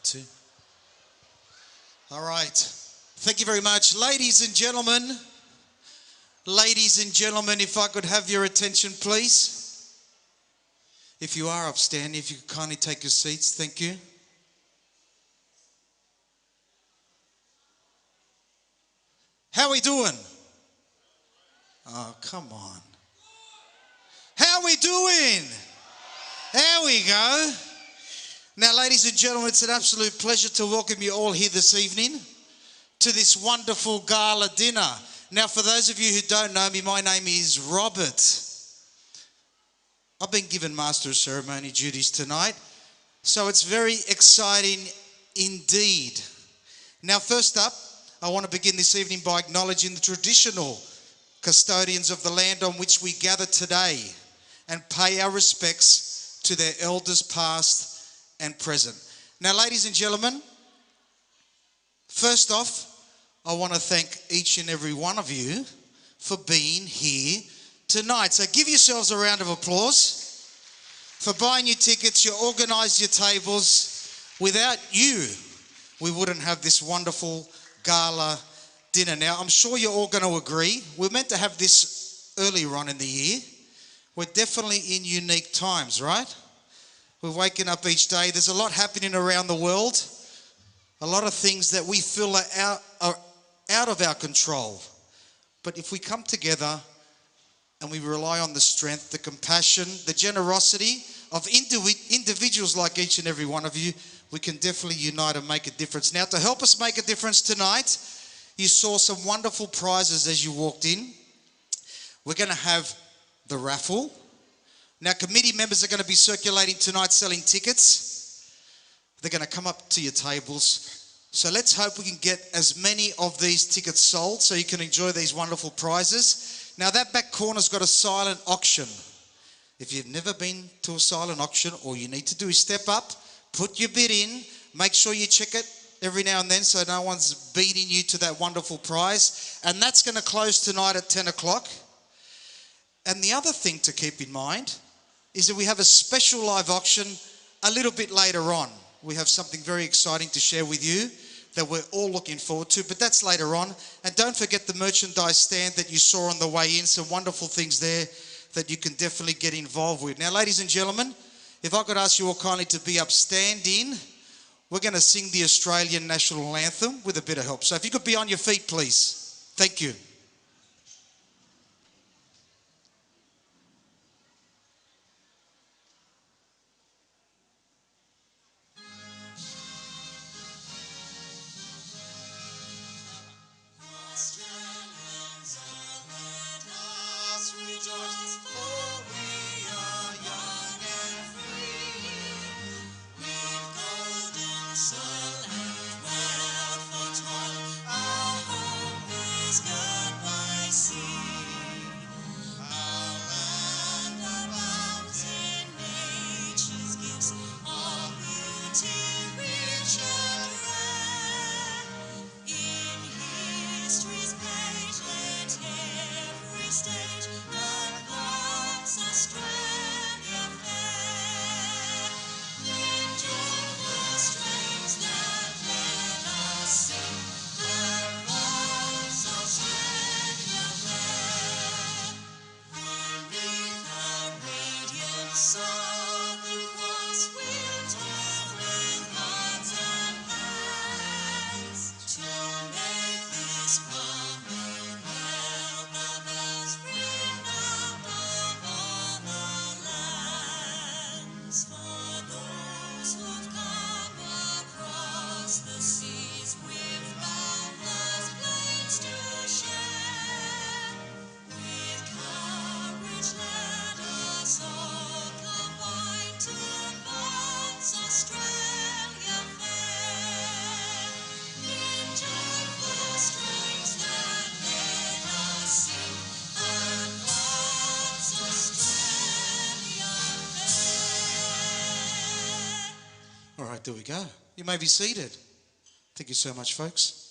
Two. All right. Thank you very much. Ladies and gentlemen, if I could have your attention, please. If you are upstanding, if you could kindly take your seats. Thank you. How are we doing? Oh, come on. How are we doing? There we go. Now, ladies and gentlemen, it's an absolute pleasure to welcome you all here this evening to this wonderful gala dinner. Now, for those of you who don't know me, my name is Robert. I've been given Master of Ceremony duties tonight, so it's very exciting indeed. Now, first up, I want to begin this evening by acknowledging the traditional custodians of the land on which we gather today and pay our respects to their elders past and present. Now, ladies and gentlemen, first off, I want to thank each and every one of you for being here tonight. So give yourselves a round of applause for buying your tickets. You organised your tables. Without you, we wouldn't have this wonderful gala dinner. Now, I'm sure you're all going to agree. We're meant to have this earlier on in the year. We're definitely in unique times, right? We're waking up each day. There's a lot happening around the world. A lot of things that we feel are out of our control. But if we come together and we rely on the strength, the compassion, the generosity of individuals like each and every one of you, we can definitely unite and make a difference. Now, to help us make a difference tonight, you saw some wonderful prizes as you walked in. We're going to have the raffle. Now, committee members are going to be circulating tonight selling tickets. They're going to come up to your tables. So let's hope we can get as many of these tickets sold so you can enjoy these wonderful prizes. Now, that back corner's got a silent auction. If you've never been to a silent auction, all you need to do is step up, put your bid in, make sure you check it every now and then so no one's beating you to that wonderful prize. And that's going to close tonight at 10 o'clock. And the other thing to keep in mind is that we have a special live auction a little bit later on. We have something very exciting to share with you that we're all looking forward to, but that's later on. And don't forget the merchandise stand that you saw on the way in, some wonderful things there that you can definitely get involved with. Now, ladies and gentlemen, if I could ask you all kindly to be upstanding, we're going to sing the Australian National Anthem with a bit of help. So if you could be on your feet, please. Thank you. All right, there we go. You may be seated. Thank you so much, folks.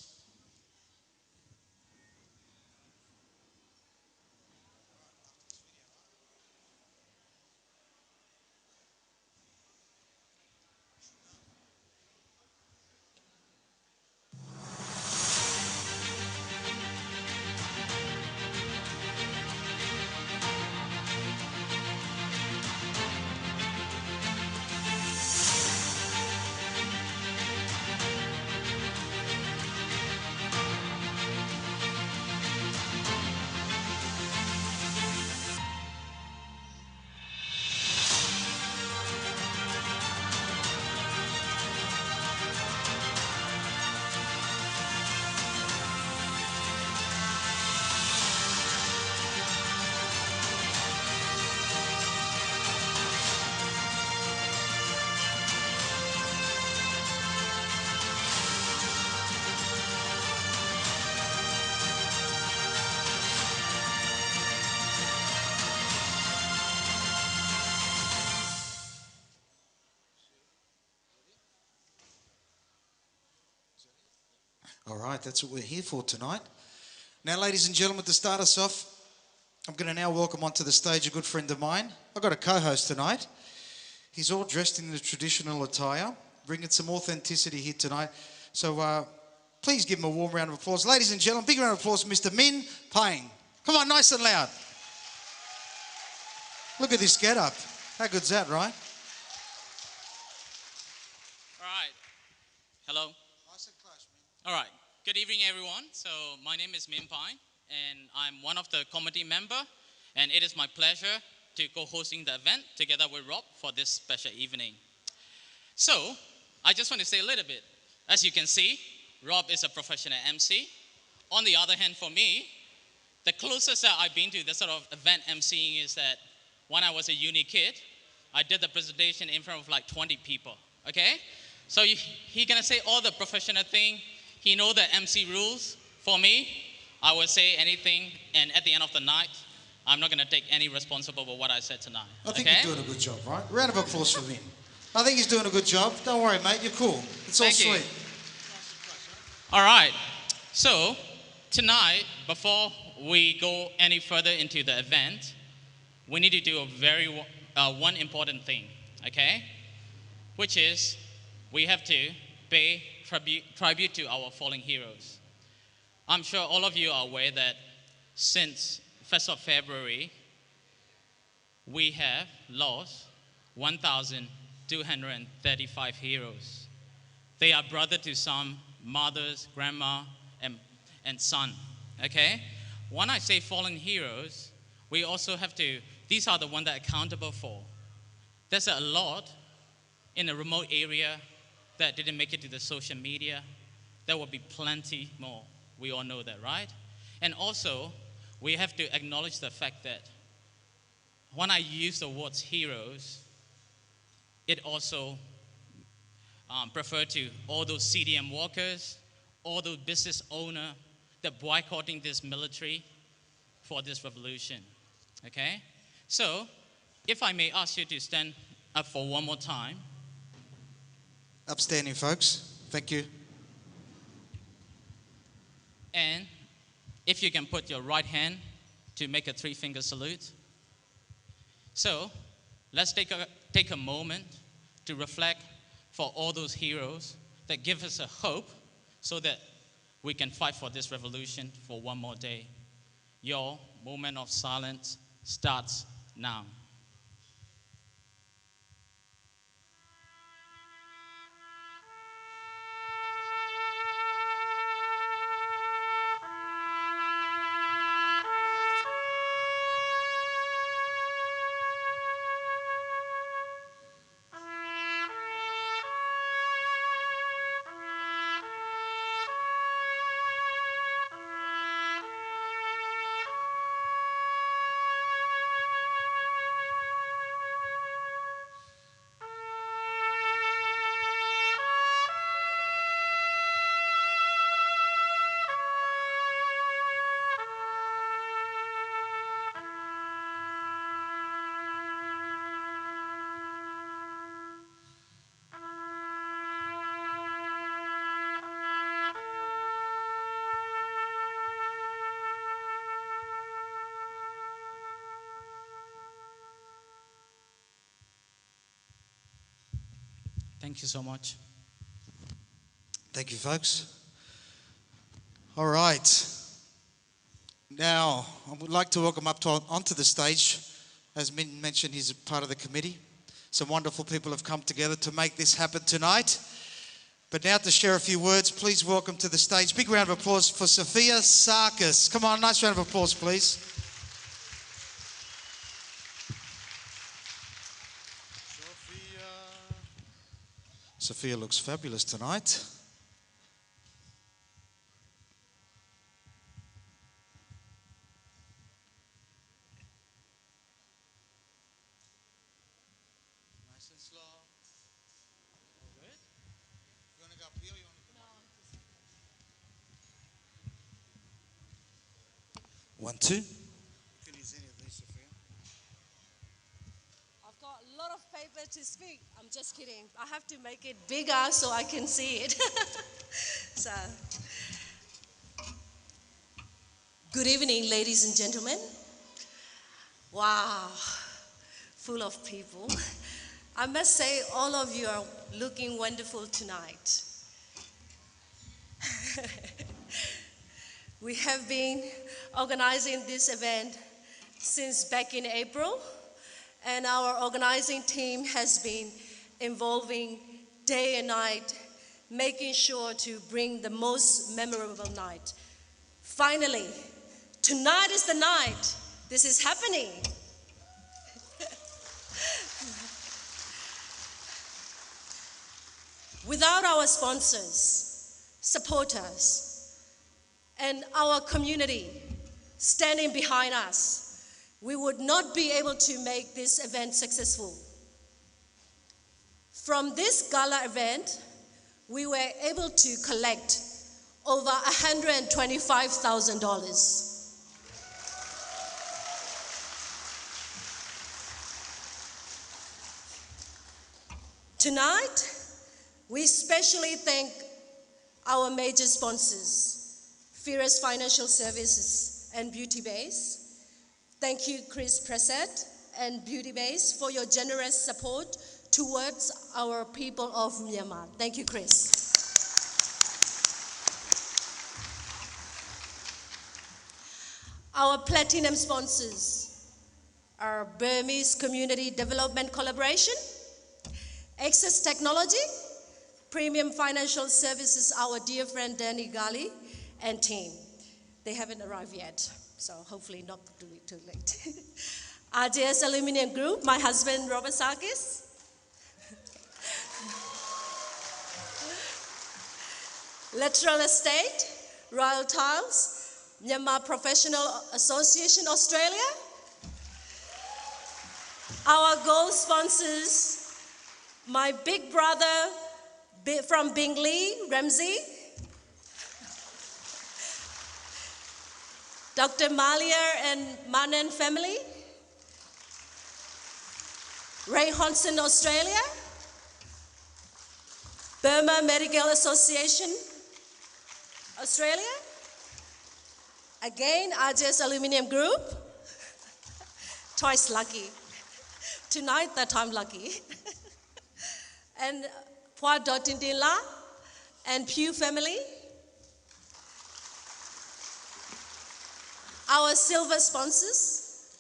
All right, that's what we're here for tonight. Now, ladies and gentlemen, to start us off, I'm going to now welcome onto the stage a good friend of mine. I've got a co-host tonight. He's all dressed in the traditional attire, bringing some authenticity here tonight. So please give him a warm round of applause. Ladies and gentlemen, big round of applause for Mr. Min Payne. Come on, nice and loud. Look at this get-up. How good's that, right? All right. Hello. Nice and close, man. All right. Good evening, everyone. So my name is Min Pine, and I'm one of the committee member, and it is my pleasure to co-hosting the event together with Rob for this special evening. So I just want to say a little bit. As you can see, Rob is a professional MC. On the other hand, for me, the closest that I've been to this sort of event MCing is that when I was a uni kid, I did the presentation in front of like 20 people, okay? So he gonna say all the professional thing. He know the MC rules. For me, I will say anything, and at the end of the night, I'm not gonna take any responsibility for what I said tonight. I think you're doing a good job, right? Round of applause for him. I think he's doing a good job. Don't worry, mate. You're cool. It's all Thank you. sweet. All right. So tonight, before we go any further into the event, we need to do one important thing, okay? Which is we have to pay tribute to our fallen heroes. I'm sure all of you are aware that since 1st of February, we have lost 1,235 heroes. They are brother to some mothers, grandma, and son, okay? When I say fallen heroes, we also have to, these are the ones that are accountable for. There's a lot in a remote area that didn't make it to the social media. There will be plenty more. We all know that, right? And also, we have to acknowledge the fact that when I use the words heroes, it also refer to all those CDM workers, all those business owners that boycotting this military for this revolution, okay? So, if I may ask you to stand up for one more time. Upstanding, folks. Thank you. And if you can put your right hand to make a three-finger salute. So, let's take a moment to reflect for all those heroes that give us a hope so that we can fight for this revolution for one more day. Your moment of silence starts now. Thank you so much. Thank you, folks. All right. Now, I would like to welcome onto the stage, as Min mentioned, he's a part of the committee. Some wonderful people have come together to make this happen tonight. But now to share a few words, please welcome to the stage. Big round of applause for Sophia Sarkis. Come on, nice round of applause, please. Sophia looks fabulous tonight. Nice and slow. Good. You want to go up here or you want to come on? 1, 2. You can use any of these, Sophia. I've got a lot of paper to speak. I'm just kidding. I have to make it bigger so I can see it. So, Good evening, ladies and gentlemen. Wow, full of people. I must say, all of you are looking wonderful tonight. We have been organizing this event since back in April, and our organizing team has been involving day and night, making sure to bring the most memorable night. Finally, tonight is the night. This is happening. Without our sponsors, supporters, and our community standing behind us, we would not be able to make this event successful. From this gala event, we were able to collect over $125,000. Tonight, we especially thank our major sponsors, Fierce Financial Services and Beauty Base. Thank you, Chris Prasad and Beauty Base, for your generous support towards our people of Myanmar. Thank you, Chris. Our platinum sponsors are Burmese Community Development Collaboration, Access Technology, Premium Financial Services, our dear friend Danny Gali and team. They haven't arrived yet, so hopefully not too late. RJS Aluminium Group, my husband Robert Sarkis. Lateral Estate, Royal Tiles, Myanmar Professional Association Australia. Our gold sponsors, my big brother from Bingley, Ramsey, Dr. Malia and Manan family, Ray Honson, Australia, Burma Medical Association, Australia, again, RJS Aluminium Group, twice lucky. Tonight, that I'm lucky. And Pua Dotindila and Pew family. Our silver sponsors,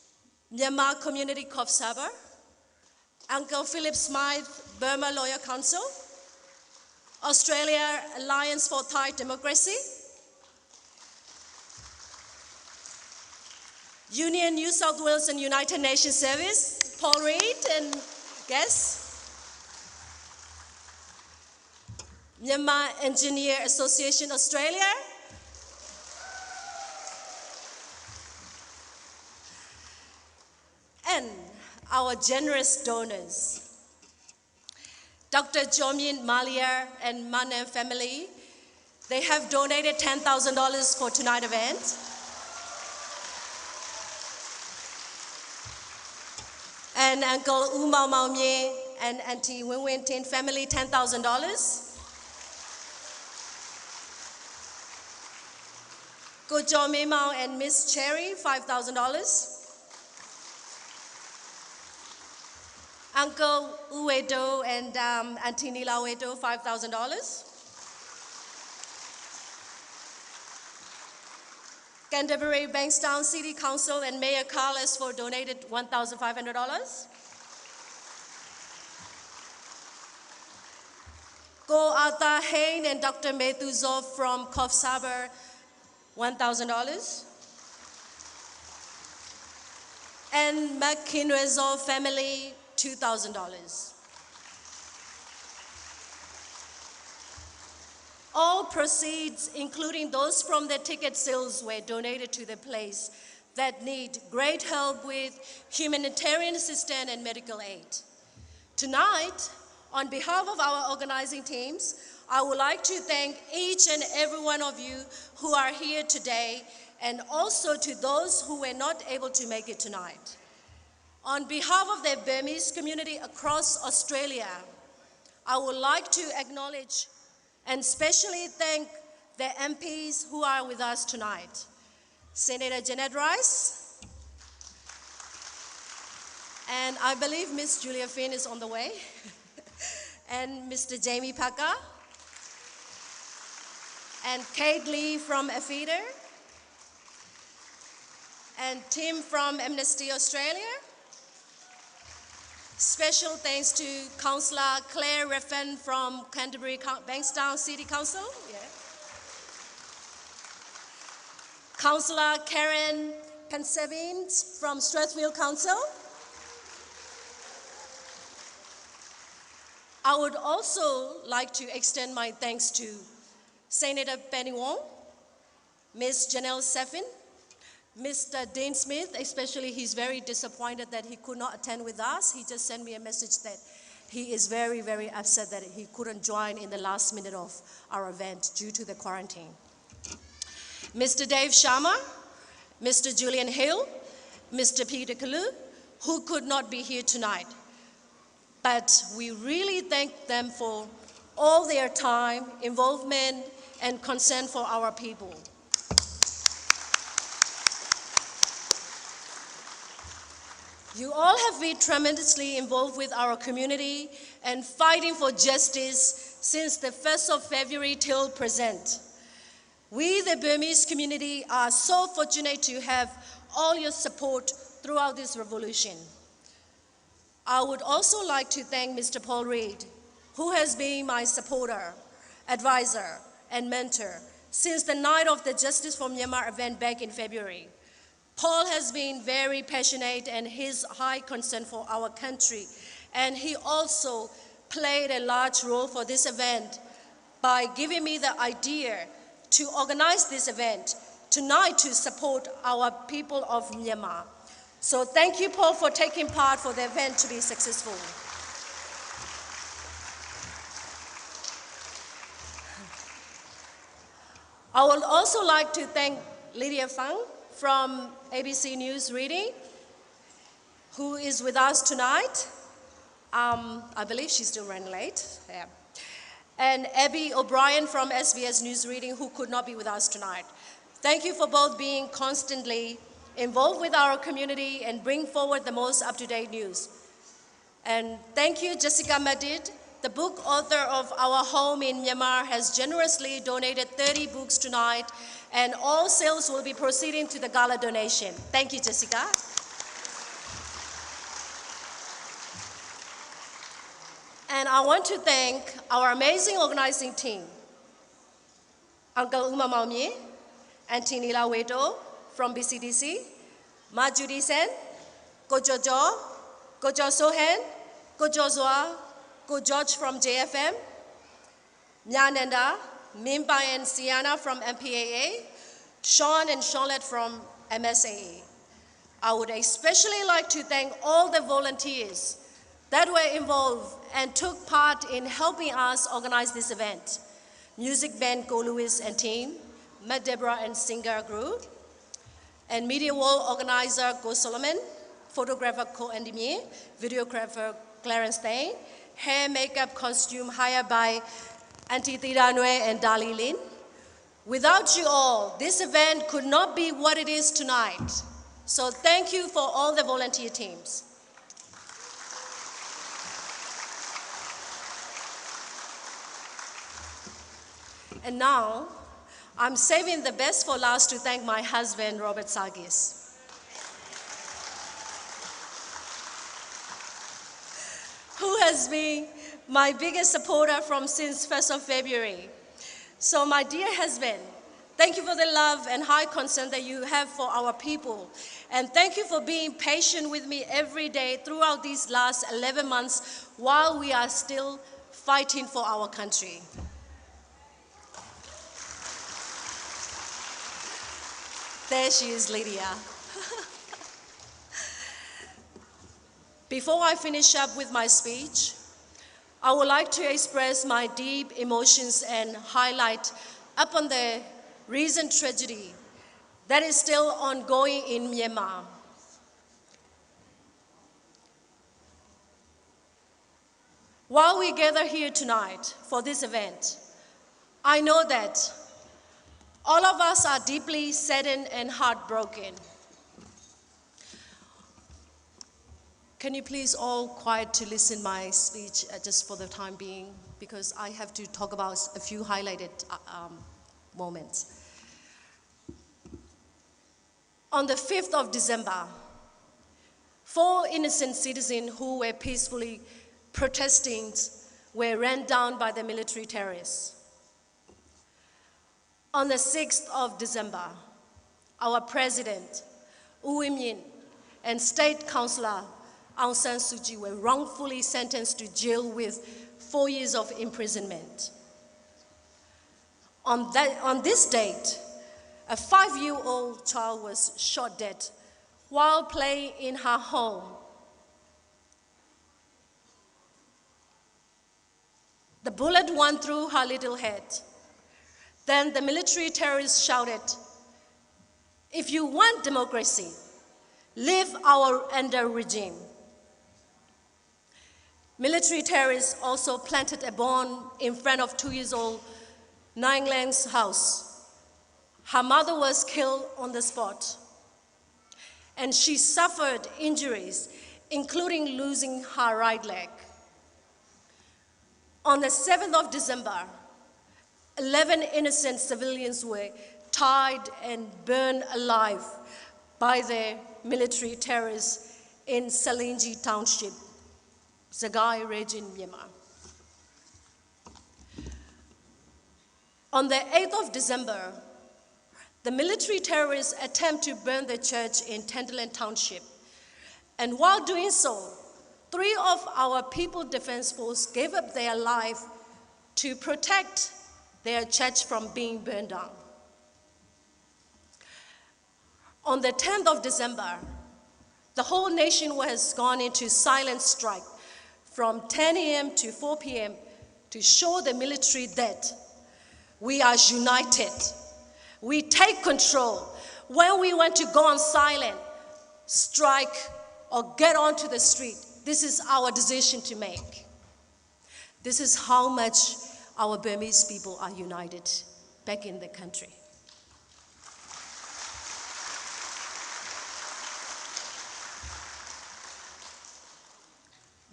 Myanmar Community Cof Sabar, Uncle Philip Smythe, Burma Lawyer Council, Australia Alliance for Thai Democracy, Union New South Wales and United Nations Service, Paul Reed and guests, Myanmar Engineer Association Australia, and our generous donors, Dr. Jomyin Malia and Manan family. They have donated $10,000 for tonight's event. And Uncle Umau Maumye and Auntie Win Tin family, $10,000. Go Jo Mimau and Miss Cherry, $5,000. Uncle Uwedo and Auntie Nila Uwedo, $5,000. Canterbury Bankstown City Council and Mayor Carlos for donated $1,500. Go Arthur Hain and Dr. Methuzov from Cof Sabar, $1,000. And McKinwezov family, $2,000. All proceeds, including those from the ticket sales, were donated to the place that need great help with humanitarian assistance and medical aid. Tonight, on behalf of our organizing teams, I would like to thank each and every one of you who are here today, and also to those who were not able to make it tonight. On behalf of the Burmese community across Australia, I would like to acknowledge and especially thank the MPs who are with us tonight. Senator Jeanette Rice, and I believe Miss Julia Finn is on the way, and Mr. Jamie Packer, and Kate Lee from AFIDA, and Tim from Amnesty Australia. Special thanks to Councillor Claire Reffen from Canterbury Bankstown City Council. Yeah. Councillor Karen Pansevin from Strathfield Council. I would also like to extend my thanks to Senator Penny Wong, Ms. Janelle Seffin, Mr. Dean Smith, especially he's very disappointed that he could not attend with us. He just sent me a message that he is very, very upset that he couldn't join in the last minute of our event due to the quarantine. Mr. Dave Sharma, Mr. Julian Hill, Mr. Peter Kalu, who could not be here tonight. But we really thank them for all their time, involvement, and concern for our people. You all have been tremendously involved with our community and fighting for justice since the 1st of February till present. We, the Burmese community, are so fortunate to have all your support throughout this revolution. I would also like to thank Mr. Paul Reid, who has been my supporter, advisor, and mentor since the night of the Justice for Myanmar event back in February. Paul has been very passionate and his high concern for our country, and he also played a large role for this event by giving me the idea to organize this event tonight to support our people of Myanmar. So thank you, Paul, for taking part for the event to be successful. I would also like to thank Lydia Fang from ABC News Reading, who is with us tonight. I believe she's still running late. Yeah. And Abby O'Brien from SBS News Reading, who could not be with us tonight. Thank you for both being constantly involved with our community and bring forward the most up-to-date news. And thank you, Jessica Madid. The book author of Our Home in Myanmar has generously donated 30 books tonight, and all sales will be proceeding to the gala donation. Thank you, Jessica. And I want to thank our amazing organizing team, Uncle Uma Maumye, Auntie Nila Weto from BCDC, Ma Judy Sen, Ko Jojo, Ko Jo Sohen, Ko Jo Zoa, Ko George from JFM, Nyananda, Mimba and Siana from MPAA, Sean and Charlotte from MSAA. I would especially like to thank all the volunteers that were involved and took part in helping us organize this event. Music band Go Lewis and team, Matt Deborah and singer group, and media wall organizer Go Solomon, photographer Ko Andimie, videographer Clarence Stain, hair, makeup, costume hired by Auntie Thira Nue and Dali Lin. Without you all, this event could not be what it is tonight. So thank you for all the volunteer teams. And now, I'm saving the best for last to thank my husband, Robert Sargis. Who has been my biggest supporter from since 1st of February. So my dear husband, thank you for the love and high concern that you have for our people. And thank you for being patient with me every day throughout these last 11 months while we are still fighting for our country. There she is, Lydia. Before I finish up with my speech, I would like to express my deep emotions and highlight upon the recent tragedy that is still ongoing in Myanmar. While we gather here tonight for this event, I know that All of us are deeply saddened and heartbroken. Can you please all quiet to listen my speech just for the time being, because I have to talk about a few highlighted moments. On the 5th of December, 4 innocent citizens who were peacefully protesting were run down by the military terrorists. On the 6th of December, our president, U Win and state councillor Aung San Suu Kyi were wrongfully sentenced to jail with 4 years of imprisonment. On this date, a 5-year-old child was shot dead while playing in her home. The bullet went through her little head. Then the military terrorists shouted, "If you want democracy, leave our under regime." Military terrorists also planted a bomb in front of 2-year-old Nang Lang's house. Her mother was killed on the spot, and she suffered injuries, including losing her right leg. On the 7th of December, 11 innocent civilians were tied and burned alive by the military terrorists in Salingi Township, Zagai region, Myanmar. On the 8th of December, the military terrorists attempt to burn the church in Tenderland Township. And while doing so, 3 of our People Defense Force gave up their life to protect their church from being burned down. On the 10th of December, the whole nation has gone into silent strike from 10 a.m. to 4 p.m. to show the military that we are united. We take control. When we want to go on silent, strike, or get onto the street, this is our decision to make. This is how much our Burmese people are united back in the country.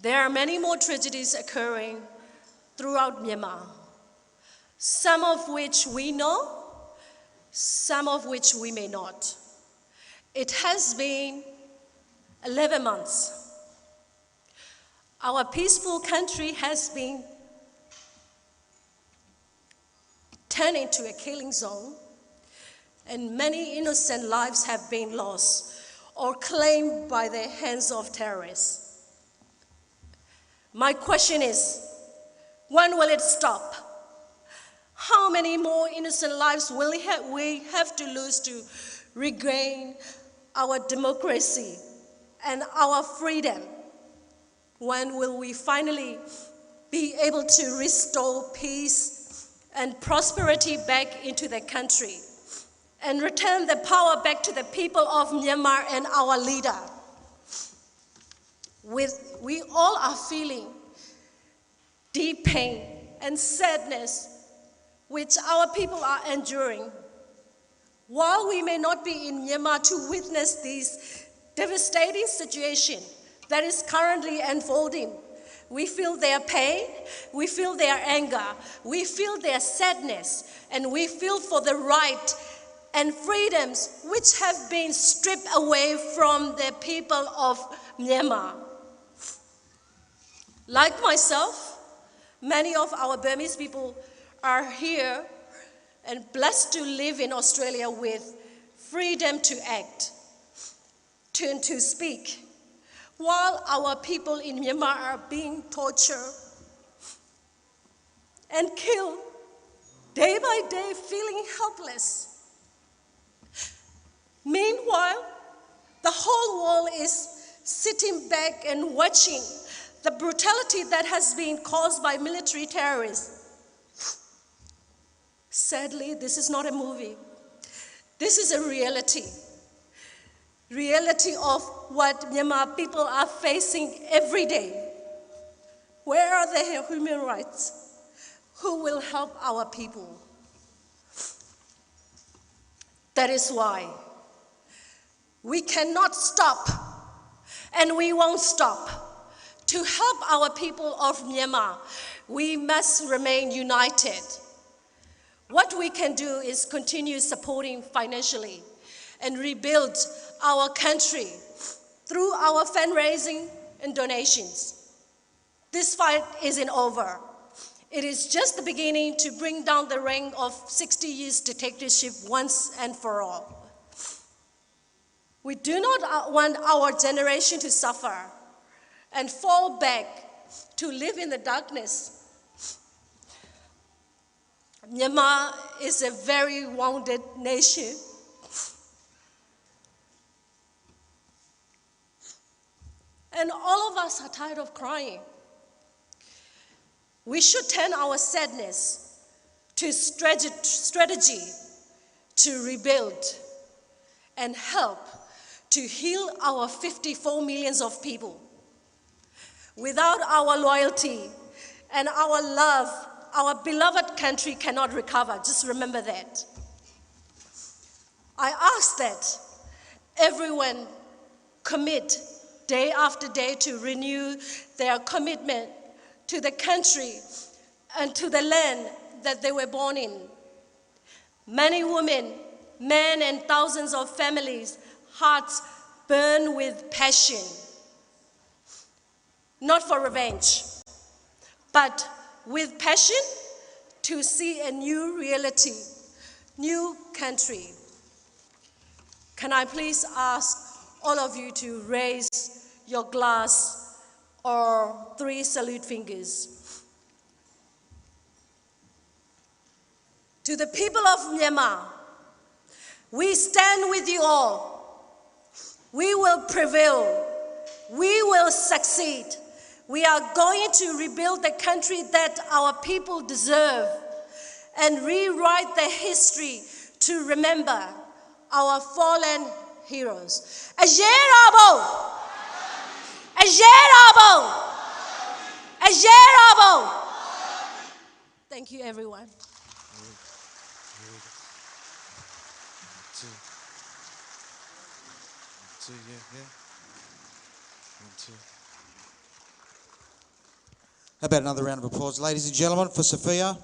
There are many more tragedies occurring throughout Myanmar, some of which we know, some of which we may not. It has been 11 months. Our peaceful country has been turned into a killing zone, and many innocent lives have been lost or claimed by the hands of terrorists. My question is, when will it stop? How many more innocent lives will we have to lose to regain our democracy and our freedom? When will we finally be able to restore peace and prosperity back into the country and return the power back to the people of Myanmar and our leader? We all are feeling deep pain and sadness which our people are enduring. While we may not be in Myanmar to witness this devastating situation that is currently unfolding, we feel their pain, we feel their anger, we feel their sadness, and we feel for the right and freedoms which have been stripped away from the people of Myanmar. Like myself, many of our Burmese people are here and blessed to live in Australia with freedom to act, to speak, while our people in Myanmar are being tortured and killed day by day, feeling helpless. Meanwhile, the whole world is sitting back and watching the brutality that has been caused by military terrorists. Sadly, this is not a movie. This is a reality. Reality of what Myanmar people are facing every day. Where are the human rights? Who will help our people? That is why we cannot stop, and we won't stop. To help our people of Myanmar, we must remain united. What we can do is continue supporting financially and rebuild our country through our fundraising and donations. This fight isn't over. It is just the beginning to bring down the reign of 60 years dictatorship once and for all. We do not want our generation to suffer and fall back to live in the darkness. Myanmar is a very wounded nation. And all of us are tired of crying. We should turn our sadness to strategy to rebuild and help to heal our 54 millions of people. Without our loyalty and our love, our beloved country cannot recover. Just remember that. I ask that everyone commit day after day to renew their commitment to the country and to the land that they were born in. Many women, men, and thousands of families' hearts burn with passion, not for revenge, but with passion to see a new reality, new country. Can I please ask all of you to raise your glass or 3 salute fingers? To the people of Myanmar, we stand with you all. We will prevail. We will succeed. We are going to rebuild the country that our people deserve and rewrite the history to remember our fallen heroes. Ajerabo! Ajerabo! Ajerabo! Thank you, everyone. How about another round of applause, ladies and gentlemen, for Sophia,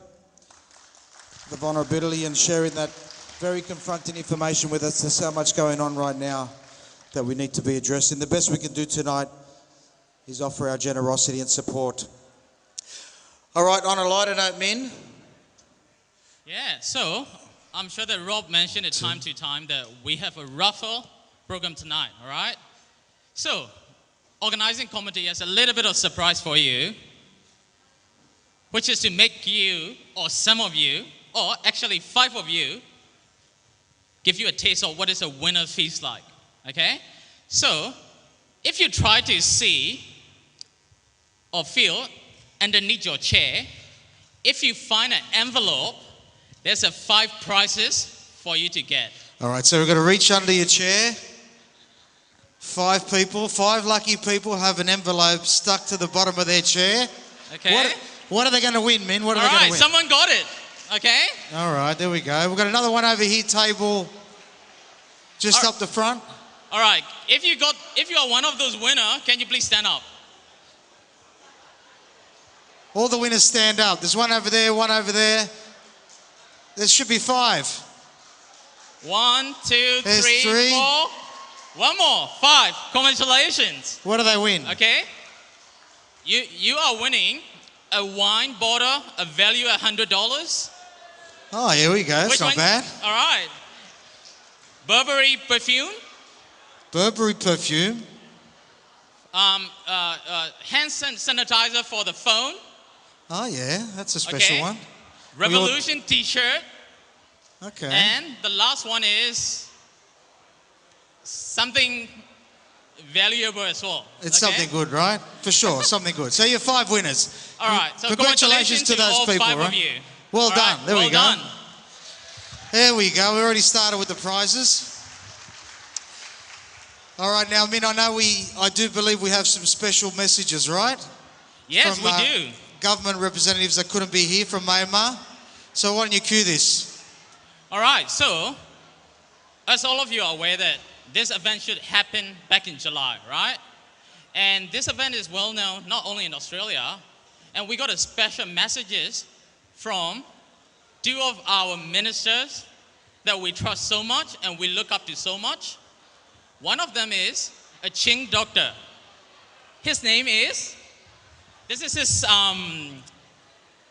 the vulnerability and sharing that very confronting information with us. There's so much going on right now that we need to be addressing. The best we can do tonight is offer our generosity and support. All right, on a lighter note, Min. Yeah, so I'm sure that Rob mentioned it time to time that we have a raffle program tonight, all right? So, organizing committee has a little bit of surprise for you, which is to make you, or some of you, or actually 5 of you, give you a taste of what is a winner feels like, okay? So, if you try to see or feel underneath your chair, if you find an envelope, there's 5 prizes for you to get. All right, so we're going to reach under your chair. 5 people, 5 lucky people have an envelope stuck to the bottom of their chair. Okay. What are they going to win, Min? What are All they going right, to win? someone got it. Okay. All right, there we go. We've got another one over here, table just up the front. All right. If you are one of those winners, can you please stand up? All the winners stand up. There's one over there, one over there. There should be 5. 1, 2, There's 3, 3. 4. One more. 5. Congratulations. What do they win? Okay. You are winning a wine bottle, a value $100. Oh, here we go. That's Which not one? bad. All right. Burberry perfume. Burberry perfume. Hand sanitizer for the phone. Oh, yeah. That's a special Okay. one. Revolution t-shirt. Okay. And the last one is something valuable as well. It's okay? something good, right? For sure, something good. So you're 5 winners. All right. So Congratulations to those all people, 5 right? of you. Well All done. right, There we go. Well done. There we go. We already started with the prizes. All right, now, Min, I do believe we have some special messages, right? Yes, From, we do. Government representatives that couldn't be here from Myanmar. So why don't you cue this? All right. So As all of you are aware that this event should happen back in July, right? And this event is well known not only in Australia, and we got a special messages from two of our ministers that we trust so much and we look up to so much. One of them is a Ching doctor. His name is, this is his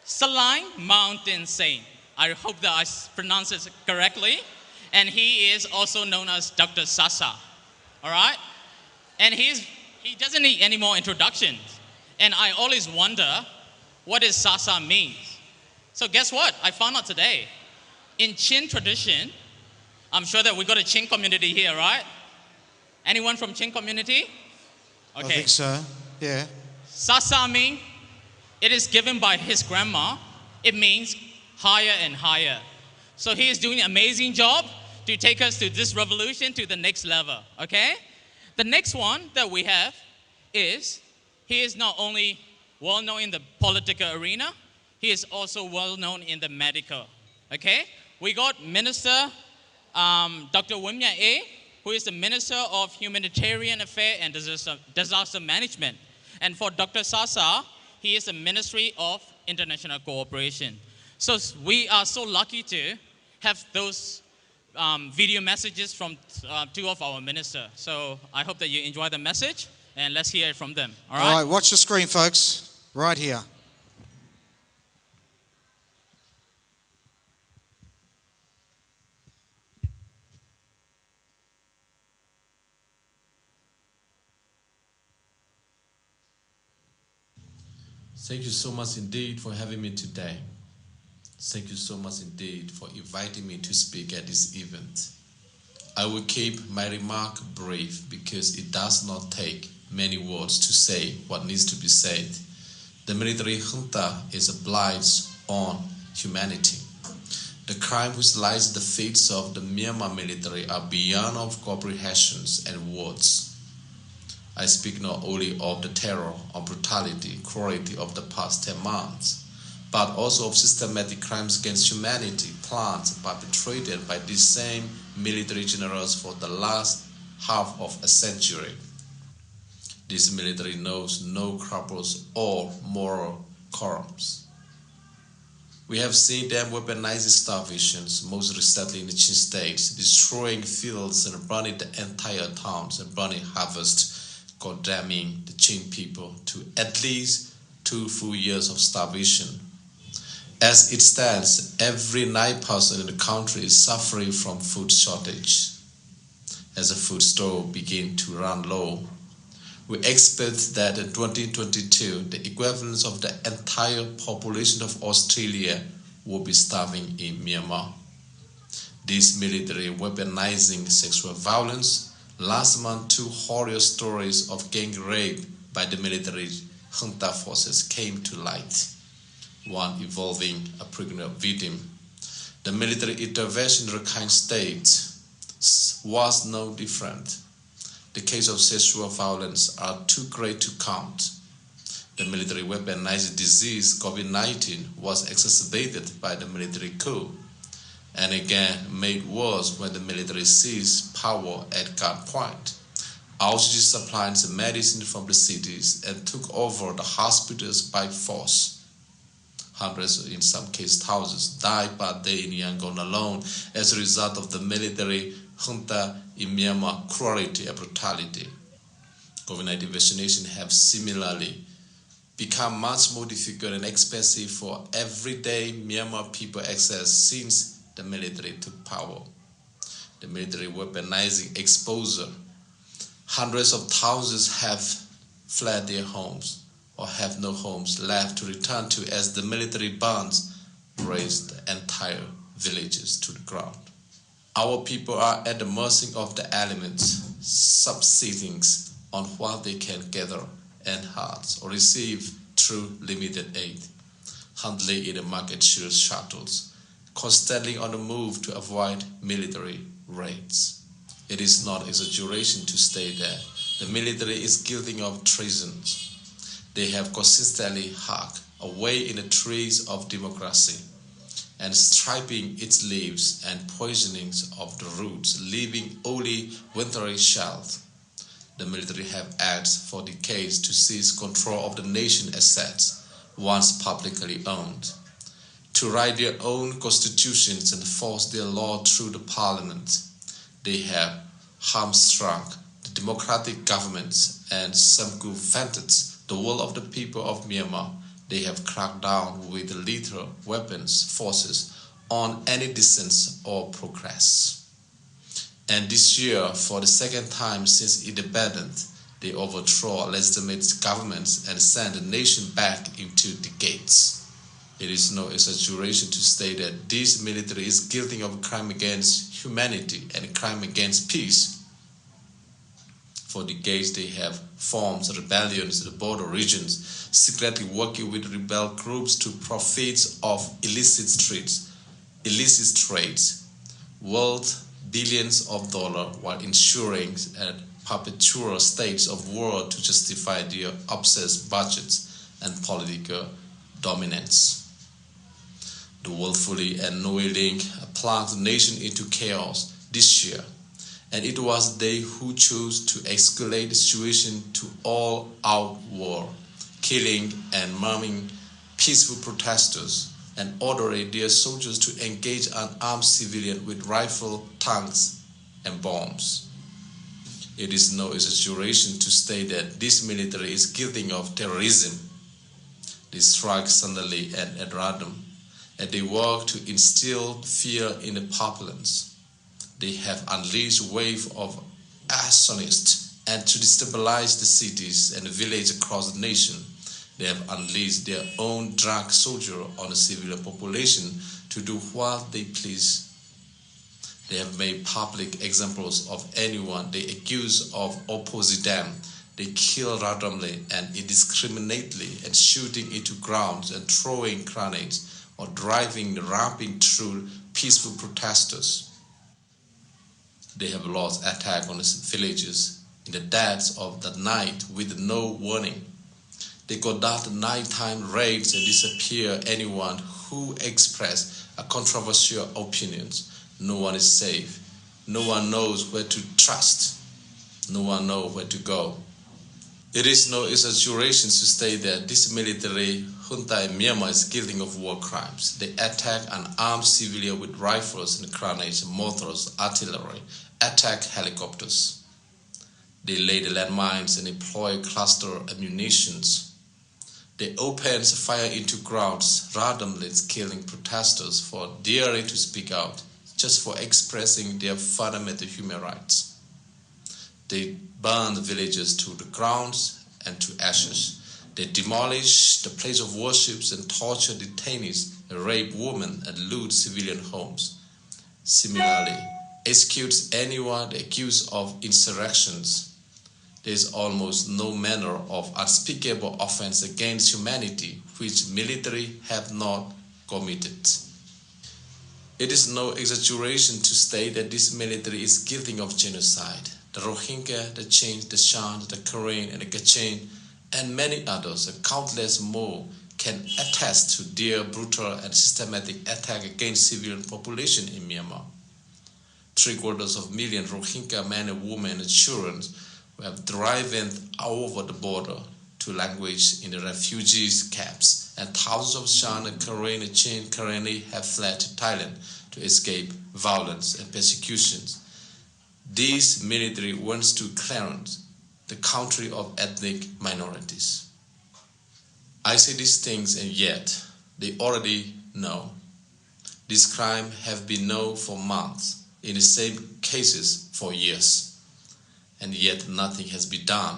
Saline Mountain Saint. I hope that I pronounce it correctly. And he is also known as Dr. Sasa. All right? And he doesn't need any more introductions. And I always wonder, what does Sasa mean? So guess what? I found out today. In Chin tradition, I'm sure that we got a Chin community here, right? Anyone from Chin community? Okay. I think so, yeah. Sasa means it is given by his grandma. It means higher and higher. So he is doing an amazing job to take us to this revolution to the next level, okay? The next one that we have is, he is not only well known in the political arena, he is also well known in the medical, okay? We got Minister Dr. Wimya A, who is the Minister of Humanitarian Affairs and Disaster Management. And for Dr. Sasa, he is the Ministry of International Cooperation. So we are so lucky to have those video messages from two of our ministers. So I hope that you enjoy the message, and let's hear it from them. All right? All right, watch the screen, folks, right here. Thank you so much indeed for having me today. Thank you so much indeed for inviting me to speak at this event. I will keep my remark brief because it does not take many words to say what needs to be said. The military junta is a blight on humanity. The crime which lies at the feet of the Myanmar military are beyond of comprehensions and words. I speak not only of the terror, of brutality, cruelty of the past 10 months, but also of systematic crimes against humanity planned, perpetrated by these same military generals for the last half of a century. This military knows no scruples or moral quorums. We have seen them weaponizing starvations, most recently in the Chin states, destroying fields and burning the entire towns and burning harvest, condemning the Chin people to at least 2 full years of starvation. As it stands, every 9th person in the country is suffering from food shortage. As the food store begins to run low, we expect that in 2022, the equivalent of the entire population of Australia will be starving in Myanmar. This military weaponizing sexual violence. Last month, 2 horror stories of gang rape by the military junta forces came to light, one involving a pregnant victim. The military intervention in Rakhine State was no different. The cases of sexual violence are too great to count. The military weaponized disease, COVID-19, was exacerbated by the military coup, and again made worse when the military seized power at gunpoint, ousted supplies of medicine from the cities, and took over the hospitals by force. Hundreds, in some cases thousands, died per day in Yangon alone as a result of the military junta in Myanmar cruelty and brutality. COVID-19 vaccination have similarly become much more difficult and expensive for everyday Myanmar people access since the military took power. The military weaponizing exposure. Hundreds of thousands have fled their homes or have no homes left to return to as the military burns razed the entire villages to the ground. Our people are at the mercy of the elements, subsisting on what they can gather and harvest or receive through limited aid, handling in the market shuttles, constantly on the move to avoid military raids. It is not exaggeration to state that the military is guilty of treason. They have consistently hacked away in the trees of democracy and stripping its leaves and poisoning of the roots, leaving only wintry shells. The military have acted for decades to seize control of the nation's assets, once publicly owned, to write their own constitutions and force their law through the parliament. They have hamstrung the democratic governments and circumvented the will of the people of Myanmar. They have cracked down with lethal weapons forces on any dissent or progress. And this year, for the second time since independence, they overthrow legitimate governments and send the nation back into decades. It is no exaggeration to say that this military is guilty of crime against humanity and crime against peace. For decades, they have formed rebellions in the border regions, secretly working with rebel groups to profit of illicit trades, worth billions of dollars, while ensuring a perpetual state of war to justify their obsessed budgets and political dominance. The willfully and knowingly plunged the nation into chaos this year, and it was they who chose to escalate the situation to all-out war, killing and maiming peaceful protesters, and ordering their soldiers to engage unarmed civilians with rifles, tanks, and bombs. It is no exaggeration to state that this military is guilty of terrorism. They strike suddenly and at random, and they work to instill fear in the populace. They have unleashed a wave of arsonists and to destabilize the cities and villages across the nation. They have unleashed their own drug soldiers on the civilian population to do what they please. They have made public examples of anyone they accuse of opposing them. They kill randomly and indiscriminately, and shooting into grounds and throwing grenades or driving ramping through peaceful protesters. They have launched attacks on the villages in the dead of the night with no warning. They conduct nighttime raids and disappear anyone who express a controversial opinions. No one is safe. No one knows where to trust. No one knows where to go. It is no exaggeration to state that this military junta in Myanmar is guilty of war crimes. They attack unarmed civilians with rifles and grenades, mortars, artillery, attack helicopters. They lay the landmines and employ cluster ammunitions. They open fire into grounds, randomly killing protesters for daring to speak out, just for expressing their fundamental human rights. They burn the villages to the ground and to ashes. They demolish the place of worship and torture detainees, rape women, and loot civilian homes. Similarly, executes anyone accused of insurrections. There is almost no manner of unspeakable offense against humanity which military have not committed. It is no exaggeration to state that this military is guilty of genocide. The Rohingya, the Chin, the Shan, the Karen, and the Kachin, and many others, and countless more, can attest to their brutal and systematic attack against civilian population in Myanmar. 750,000 Rohingya men and women and children who have driven over the border to language in the refugees camps, and thousands of Shan and Karen and Chin currently have fled to Thailand to escape violence and persecutions. This military wants to cleanse the country of ethnic minorities. I say these things, and yet they already know. This crime have been known for months, in the same cases for years, and yet nothing has been done.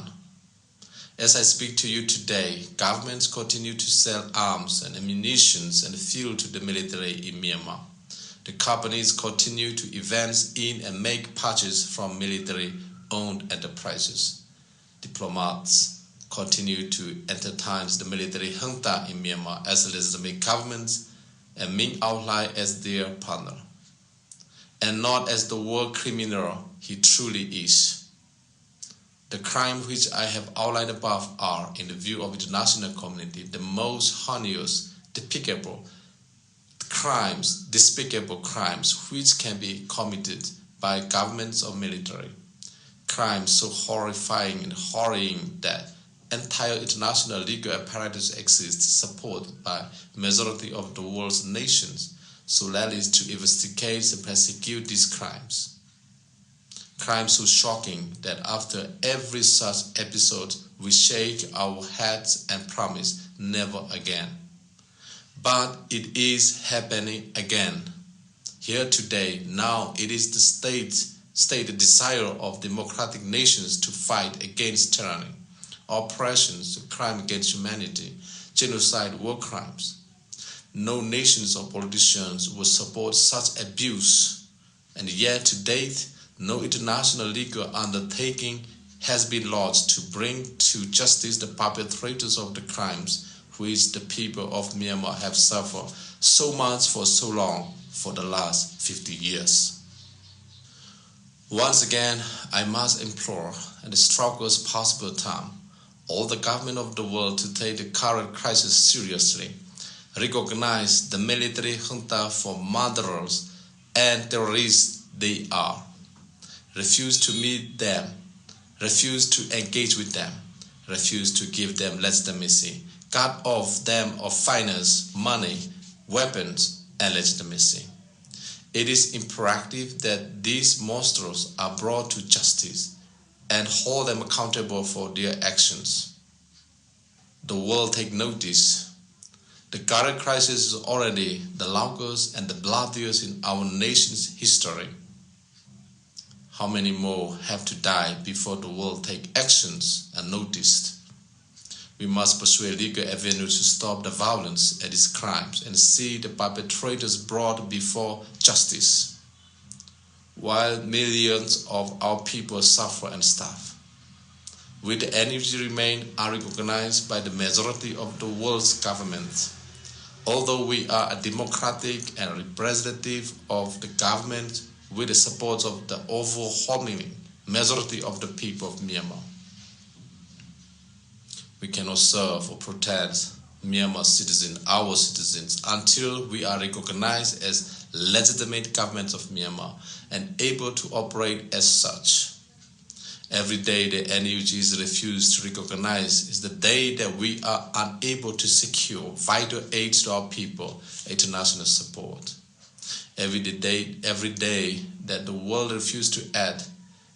As I speak to you today, governments continue to sell arms and ammunition and fuel to the military in Myanmar. The companies continue to invest in and make purchases from military-owned enterprises. Diplomats continue to entertain the military junta in Myanmar as legitimate governments and Ming Aung Hlaing as their partner, and not as the war criminal he truly is. The crimes which I have outlined above are, in the view of the international community, the most heinous, despicable crimes, despicable crimes, which can be committed by governments or military. Crimes so horrifying and horrifying that entire international legal apparatus exists, supported by majority of the world's nations, so that is to investigate and prosecute these crimes. Crimes so shocking that after every such episode, we shake our heads and promise never again. But it is happening again. Here today, now it is the state desire of democratic nations to fight against tyranny, oppressions, crime against humanity, genocide, war crimes. No nations or politicians will support such abuse, and yet to date, no international legal undertaking has been lodged to bring to justice the perpetrators of the crimes which the people of Myanmar have suffered so much for so long for the last 50 years. Once again, I must implore, at the strongest possible time, all the government of the world to take the current crisis seriously, recognize the military junta for murderers and terrorists they are, refuse to meet them, refuse to engage with them, refuse to give them legitimacy, cut off them of finance, money, weapons, and legitimacy. It is imperative that these monsters are brought to justice and hold them accountable for their actions. The world take notice. The current crisis is already the longest and the bloodiest in our nation's history. How many more have to die before the world take actions and noticed? We must pursue a legal avenue to stop the violence and its crimes and see the perpetrators brought before justice, while millions of our people suffer and starve. Will the energy remain unrecognized by the majority of the world's government? Although we are a democratic and representative of the government with the support of the overwhelming majority of the people of Myanmar, we cannot serve or protect Myanmar citizens, our citizens, until we are recognized as legitimate governments of Myanmar and able to operate as such. Every day the NUGs refuse to recognize is the day that we are unable to secure vital aid to our people, international support. Every day that the world refuses to act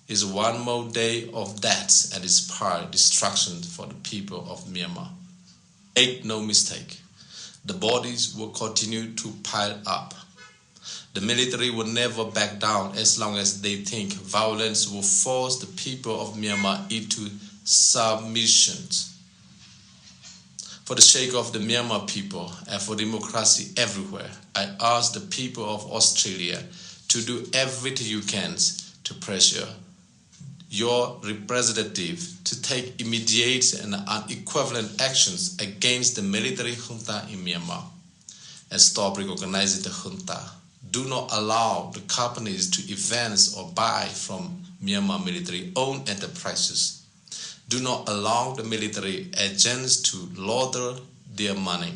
is one more day of death and inspired destruction for the people of Myanmar. Make no mistake, the bodies will continue to pile up. The military will never back down as long as they think violence will force the people of Myanmar into submission. For the sake of the Myanmar people and for democracy everywhere, I ask the people of Australia to do everything you can to pressure your representative to take immediate and unequivalent actions against the military junta in Myanmar and stop recognizing the junta. Do not allow the companies to advance or buy from Myanmar military-owned enterprises. Do not allow the military agents to launder their money.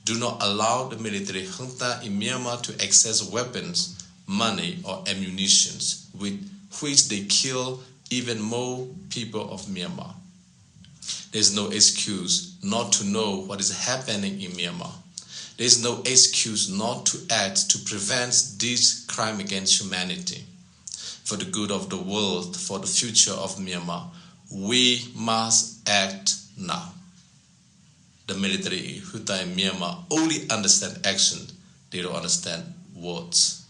Do not allow the military junta in Myanmar to access weapons, money, or ammunition with which they kill even more people of Myanmar. There is no excuse not to know what is happening in Myanmar. There is no excuse not to act to prevent this crime against humanity. For the good of the world, for the future of Myanmar, we must act now. The military junta in Myanmar only understand action, they don't understand words.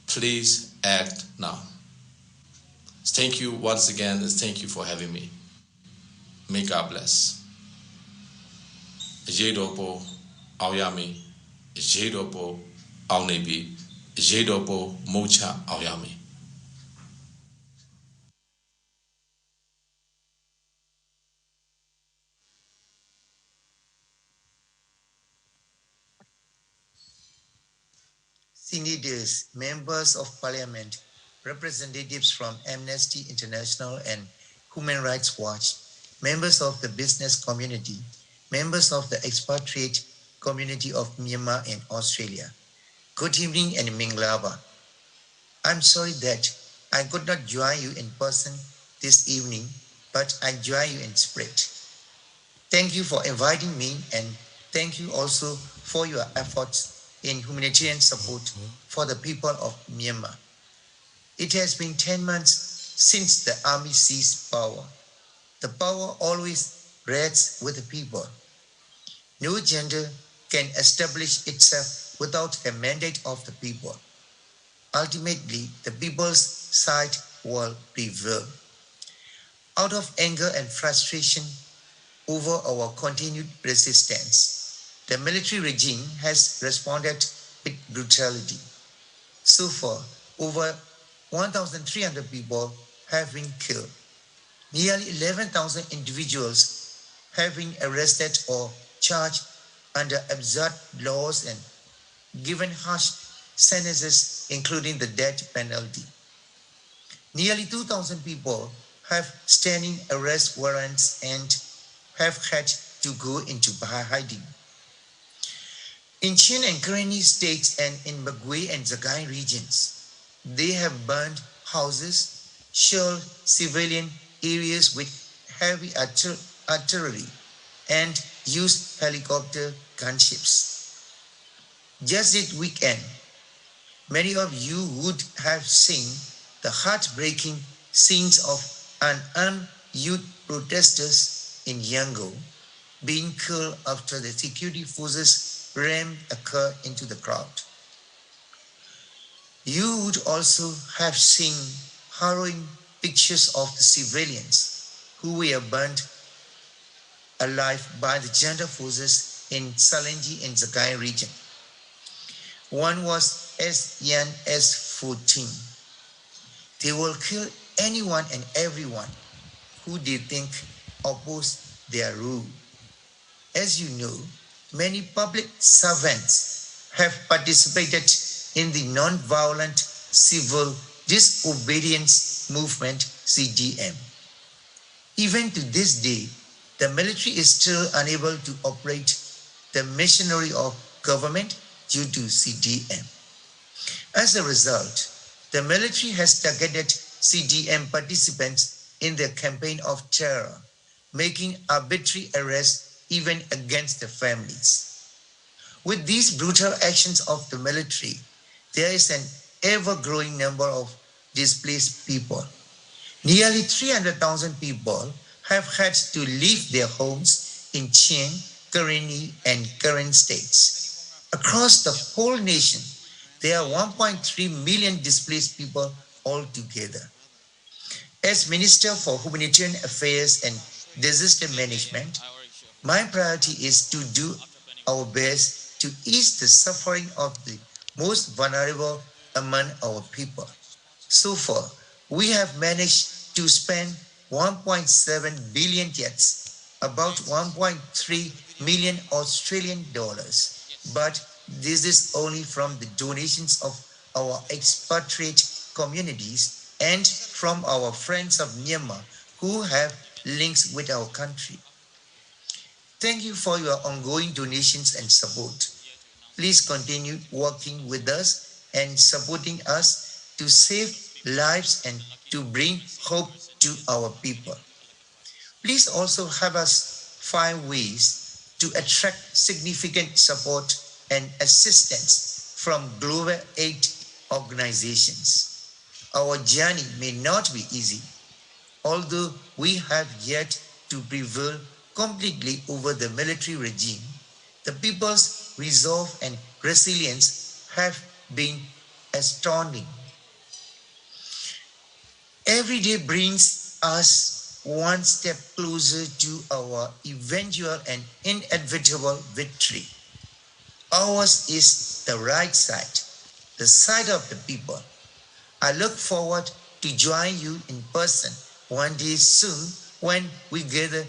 Please act now. Thank you once again, and thank you for having me. May God bless. Jedopo Aoyami, Jedopo Aonebi, Jedopo Mocha Aoyami. Senators, members of parliament, representatives from Amnesty International and Human Rights Watch, members of the business community, members of the expatriate community of Myanmar in Australia. Good evening and Minglaba. I'm sorry that I could not join you in person this evening, but I join you in spirit. Thank you for inviting me, and thank you also for your efforts in humanitarian support for the people of Myanmar. It has been 10 months since the army seized power. The power always rests with the people. No gender can establish itself without the mandate of the people. Ultimately, the people's side will prevail. Out of anger and frustration over our continued resistance, the military regime has responded with brutality. So far, over 1,300 people have been killed. Nearly 11,000 individuals have been arrested or charged under absurd laws and given harsh sentences, including the death penalty. Nearly 2,000 people have standing arrest warrants and have had to go into hiding. In Chin and Karenni states and in Magui and Zagai regions, they have burned houses, shelled civilian areas with heavy artillery, and used helicopter gunships. Just this weekend, many of you would have seen the heartbreaking scenes of unarmed youth protesters in Yangon being killed after the security forces rammed a car into the crowd. You would also have seen harrowing pictures of the civilians who were burned alive by the junta forces in Salenji and Zagai region. One was as young as 14. They will kill anyone and everyone who they think oppose their rule. As you know, many public servants have participated in the non-violent civil disobedience movement, CDM. Even to this day, the military is still unable to operate the machinery of government due to CDM. As a result, the military has targeted CDM participants in their campaign of terror, making arbitrary arrests even against the families. With these brutal actions of the military, there is an ever-growing number of displaced people. Nearly 300,000 people have had to leave their homes in Chin, Karenni, and Karen states. Across the whole nation, there are 1.3 million displaced people altogether. As Minister for Humanitarian Affairs and Disaster Management, my priority is to do our best to ease the suffering of the most vulnerable among our people. So far, we have managed to spend 1.7 billion yets, about 1.3 million Australian dollars. But this is only from the donations of our expatriate communities and from our friends of Myanmar who have links with our country. Thank you for your ongoing donations and support. Please continue working with us and supporting us to save lives and to bring hope to our people. Please also help us find ways to attract significant support and assistance from global aid organizations. Our journey may not be easy, although we have yet to prevail completely over the military regime. The people's resolve and resilience have been astounding. Every day brings us one step closer to our eventual and inevitable victory. Ours is the right side, the side of the people. I look forward to join you in person one day soon when we gather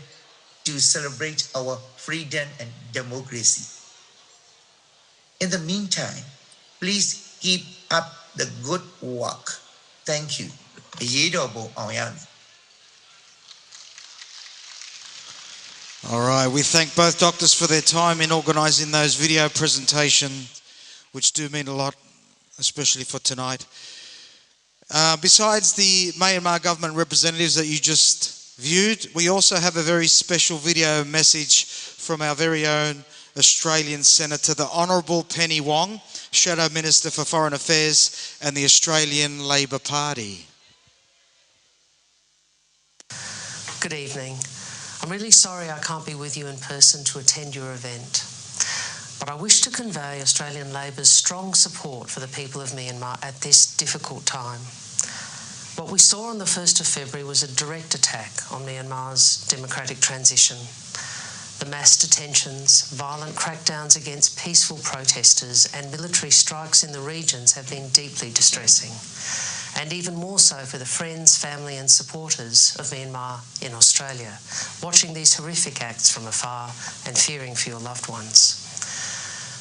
to celebrate our freedom and democracy. In the meantime, please keep up the good work. Thank you. အရေးတော်ပုံအောင်ရမည် All right, we thank both doctors for their time in organising those video presentations, which do mean a lot, especially for tonight. Besides the Myanmar government representatives that you just viewed, we also have a very special video message from our very own Australian Senator, the Honourable Penny Wong, Shadow Minister for Foreign Affairs and the Australian Labor Party. Good evening. I'm really sorry I can't be with you in person to attend your event, but I wish to convey Australian Labor's strong support for the people of Myanmar at this difficult time. What we saw on the 1st of February was a direct attack on Myanmar's democratic transition. The mass detentions, violent crackdowns against peaceful protesters and military strikes in the regions have been deeply distressing, and even more so for the friends, family and supporters of Myanmar in Australia, watching these horrific acts from afar and fearing for your loved ones.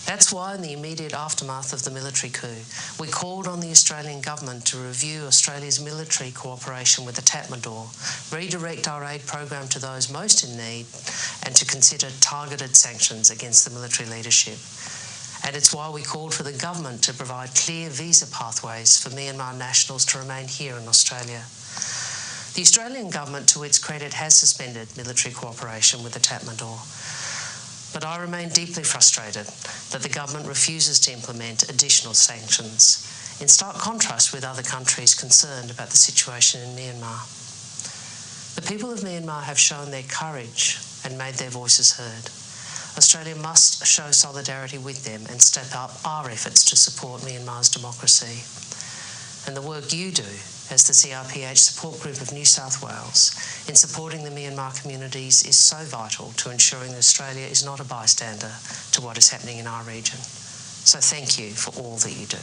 That's why in the immediate aftermath of the military coup, we called on the Australian government to review Australia's military cooperation with the Tatmadaw, redirect our aid program to those most in need, and to consider targeted sanctions against the military leadership. And it's why we called for the government to provide clear visa pathways for Myanmar nationals to remain here in Australia. The Australian government, to its credit, has suspended military cooperation with the Tatmadaw. But I remain deeply frustrated that the government refuses to implement additional sanctions, in stark contrast with other countries concerned about the situation in Myanmar. The people of Myanmar have shown their courage and made their voices heard. Australia must show solidarity with them and step up our efforts to support Myanmar's democracy. And the work you do as the CRPH Support Group of New South Wales in supporting the Myanmar communities is so vital to ensuring that Australia is not a bystander to what is happening in our region. So thank you for all that you do.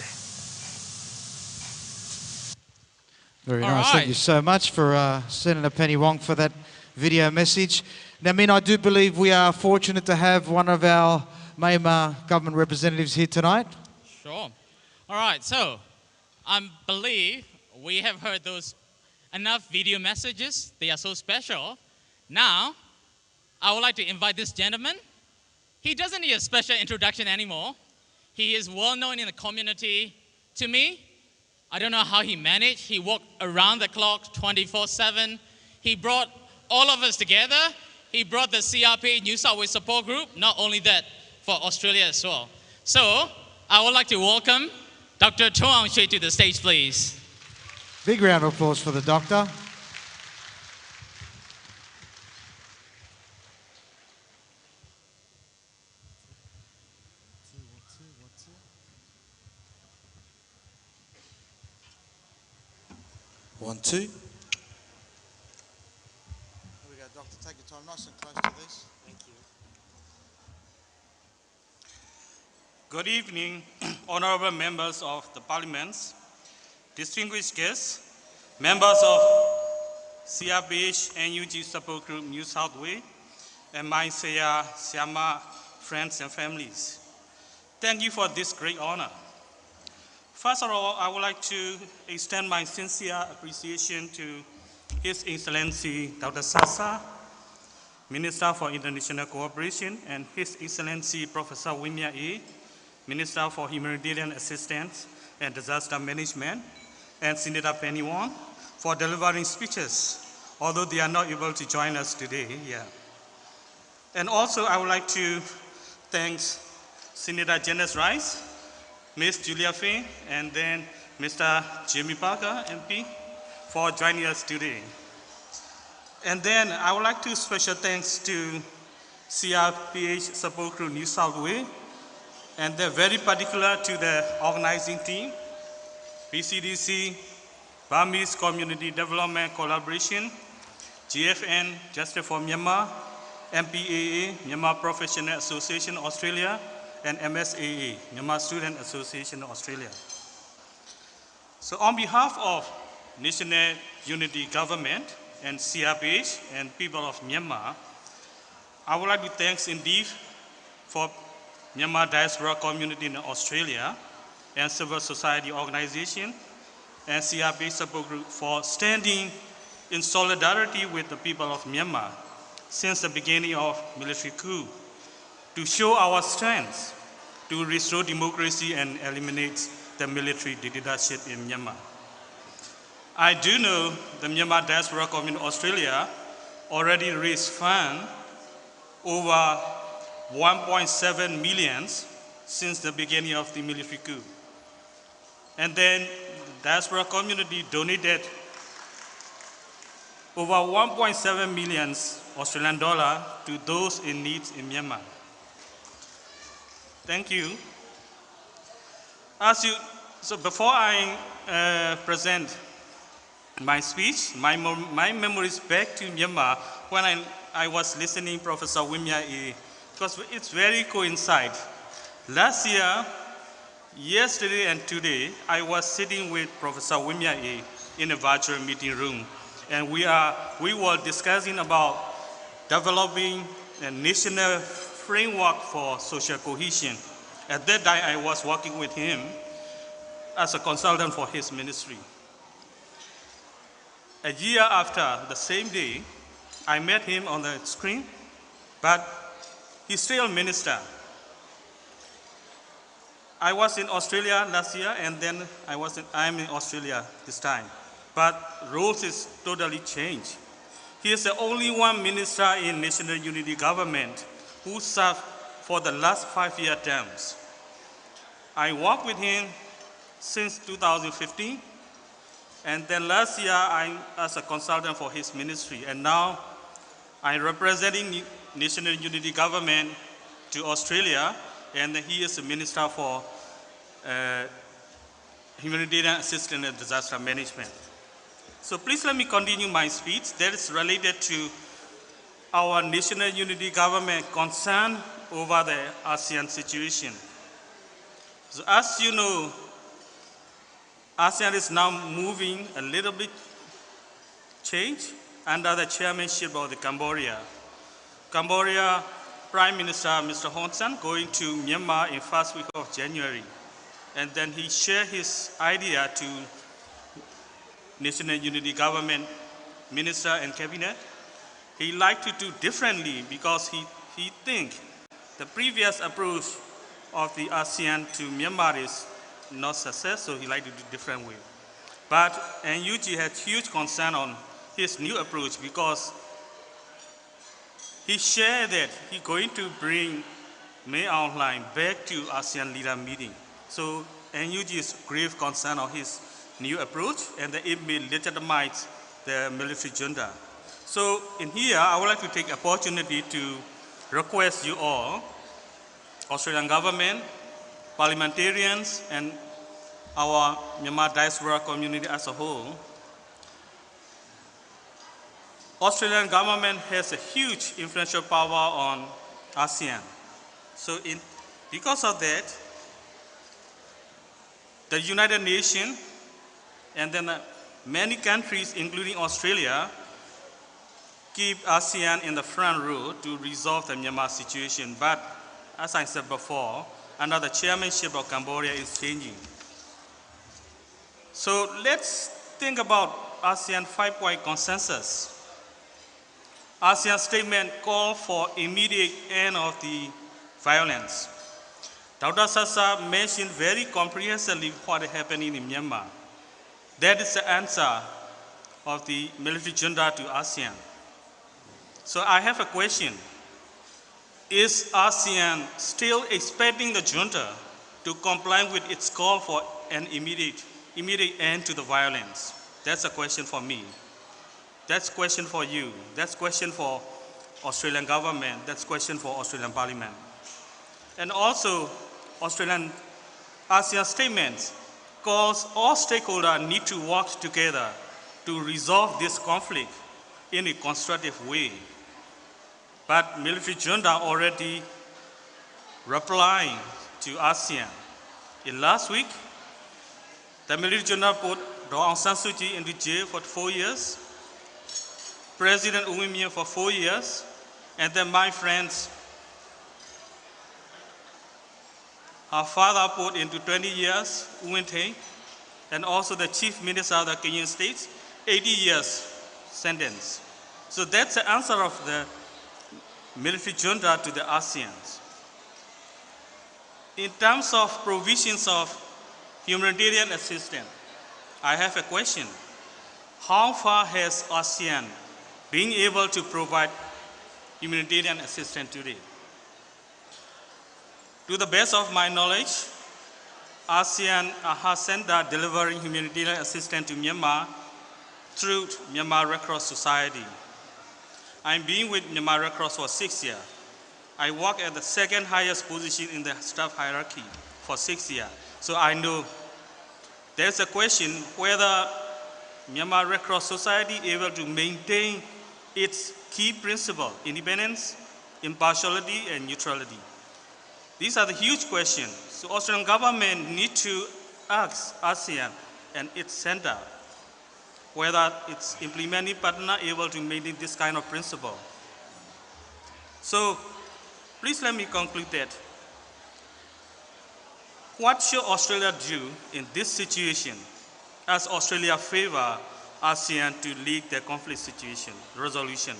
Very All nice. right. Thank you so much for Senator Penny Wong for that video message. Now, Min, I do believe we are fortunate to have one of our Myanmar government representatives here tonight. Sure. All right, so I believe we have heard those enough video messages. They are so special. Now, I would like to invite this gentleman. He doesn't need a special introduction anymore. He is well known in the community. To me, I don't know how he managed. He worked around the clock 24/7. He brought all of us together. He brought the CRPH New South Wales Support Group. Not only that, for Australia as well. So, I would like to welcome Dr. Chuang Shui to the stage, please. Big round of applause for the doctor. One, two. Here we go, doctor. Take your time, nice and close to this. Thank you. Good evening, honorable members of the parliaments, distinguished guests, members of CRPH NUG Support Group New South Wales, and my Siama friends and families. Thank you for this great honor. First of all, I would like to extend my sincere appreciation to His Excellency Dr. Sasa, Minister for International Cooperation, and His Excellency Professor Wimia A, Minister for Humanitarian Assistance and Disaster Management, and Senator Penny Wong for delivering speeches, although they are not able to join us today. And also, I would like to thank Senator Janice Rice, Ms. Julia Fay, and then Mr. Jamie Parker, MP, for joining us today. And then I would like to special thanks to CRPH Support Group New South Wales, and they're very particular to the organizing team, PCDC, Burmese Community Development Collaboration, GFN, Justice for Myanmar, MPAA, Myanmar Professional Association Australia, and MSAA, Myanmar Student Association Australia. So on behalf of National Unity Government and CRPH and people of Myanmar, I would like to thank indeed for Myanmar diaspora community in Australia and civil society organization and CRPH support group for standing in solidarity with the people of Myanmar since the beginning of military coup to show our strength to restore democracy and eliminate the military dictatorship in Myanmar. I do know the Myanmar Diaspora Community in Australia already raised funds over 1.7 million since the beginning of the military coup. And then the diaspora community donated over 1.7 million Australian dollars to those in need in Myanmar. Thank you. So before I present my speech, my memories back to Myanmar when I was listening to Professor Wimya A, because it's very coincide. Last year, yesterday and today, I was sitting with Professor Wimya A in a virtual meeting room, and we were discussing about developing a national framework for social cohesion. At that time, I was working with him as a consultant for his ministry. A year after, the same day, I met him on the screen, but he's still a minister. I was in Australia last year, and then I'm in Australia this time. But roles is totally changed. He is the only one minister in National Unity Government who served for the last 5-year terms. I worked with him since 2015, and then last year I'm as a consultant for his ministry, and now I'm representing National Unity Government to Australia, and he is a minister for humanitarian assistance and disaster management. So please let me continue my speech that is related to our National Unity Government concern over the ASEAN situation. So as you know, ASEAN is now moving a little bit change under the chairmanship of the Cambodia. Cambodia Prime Minister Mr. Hun Sen going to Myanmar in first week of January. And then he shared his idea to National Unity Government Minister and Cabinet. He liked to do differently because he think the previous approach of the ASEAN to Myanmar is not success, so he liked to do different way. But NUG had huge concern on his new approach because he shared that he's going to bring May Aung Hlaing back to ASEAN leader meeting. So NUG is grave concern on his new approach, and that it may legitimize the military junta. So in here, I would like to take opportunity to request you all, Australian government, parliamentarians, and our Myanmar diaspora community as a whole. Australian government has a huge influential power on ASEAN. So because of that, the United Nations and then many countries, including Australia, keep ASEAN in the front row to resolve the Myanmar situation. But as I said before, under the chairmanship of Cambodia is changing. So let's think about ASEAN 5-point consensus. ASEAN statement called for immediate end of the violence. Dr. Sasa mentioned very comprehensively what is happening in Myanmar. That is the answer of the military junta to ASEAN. So I have a question. Is ASEAN still expecting the junta to comply with its call for an immediate end to the violence? That's a question for me. That's a question for you. That's a question for Australian government. That's a question for Australian Parliament. And also, Australian ASEAN statements calls all stakeholders need to work together to resolve this conflict in a constructive way. But military junta already replying to ASEAN. In last week, the military junta put Aung San Suu Kyi into jail for 4 years, President U Win Myint for 4 years, and then my friends, her father put into 20 years, U Win Thay, and also the Chief Minister of the Kenyan State, 80 years sentence. So that's the answer of the military junta to the ASEAN. In terms of provisions of humanitarian assistance, I have a question. How far has ASEAN been able to provide humanitarian assistance today? To the best of my knowledge, ASEAN has sent that delivering humanitarian assistance to Myanmar through Myanmar Red Cross Society. I'm being with Myanmar Red Cross for 6 years. I work at the second highest position in the staff hierarchy for 6 years. So I know there's a question whether Myanmar Red Cross Society is able to maintain its key principle, independence, impartiality, and neutrality. These are the huge questions. So Australian government need to ask ASEAN and its center whether its implementing partner able to maintain this kind of principle. So please let me conclude that. What should Australia do in this situation as Australia favor ASEAN to lead the conflict situation resolution?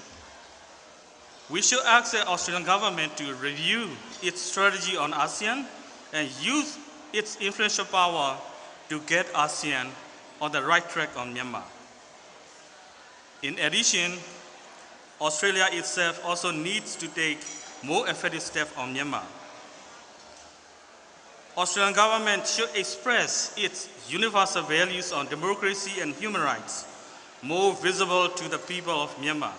We should ask the Australian government to review its strategy on ASEAN and use its influential power to get ASEAN on the right track on Myanmar. In addition, Australia itself also needs to take more effective steps on Myanmar. Australian government should express its universal values on democracy and human rights more visible to the people of Myanmar.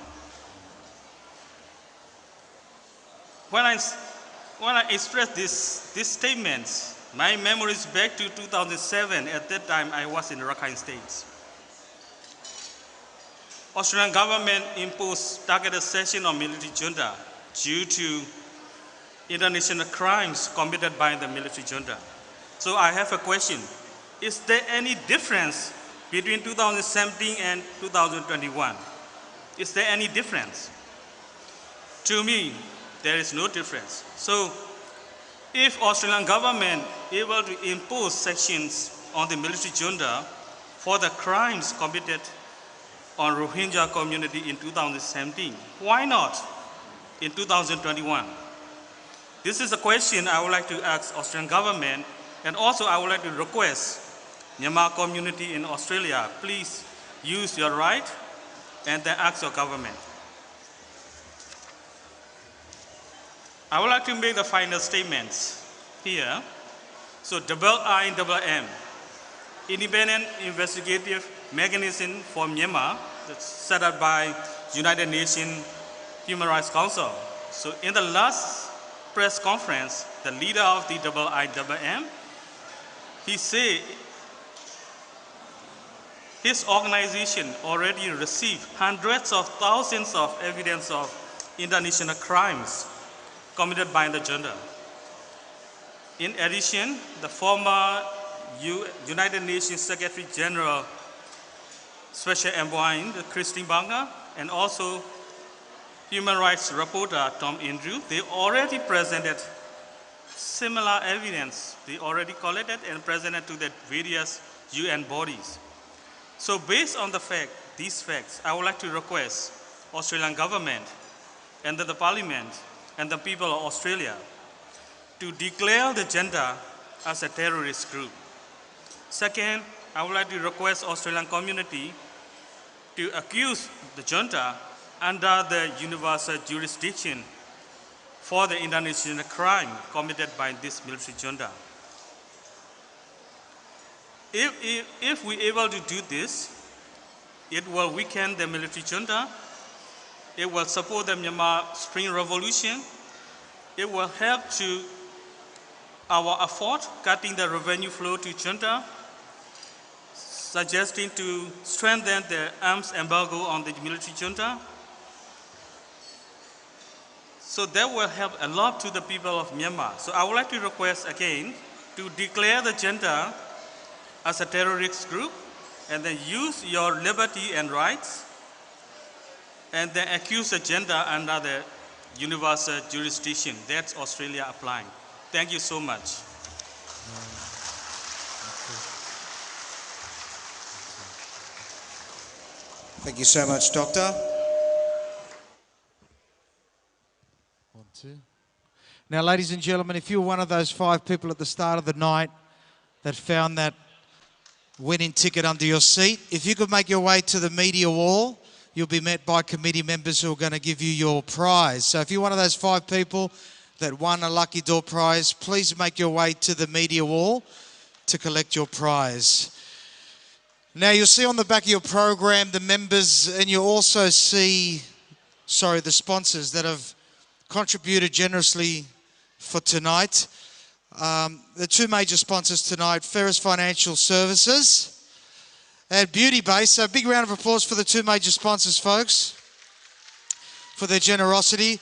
When I express these statements, my memories back to 2007. At that time, I was in Rakhine State. Australian government imposed targeted session on military junta due to international crimes committed by the military junta. So I have a question. Is there any difference between 2017 and 2021? Is there any difference? To me, there is no difference. So if Australian government able to impose sanctions on the military junta for the crimes committed on Rohingya community in 2017, why not in 2021? This is a question I would like to ask Australian government, and also I would like to request Myanmar community in Australia, please use your right and then ask your government. I would like to make the final statements here. So IIMM, independent investigative mechanism for Myanmar that's set up by United Nations Human Rights Council. So in the last press conference, the leader of the IIMM, he said his organization already received hundreds of thousands of evidence of international crimes committed by the junta. In addition, the former United Nations Secretary General Special Envoy Christine Banga and also Human Rights Reporter Tom Andrew, they already presented similar evidence. They already collected and presented to the various UN bodies. So based on these facts, I would like to request Australian government and the Parliament and the people of Australia to declare the junta as a terrorist group. Second, I would like to request Australian community to accuse the junta under the universal jurisdiction for the international crime committed by this military junta. If we're able to do this, it will weaken the military junta. It will support the Myanmar Spring Revolution. It will help to our effort cutting the revenue flow to junta, suggesting to strengthen the arms embargo on the military junta. So that will help a lot to the people of Myanmar. So I would like to request again to declare the junta as a terrorist group and then use your liberty and rights and then accuse the junta under the universal jurisdiction. That's Australia applying. Thank you so much. Thank you so much, Doctor. two. Now, ladies and gentlemen, if you're one of those 5 people at the start of the night that found that winning ticket under your seat, if you could make your way to the media wall, you'll be met by committee members who are going to give you your prize. So if you're one of those 5 people that won a lucky door prize, please make your way to the media wall to collect your prize. Now, you'll see on the back of your program the members, and you'll also see, the sponsors that have contributed generously for tonight. The 2 major sponsors tonight, Ferris Financial Services and Beauty Base. So a big round of applause for the 2 major sponsors, folks, for their generosity.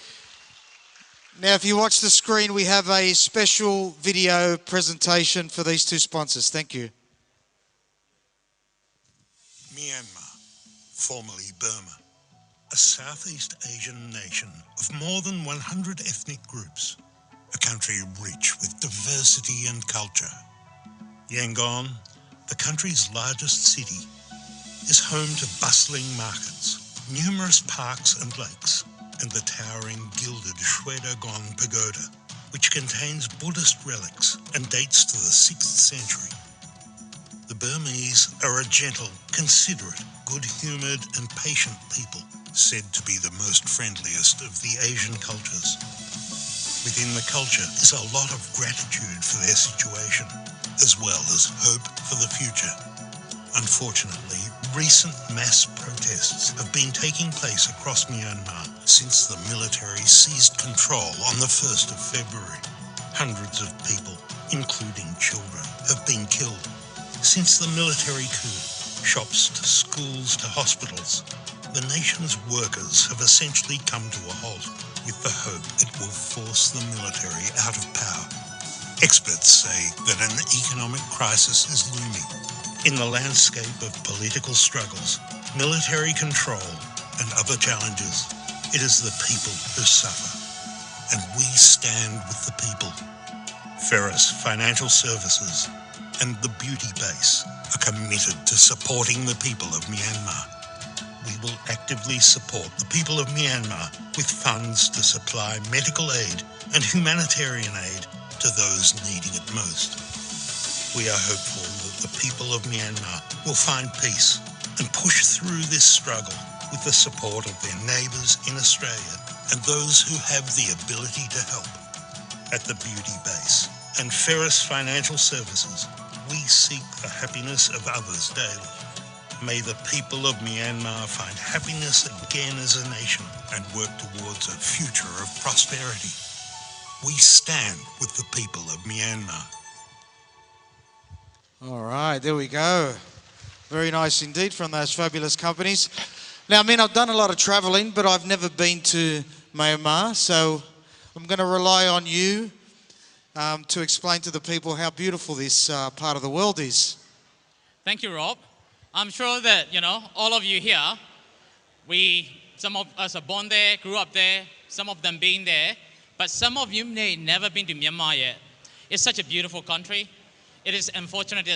Now, if you watch the screen, we have a special video presentation for these 2 sponsors. Thank you. Myanmar, formerly Burma, a Southeast Asian nation of more than 100 ethnic groups, a country rich with diversity and culture. Yangon, the country's largest city, is home to bustling markets, numerous parks and lakes, and the towering gilded Shwedagon Pagoda, which contains Buddhist relics and dates to the 6th century. The Burmese are a gentle, considerate, good-humoured and patient people, said to be the most friendliest of the Asian cultures. Within the culture is a lot of gratitude for their situation, as well as hope for the future. Unfortunately, recent mass protests have been taking place across Myanmar since the military seized control on the 1st of February. Hundreds of people, including children, have been killed. Since the military coup, shops to schools to hospitals, the nation's workers have essentially come to a halt, with the hope it will force the military out of power. Experts say that an economic crisis is looming. In the landscape of political struggles, military control and other challenges, it is the people who suffer. And we stand with the people. Ferris Financial Services and the Beauty Base are committed to supporting the people of Myanmar. We will actively support the people of Myanmar with funds to supply medical aid and humanitarian aid to those needing it most. We are hopeful that the people of Myanmar will find peace and push through this struggle with the support of their neighbours in Australia and those who have the ability to help. At the Beauty Base and Ferris Financial Services, we seek the happiness of others daily. May the people of Myanmar find happiness again as a nation and work towards a future of prosperity. We stand with the people of Myanmar. All right, there we go. Very nice indeed from those fabulous companies. Now, I've done a lot of travelling, but I've never been to Myanmar, so I'm going to rely on you to explain to the people how beautiful this part of the world is. Thank you, Rob. I'm sure that, all of you here, some of us are born there, grew up there, some of them been there, but some of you may never been to Myanmar yet. It's such a beautiful country. It is unfortunate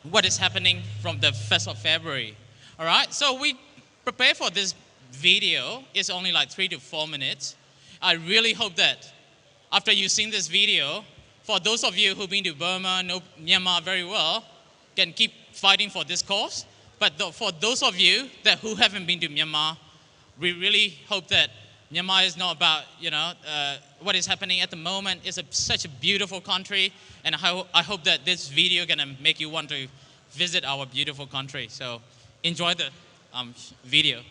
what is happening from the 1st of February. All right, so we prepare for this video. It's only like 3 to 4 minutes. I really hope that after you've seen this video, for those of you who've been to Burma, know Myanmar very well, can keep fighting for this cause. But for those of you who haven't been to Myanmar, we really hope that Myanmar is not about, what is happening at the moment. It's such a beautiful country, and I hope that this video is going to make you want to visit our beautiful country. So enjoy the video.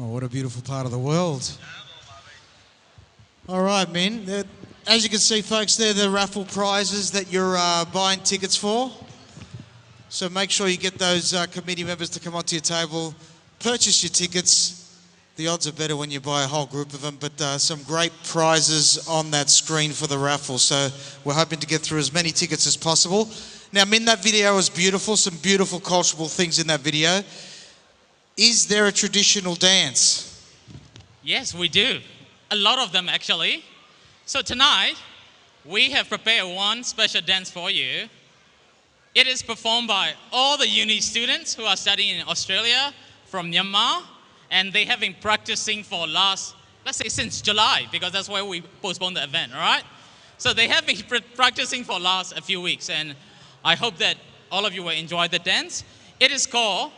Oh, what a beautiful part of the world. All right, men. As you can see, folks, they're the raffle prizes that you're buying tickets for. So make sure you get those committee members to come onto your table, purchase your tickets. The odds are better when you buy a whole group of them, but some great prizes on that screen for the raffle. So we're hoping to get through as many tickets as possible. Now, Min, that video was beautiful, some beautiful cultural things in that video. Is there a traditional dance? Yes, we do. A lot of them, actually. So tonight, we have prepared one special dance for you. It is performed by all the uni students who are studying in Australia from Myanmar, and they have been practicing for let's say since July, because that's why we postponed the event, all right? So they have been practicing for a few weeks, and I hope that all of you will enjoy the dance. It is called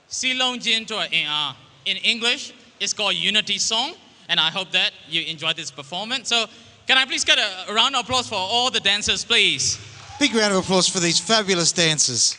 Silong Jin Tua in English. It's called Unity Song, and I hope that you enjoy this performance. So can I please get a round of applause for all the dancers, please? Big round of applause for these fabulous dancers.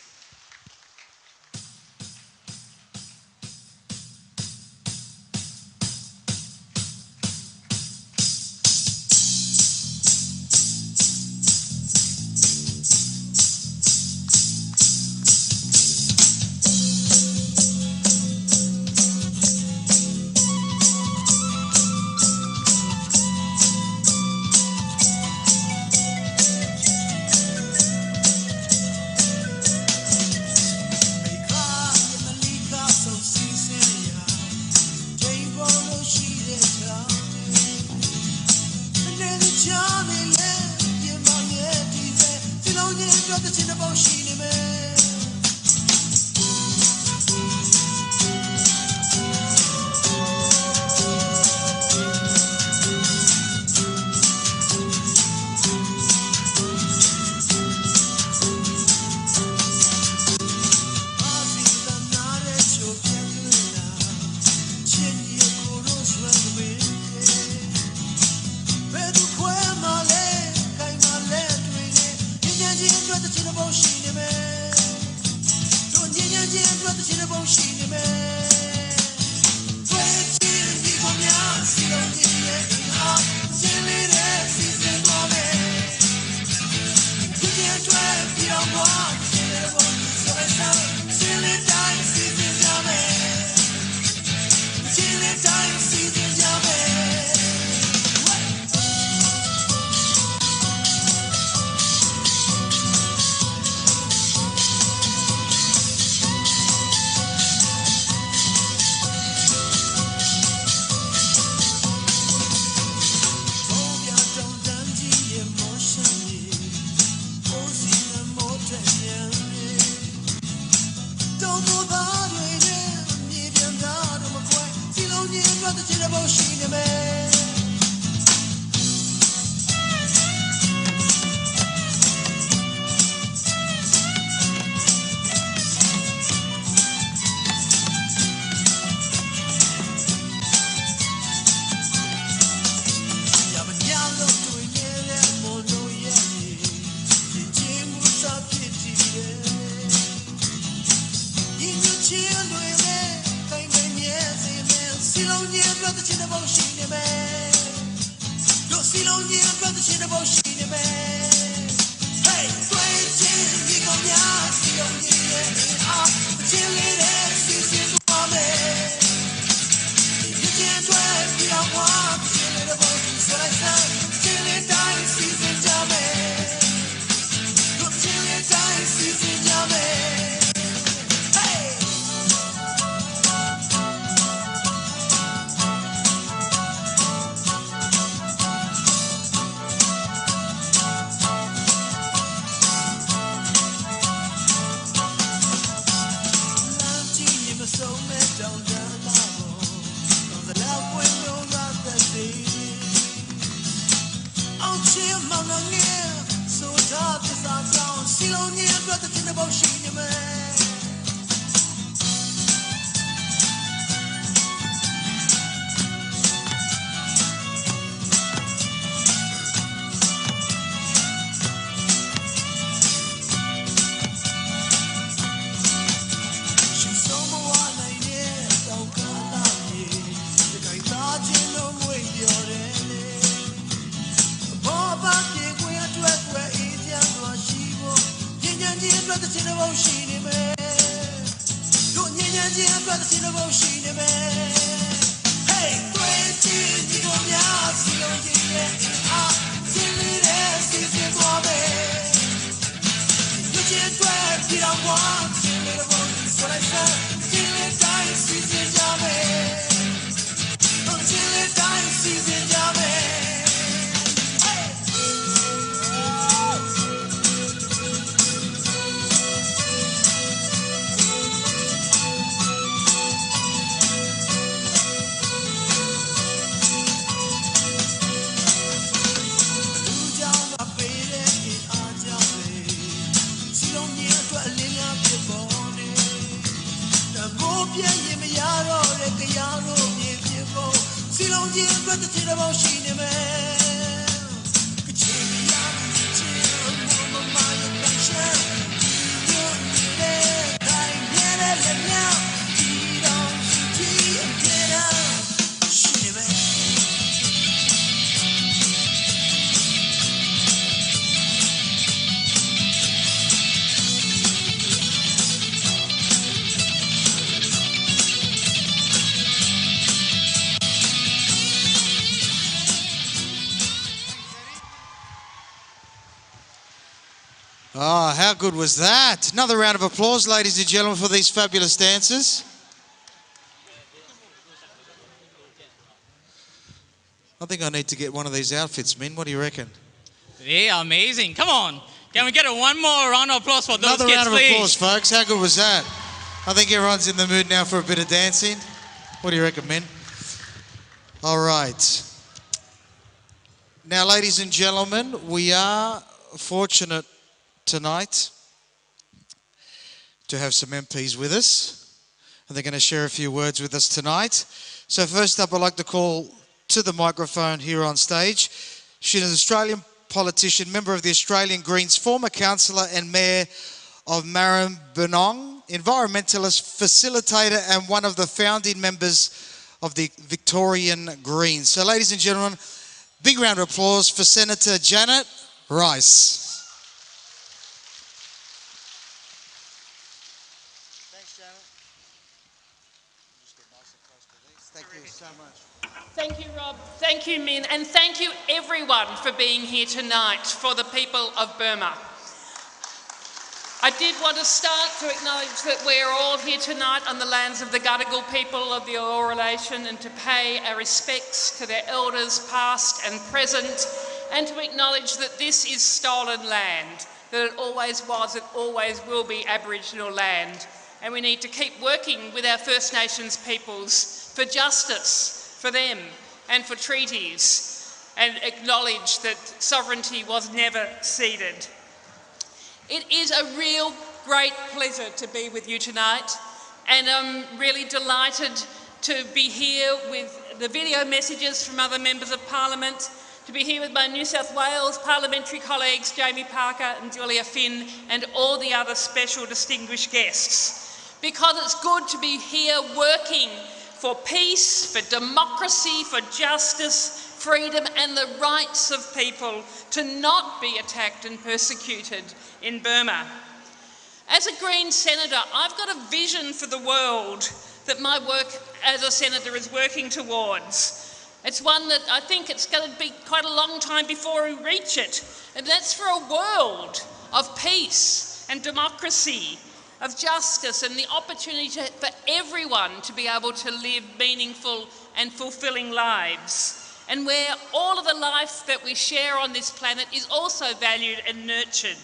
的天的梦醒你们，如果年年间转的天的梦醒你们，嘿，对起你多秒，心中音乐啊，心里的星星多美，有些对比让我心里的梦说来声，心里感心情加美，心里感心情加美。Oh, how good was that? Another round of applause, ladies and gentlemen, for these fabulous dancers. I think I need to get one of these outfits, Min. What do you reckon? They are amazing. Come on. Can we get one more round of applause for those Another kids, round of please? applause, folks. How good was that? I think everyone's in the mood now for a bit of dancing. What do you reckon, Min? All right. Now, ladies and gentlemen, we are fortunate tonight to have some MPs with us, and they're going to share a few words with us tonight. So first up, I'd like to call to the microphone here on stage. She's an Australian politician, member of the Australian Greens, former councillor and mayor of Maribyrnong, environmentalist, facilitator, and one of the founding members of the Victorian Greens. So ladies and gentlemen, big round of applause for Senator Janet Rice. Thank you so much. Thank you, Rob. Thank you, Min. And thank you, everyone, for being here tonight for the people of Burma. I did want to start to acknowledge that we are all here tonight on the lands of the Gadigal people of the Eora Nation and to pay our respects to their elders past and present, and to acknowledge that this is stolen land, that it always was, it always will be Aboriginal land. And we need to keep working with our First Nations peoples for justice for them and for treaties, and acknowledge that sovereignty was never ceded. It is a real great pleasure to be with you tonight, and I'm really delighted to be here with the video messages from other members of Parliament, to be here with my New South Wales parliamentary colleagues Jamie Parker and Julia Finn, and all the other special distinguished guests, because it's good to be here working for peace, for democracy, for justice, freedom and the rights of people to not be attacked and persecuted in Burma. As a Green senator, I've got a vision for the world that my work as a senator is working towards. It's one that I think it's going to be quite a long time before we reach it, and that's for a world of peace and democracy, of justice and the opportunity for everyone to be able to live meaningful and fulfilling lives, and where all of the life that we share on this planet is also valued and nurtured.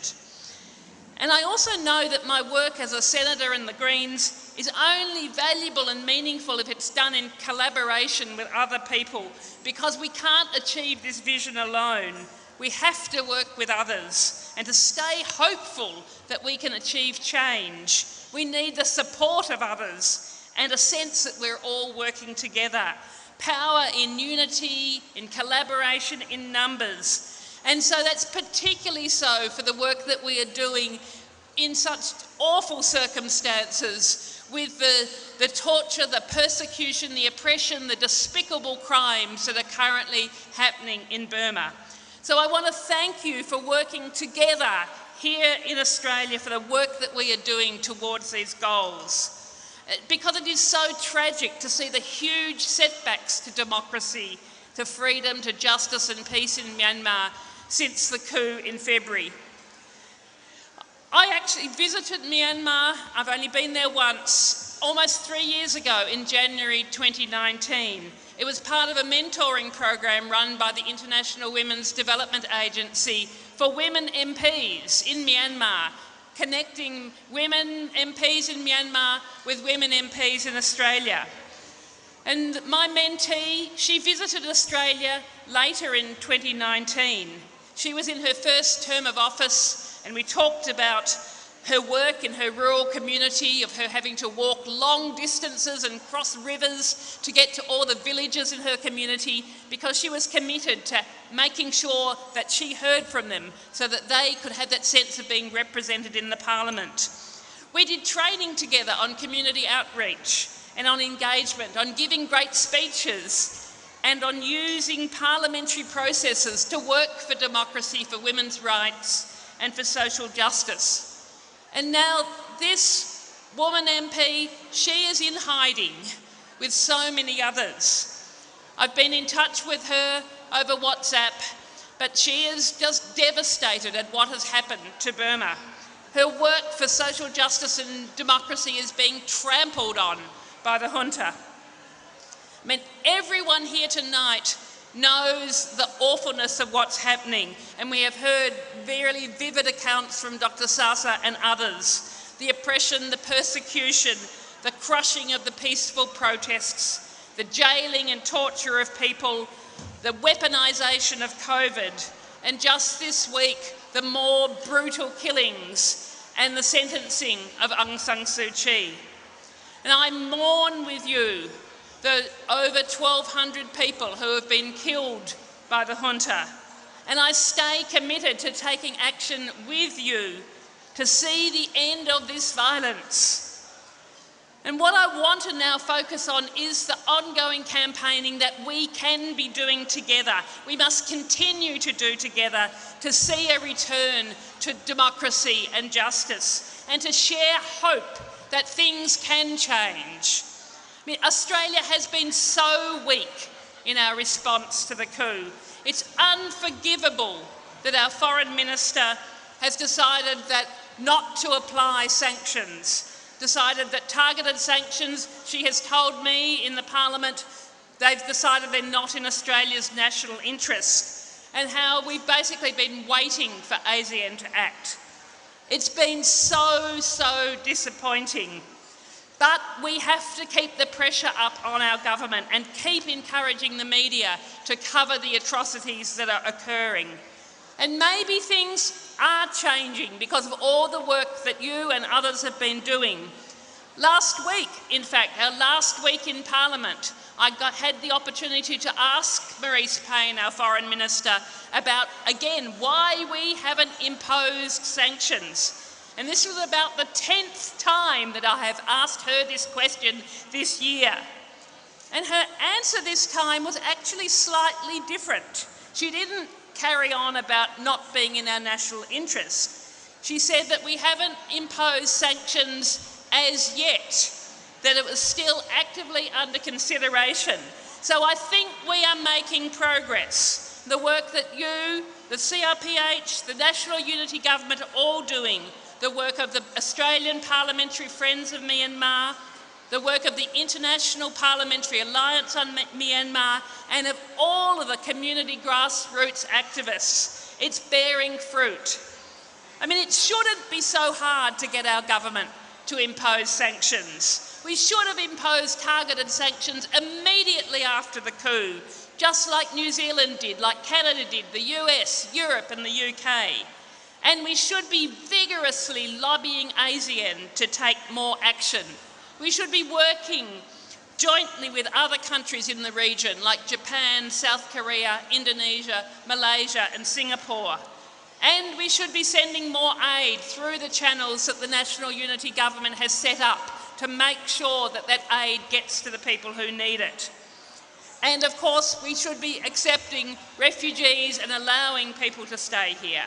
And I also know that my work as a senator in the Greens is only valuable and meaningful if it's done in collaboration with other people, because we can't achieve this vision alone. We have to work with others, and to stay hopeful that we can achieve change, we need the support of others and a sense that we're all working together. Power in unity, in collaboration, in numbers. And so that's particularly so for the work that we are doing in such awful circumstances, with the torture, the persecution, the oppression, the despicable crimes that are currently happening in Burma. So I want to thank you for working together here in Australia for the work that we are doing towards these goals. Because it is so tragic to see the huge setbacks to democracy, to freedom, to justice and peace in Myanmar since the coup in February. I actually visited Myanmar. I've only been there once, almost 3 years ago in January 2019. It was part of a mentoring program run by the International Women's Development Agency for women MPs in Myanmar, connecting women MPs in Myanmar with women MPs in Australia. And my mentee, she visited Australia later in 2019. She was in her first term of office, and we talked about her work in her rural community, of her having to walk long distances and cross rivers to get to all the villages in her community, because she was committed to making sure that she heard from them so that they could have that sense of being represented in the parliament. We did training together on community outreach and on engagement, on giving great speeches and on using parliamentary processes to work for democracy, for women's rights and for social justice. And now this woman MP, she is in hiding with so many others. I've been in touch with her over WhatsApp, but she is just devastated at what has happened to Burma. Her work for social justice and democracy is being trampled on by the junta. I mean, everyone here tonight knows the awfulness of what's happening, and we have heard very vivid accounts from Dr. Sasa and others. The oppression, the persecution, the crushing of the peaceful protests, the jailing and torture of people, the weaponisation of COVID, and just this week, the more brutal killings and the sentencing of Aung San Suu Kyi. And I mourn with you the over 1,200 people who have been killed by the junta. And I stay committed to taking action with you to see the end of this violence. And what I want to now focus on is the ongoing campaigning that we can be doing together. We must continue to do together to see a return to democracy and justice, and to share hope that things can change. I mean, Australia has been so weak in our response to the coup. It's unforgivable that our foreign minister has decided that not to apply sanctions, decided that targeted sanctions, she has told me in the parliament, they've decided they're not in Australia's national interest, and how we've basically been waiting for ASEAN to act. It's been so disappointing. But we have to keep the pressure up on our government and keep encouraging the media to cover the atrocities that are occurring. And maybe things are changing because of all the work that you and others have been doing. Last week, in fact, our last week in Parliament, I had the opportunity to ask Marise Payne, our Foreign Minister, about, again, why we haven't imposed sanctions. And this was about the 10th time that I have asked her this question this year. And her answer this time was actually slightly different. She didn't carry on about not being in our national interest. She said that we haven't imposed sanctions as yet, that it was still actively under consideration. So I think we are making progress. The work that you, the CRPH, the National Unity Government are all doing, the work of the Australian Parliamentary Friends of Myanmar, the work of the International Parliamentary Alliance on Myanmar, and of all of the community grassroots activists. It's bearing fruit. I mean, it shouldn't be so hard to get our government to impose sanctions. We should have imposed targeted sanctions immediately after the coup, just like New Zealand did, like Canada did, the US, Europe and the UK. And we should be vigorously lobbying ASEAN to take more action. We should be working jointly with other countries in the region like Japan, South Korea, Indonesia, Malaysia and Singapore. And we should be sending more aid through the channels that the National Unity Government has set up to make sure that that aid gets to the people who need it. And of course, we should be accepting refugees and allowing people to stay here.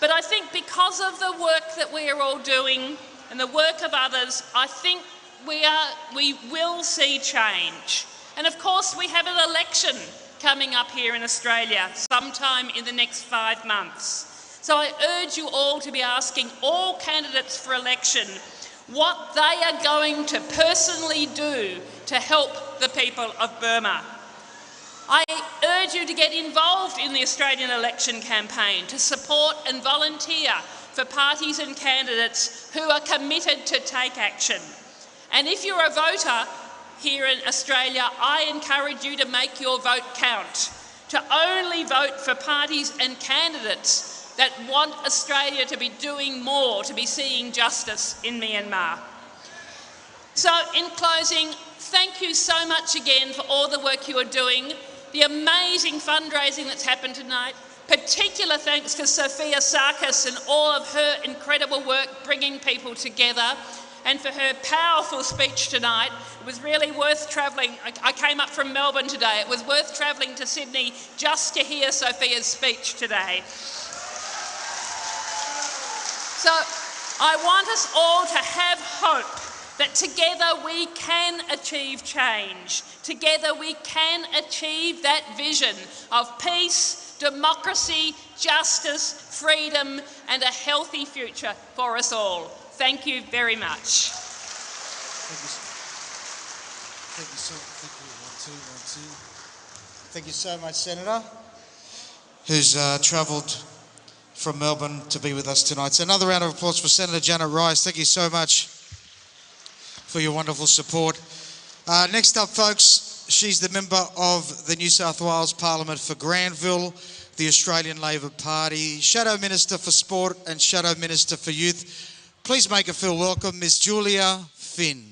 But I think because of the work that we are all doing and the work of others, I think we will see change. And of course, we have an election coming up here in Australia sometime in the next 5 months. So I urge you all to be asking all candidates for election what they are going to personally do to help the people of Burma. I urge you to get involved in the Australian election campaign, to support and volunteer for parties and candidates who are committed to take action. And if you're a voter here in Australia, I encourage you to make your vote count, to only vote for parties and candidates that want Australia to be doing more, to be seeing justice in Myanmar. So in closing, thank you so much again for all the work you are doing, the amazing fundraising that's happened tonight. Particular thanks to Sophia Sarkis and all of her incredible work bringing people together, and for her powerful speech tonight. It was really worth travelling. I came up from Melbourne today. It was worth travelling to Sydney just to hear Sophia's speech today. So I want us all to have hope that together we can achieve change. Together we can achieve that vision of peace, democracy, justice, freedom, and a healthy future for us all. Thank you very much. Thank you so much, Senator, who's travelled from Melbourne to be with us tonight. So another round of applause for Senator Janet Rice. Thank you so much for your wonderful support. Next up, folks, she's the member of the New South Wales Parliament for Granville, the Australian Labor Party, Shadow Minister for Sport and Shadow Minister for Youth. Please make her feel welcome, Ms. Julia Finn.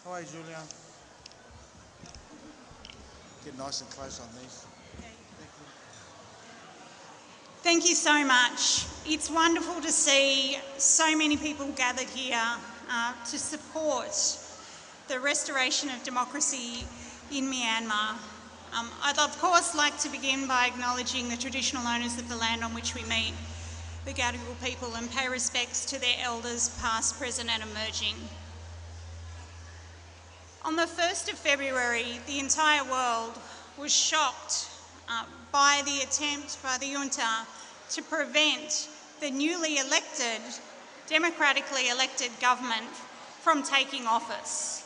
How are you, Julia? Get nice and close on these. Thank you so much. It's wonderful to see so many people gathered here to support the restoration of democracy in Myanmar. I'd of course like to begin by acknowledging the traditional owners of the land on which we meet, the Gadigal people, and pay respects to their elders past, present and emerging. On the 1st of February, the entire world was shocked by the attempt by the junta to prevent the newly elected, democratically elected government from taking office.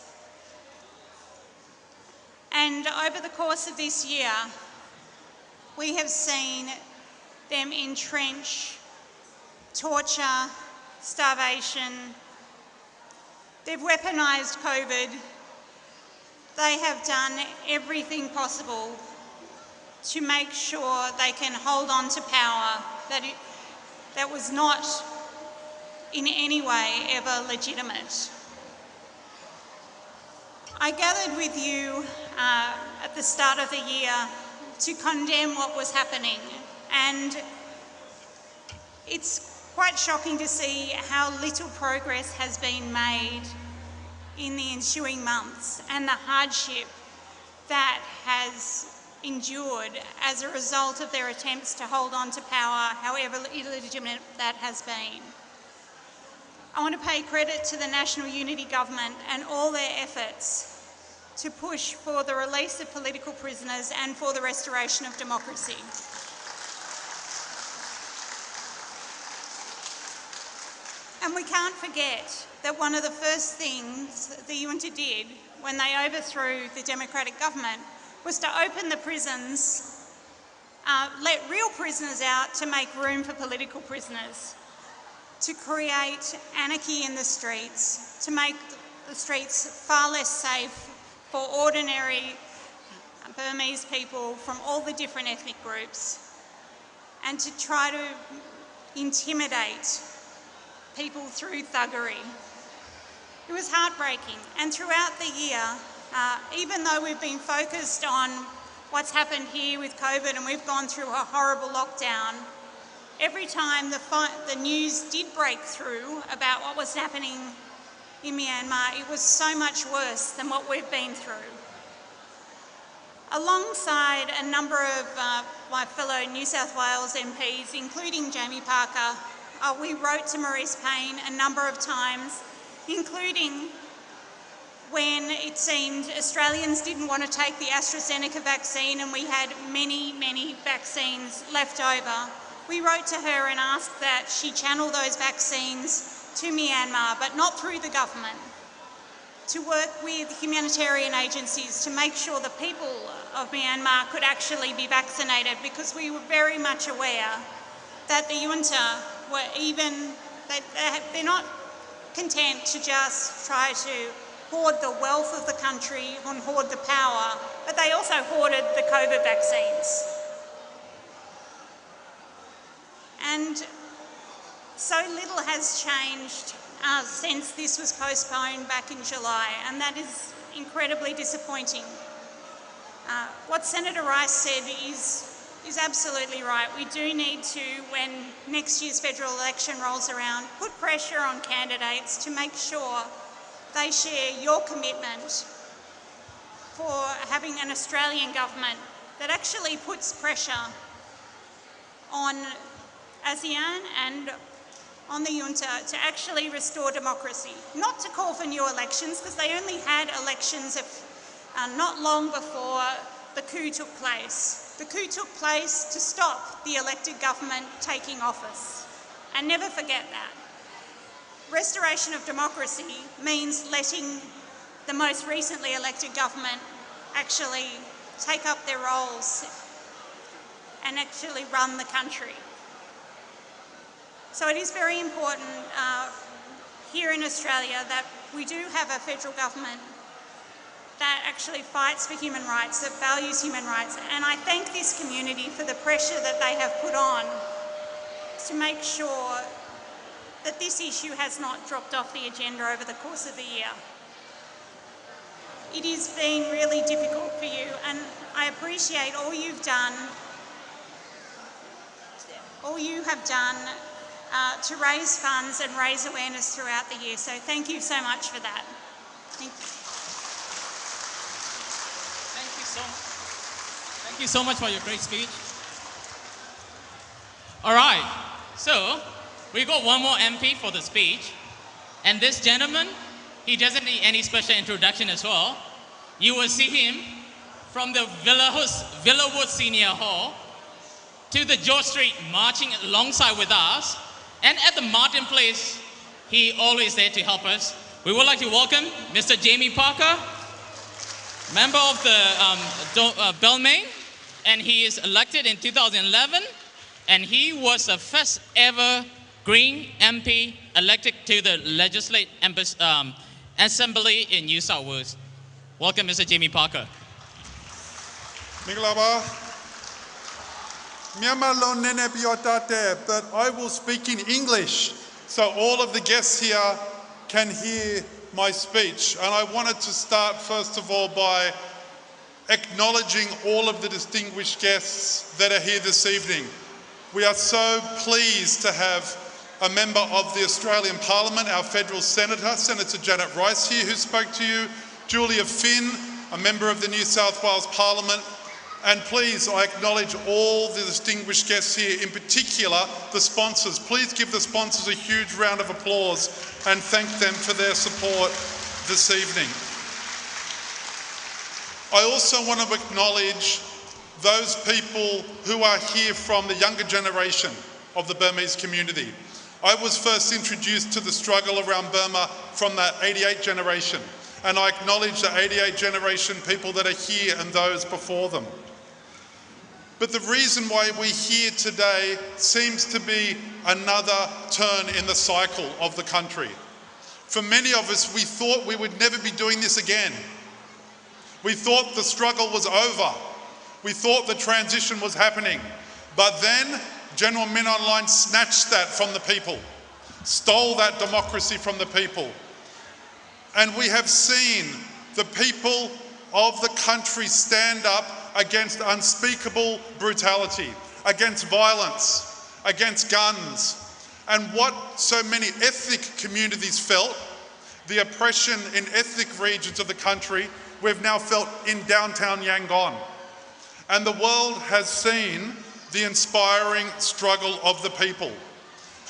And over the course of this year, we have seen them entrench torture, starvation. They've weaponised COVID. They have done everything possible to make sure they can hold on to power that was not in any way ever legitimate. I gathered with you at the start of the year to condemn what was happening, and it's quite shocking to see how little progress has been made in the ensuing months and the hardship that has endured as a result of their attempts to hold on to power, however illegitimate that has been. I want to pay credit to the National Unity Government and all their efforts to push for the release of political prisoners and for the restoration of democracy. And we can't forget that one of the first things the junta did when they overthrew the democratic government was to open the prisons, let real prisoners out to make room for political prisoners, to create anarchy in the streets, to make the streets far less safe for ordinary Burmese people from all the different ethnic groups, and to try to intimidate people through thuggery. It was heartbreaking, and throughout the year, even though we've been focused on what's happened here with COVID and we've gone through a horrible lockdown, every time the news did break through about what was happening in Myanmar, it was so much worse than what we've been through. Alongside a number of my fellow New South Wales MPs, including Jamie Parker, we wrote to Maurice Payne a number of times, including when it seemed Australians didn't want to take the AstraZeneca vaccine and we had many, many vaccines left over. We wrote to her and asked that she channel those vaccines to Myanmar, but not through the government, to work with humanitarian agencies to make sure the people of Myanmar could actually be vaccinated, because we were very much aware that the junta were they're not content to just try to hoard the wealth of the country and hoard the power, but they also hoarded the COVID vaccines. And so little has changed since this was postponed back in July, and that is incredibly disappointing. What Senator Rice said is absolutely right. We do need to, when next year's federal election rolls around, put pressure on candidates to make sure they share your commitment for having an Australian government that actually puts pressure on ASEAN and on the junta to actually restore democracy, not to call for new elections, because they only had elections not long before the coup took place. The coup took place to stop the elected government taking office, and never forget that. Restoration of democracy means letting the most recently elected government actually take up their roles and actually run the country. So it is very important here in Australia that we do have a federal government that actually fights for human rights, that values human rights. And I thank this community for the pressure that they have put on to make sure that this issue has not dropped off the agenda over the course of the year. It has been really difficult for you, and I appreciate all you have done to raise funds and raise awareness throughout the year. So thank you so much for that. Thank you so much for your great speech. All right, so we got one more MP for the speech, and this gentleman, he doesn't need any special introduction as well. You will see him from the Villawood Senior Hall to the George Street marching alongside with us, and at the Martin Place, he always there to help us. We would like to welcome Mr. Jamie Parker, member of the Balmain, and he is elected in 2011, and he was the first ever Green MP elected to the Legislative Assembly in New South Wales. Welcome, Mr. Jamie Parker. Mingalaba. Myanmar lo nene biotate, but I will speak in English so all of the guests here can hear my speech. And I wanted to start first of all by acknowledging all of the distinguished guests that are here this evening. We are so pleased to have a member of the Australian Parliament, our federal senator, Senator Janet Rice here, who spoke to you, Julia Finn, a member of the New South Wales Parliament, and please, I acknowledge all the distinguished guests here, in particular the sponsors. Please give the sponsors a huge round of applause and thank them for their support this evening. I also want to acknowledge those people who are here from the younger generation of the Burmese community. I was first introduced to the struggle around Burma from that 88 generation, and I acknowledge the 88 generation people that are here and those before them. But the reason why we're here today seems to be another turn in the cycle of the country. For many of us, we thought we would never be doing this again. We thought the struggle was over. We thought the transition was happening. But then General Min Aung Hlaing snatched that from the people, stole that democracy from the people. And we have seen the people of the country stand up against unspeakable brutality, against violence, against guns, and what so many ethnic communities felt, the oppression in ethnic regions of the country, we've now felt in downtown Yangon. And the world has seen the inspiring struggle of the people.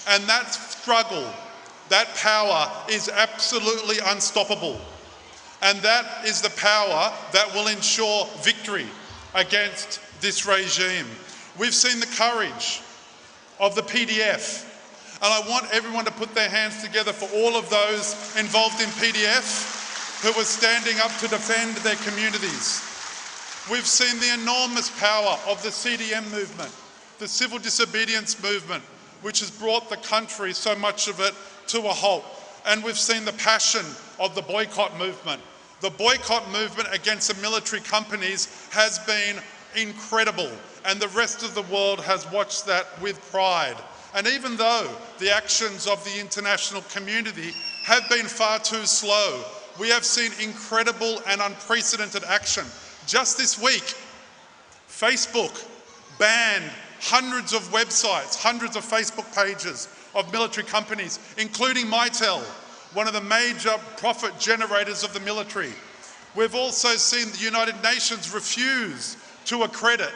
And that struggle, that power is absolutely unstoppable. And that is the power that will ensure victory against this regime. We've seen the courage of the PDF. And I want everyone to put their hands together for all of those involved in PDF who are standing up to defend their communities. We've seen the enormous power of the CDM movement, the civil disobedience movement, which has brought the country, so much of it, to a halt. And we've seen the passion of the boycott movement. The boycott movement against the military companies has been incredible, and the rest of the world has watched that with pride. And even though the actions of the international community have been far too slow, we have seen incredible and unprecedented action. Just this week, Facebook banned hundreds of websites, hundreds of Facebook pages of military companies, including Mitel, one of the major profit generators of the military. We've also seen the United Nations refuse to accredit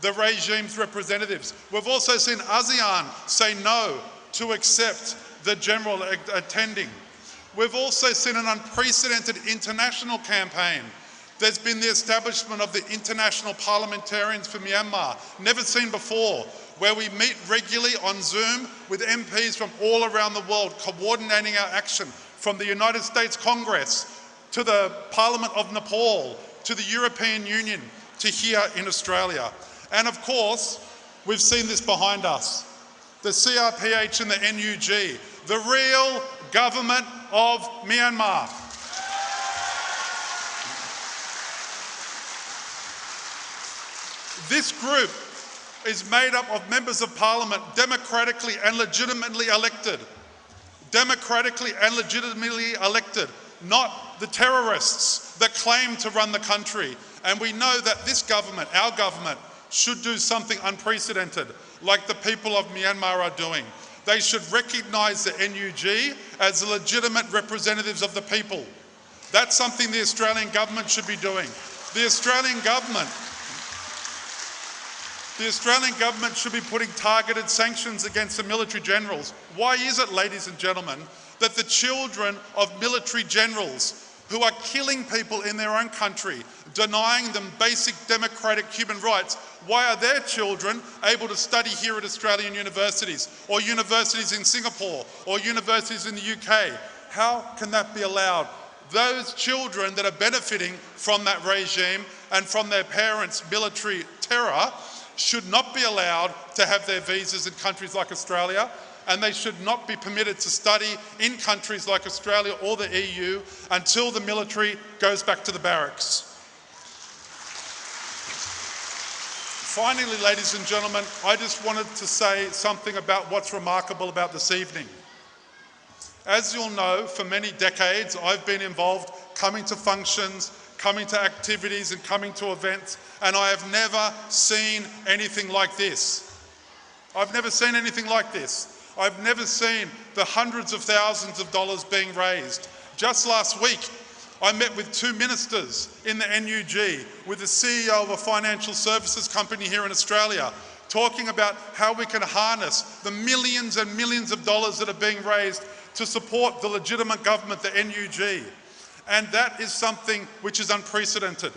the regime's representatives. We've also seen ASEAN say no to accept the general attending. We've also seen an unprecedented international campaign. There's been the establishment of the International Parliamentarians for Myanmar, never seen before, where we meet regularly on Zoom with MPs from all around the world, coordinating our action, from the United States Congress to the Parliament of Nepal to the European Union to here in Australia. And of course, we've seen this behind us, the CRPH and the NUG, the real government of Myanmar. This group is made up of members of parliament democratically and legitimately elected. Democratically and legitimately elected, not the terrorists that claim to run the country. And we know that this government, our government, should do something unprecedented, like the people of Myanmar are doing. They should recognise the NUG as the legitimate representatives of the people. That's something the Australian government should be doing. The Australian government should be putting targeted sanctions against the military generals. Why is it, ladies and gentlemen, that the children of military generals who are killing people in their own country, denying them basic democratic human rights, why are their children able to study here at Australian universities, or universities in Singapore, or universities in the UK? How can that be allowed? Those children that are benefiting from that regime and from their parents' military terror should not be allowed to have their visas in countries like Australia, and they should not be permitted to study in countries like Australia or the EU until the military goes back to the barracks. Finally, ladies and gentlemen, I just wanted to say something about what's remarkable about this evening. As you'll know, for many decades, I've been involved coming to functions, coming to activities and coming to events, and I have never seen anything like this. I've never seen anything like this. I've never seen the hundreds of thousands of dollars being raised. Just last week, I met with 2 ministers in the NUG, with the CEO of a financial services company here in Australia, talking about how we can harness the millions and millions of dollars that are being raised to support the legitimate government, the NUG. And that is something which is unprecedented.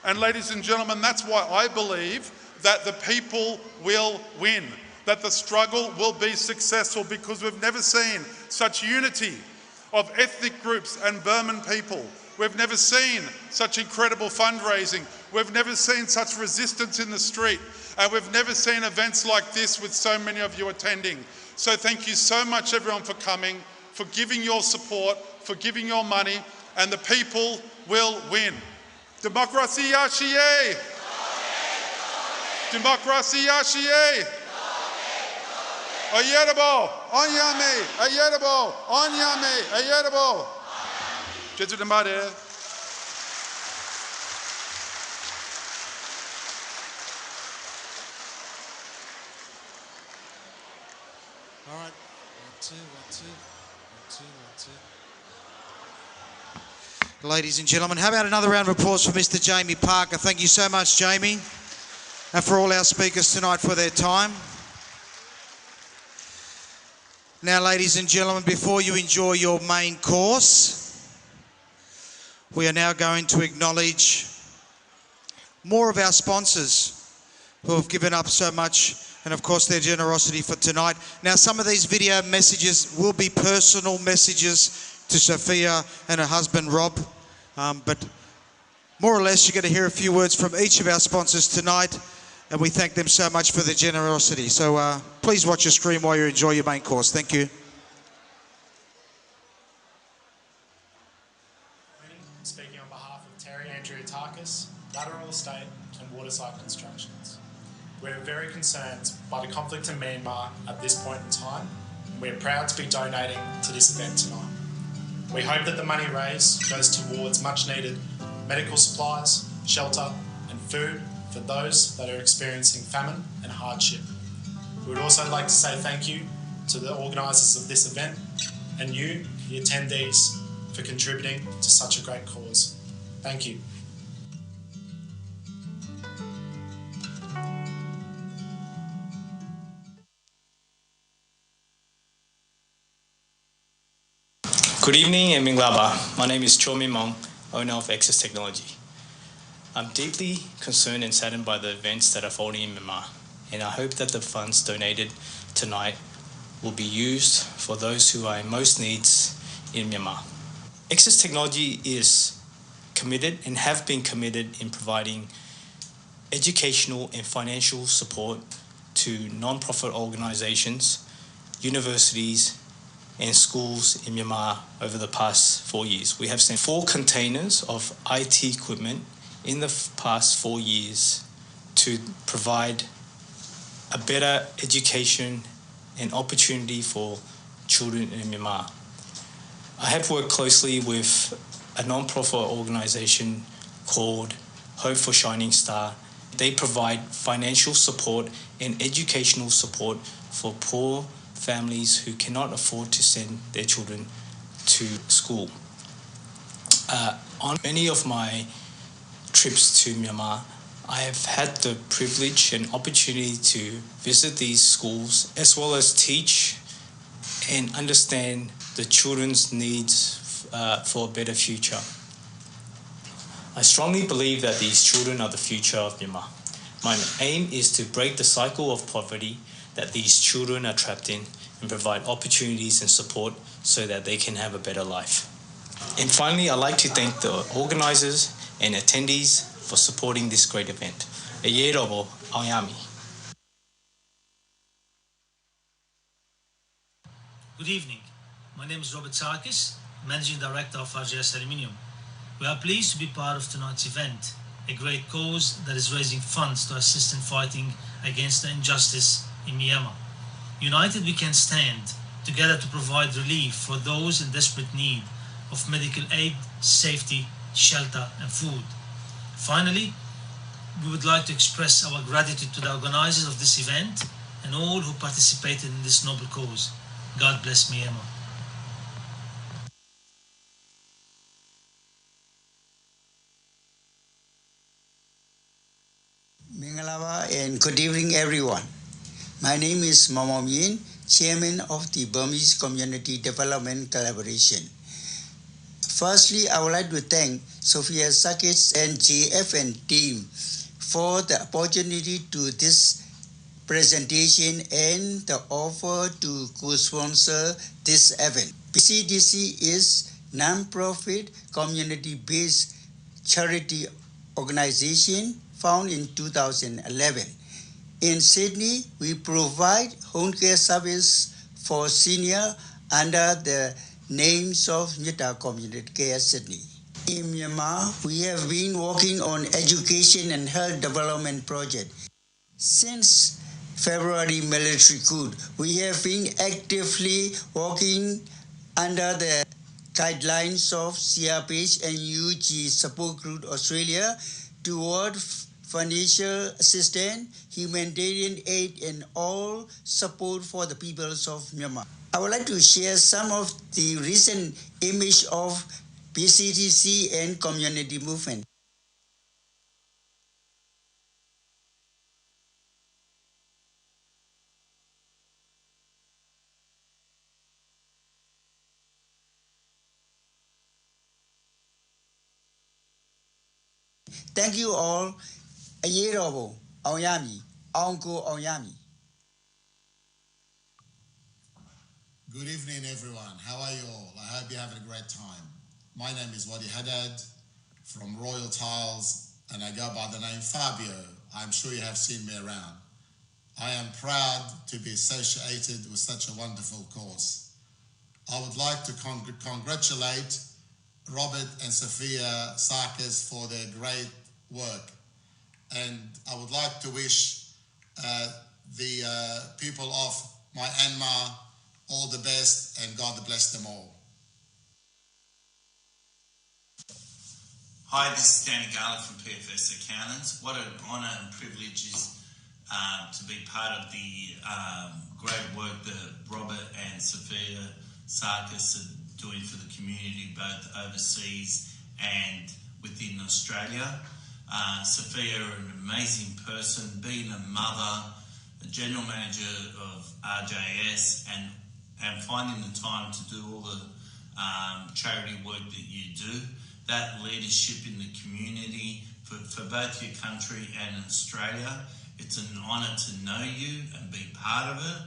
And ladies and gentlemen, that's why I believe that the people will win, that the struggle will be successful, because we've never seen such unity of ethnic groups and Burman people. We've never seen such incredible fundraising. We've never seen such resistance in the street. And we've never seen events like this with so many of you attending. So thank you so much, everyone, for coming, for giving your support, for giving your money, and the people will win. Democracy Yashiye! Democracy Yashiye! Ayerabo! Onyame! Ayerabo! Onyame! Ayerabo! Jesu Demade. All right. 1, 2, 1, 2, 1, 2, 1, 2. Ladies and gentlemen, how about another round of applause for Mr. Jamie Parker? Thank you so much, Jamie. and for all our speakers tonight for their time. Now, ladies and gentlemen, before you enjoy your main course, we are now going to acknowledge more of our sponsors who have given up so much, and of course their generosity for tonight. Now, some of these video messages will be personal messages to Sophia and her husband Rob, but more or less you're going to hear a few words from each of our sponsors tonight, and we thank them so much for their generosity. So please watch your screen while you enjoy your main course. Thank you. Speaking on behalf of Terry Andrew-Takis, Lateral Estate and Waterside Constructions. We're very concerned by the conflict in Myanmar at this point in time, and we're proud to be donating to this event tonight. We hope that the money raised goes towards much needed medical supplies, shelter and food for those that are experiencing famine and hardship. We would also like to say thank you to the organisers of this event and you, the attendees, for contributing to such a great cause. Thank you. Good evening and Minglaba. My name is Cho Min Mong, owner of Access Technology. I'm deeply concerned and saddened by the events that are unfolding in Myanmar, and I hope that the funds donated tonight will be used for those who are in most needs in Myanmar. Access Technology is committed and have been committed in providing educational and financial support to non-profit organizations, universities, and schools in Myanmar over the past 4 years. We have sent 4 containers of IT equipment in the past 4 years to provide a better education and opportunity for children in Myanmar. I have worked closely with a non-profit organization called Hope for Shining Star. They provide financial support and educational support for poor families who cannot afford to send their children to school. On many of my trips to Myanmar, I have had the privilege and opportunity to visit these schools as well as teach and understand the children's needs for a better future. I strongly believe that these children are the future of Myanmar. My aim is to break the cycle of poverty that these children are trapped in and provide opportunities and support so that they can have a better life. And finally, I'd like to thank the organizers and attendees for supporting this great event. Eyerobo Aoyami. Good evening. My name is Robert Sarkis, Managing Director of RGS Aluminium. We are pleased to be part of tonight's event, a great cause that is raising funds to assist in fighting against the injustice in Myanmar. United we can stand together to provide relief for those in desperate need of medical aid, safety, shelter and food. Finally, we would like to express our gratitude to the organizers of this event and all who participated in this noble cause. God bless Myanmar. Mingalawa and good evening everyone. My name is Momom Yin, Chairman of the Burmese Community Development Collaboration. Firstly, I would like to thank Sophia Sakis and GFN team for the opportunity to this presentation and the offer to co-sponsor this event. PCDC is non-profit community-based charity organization found in 2011. In Sydney, we provide home care service for senior under the names of Mita Community Care Sydney. In Myanmar, we have been working on education and health development project. Since February military coup, we have been actively working under the guidelines of CRPH and UG Support Group Australia toward financial assistance, humanitarian aid, and all support for the peoples of Myanmar. I would like to share some of the recent image of PCTC and community movement. Thank you all. Ayerobo, Aoyami, Aonko Aoyami. Good evening, everyone. How are you all? I hope you're having a great time. My name is Wadi Haddad from Royal Tiles, and I go by the name Fabio. I'm sure you have seen me around. I am proud to be associated with such a wonderful cause. I would like to congratulate Robert and Sophia Sarkis for their great work. And I would like to wish the people of Myanmar all the best, and God bless them all. Hi, this is Danny Garlick from PFS Accountants. What an honour and privilege is to be part of the great work that Robert and Sophia Sarkis are doing for the community, both overseas and within Australia. Sophia, an amazing person, being a mother, a general manager of RJS, and finding the time to do all the charity work that you do. That leadership in the community for both your country and Australia. It's an honour to know you and be part of it,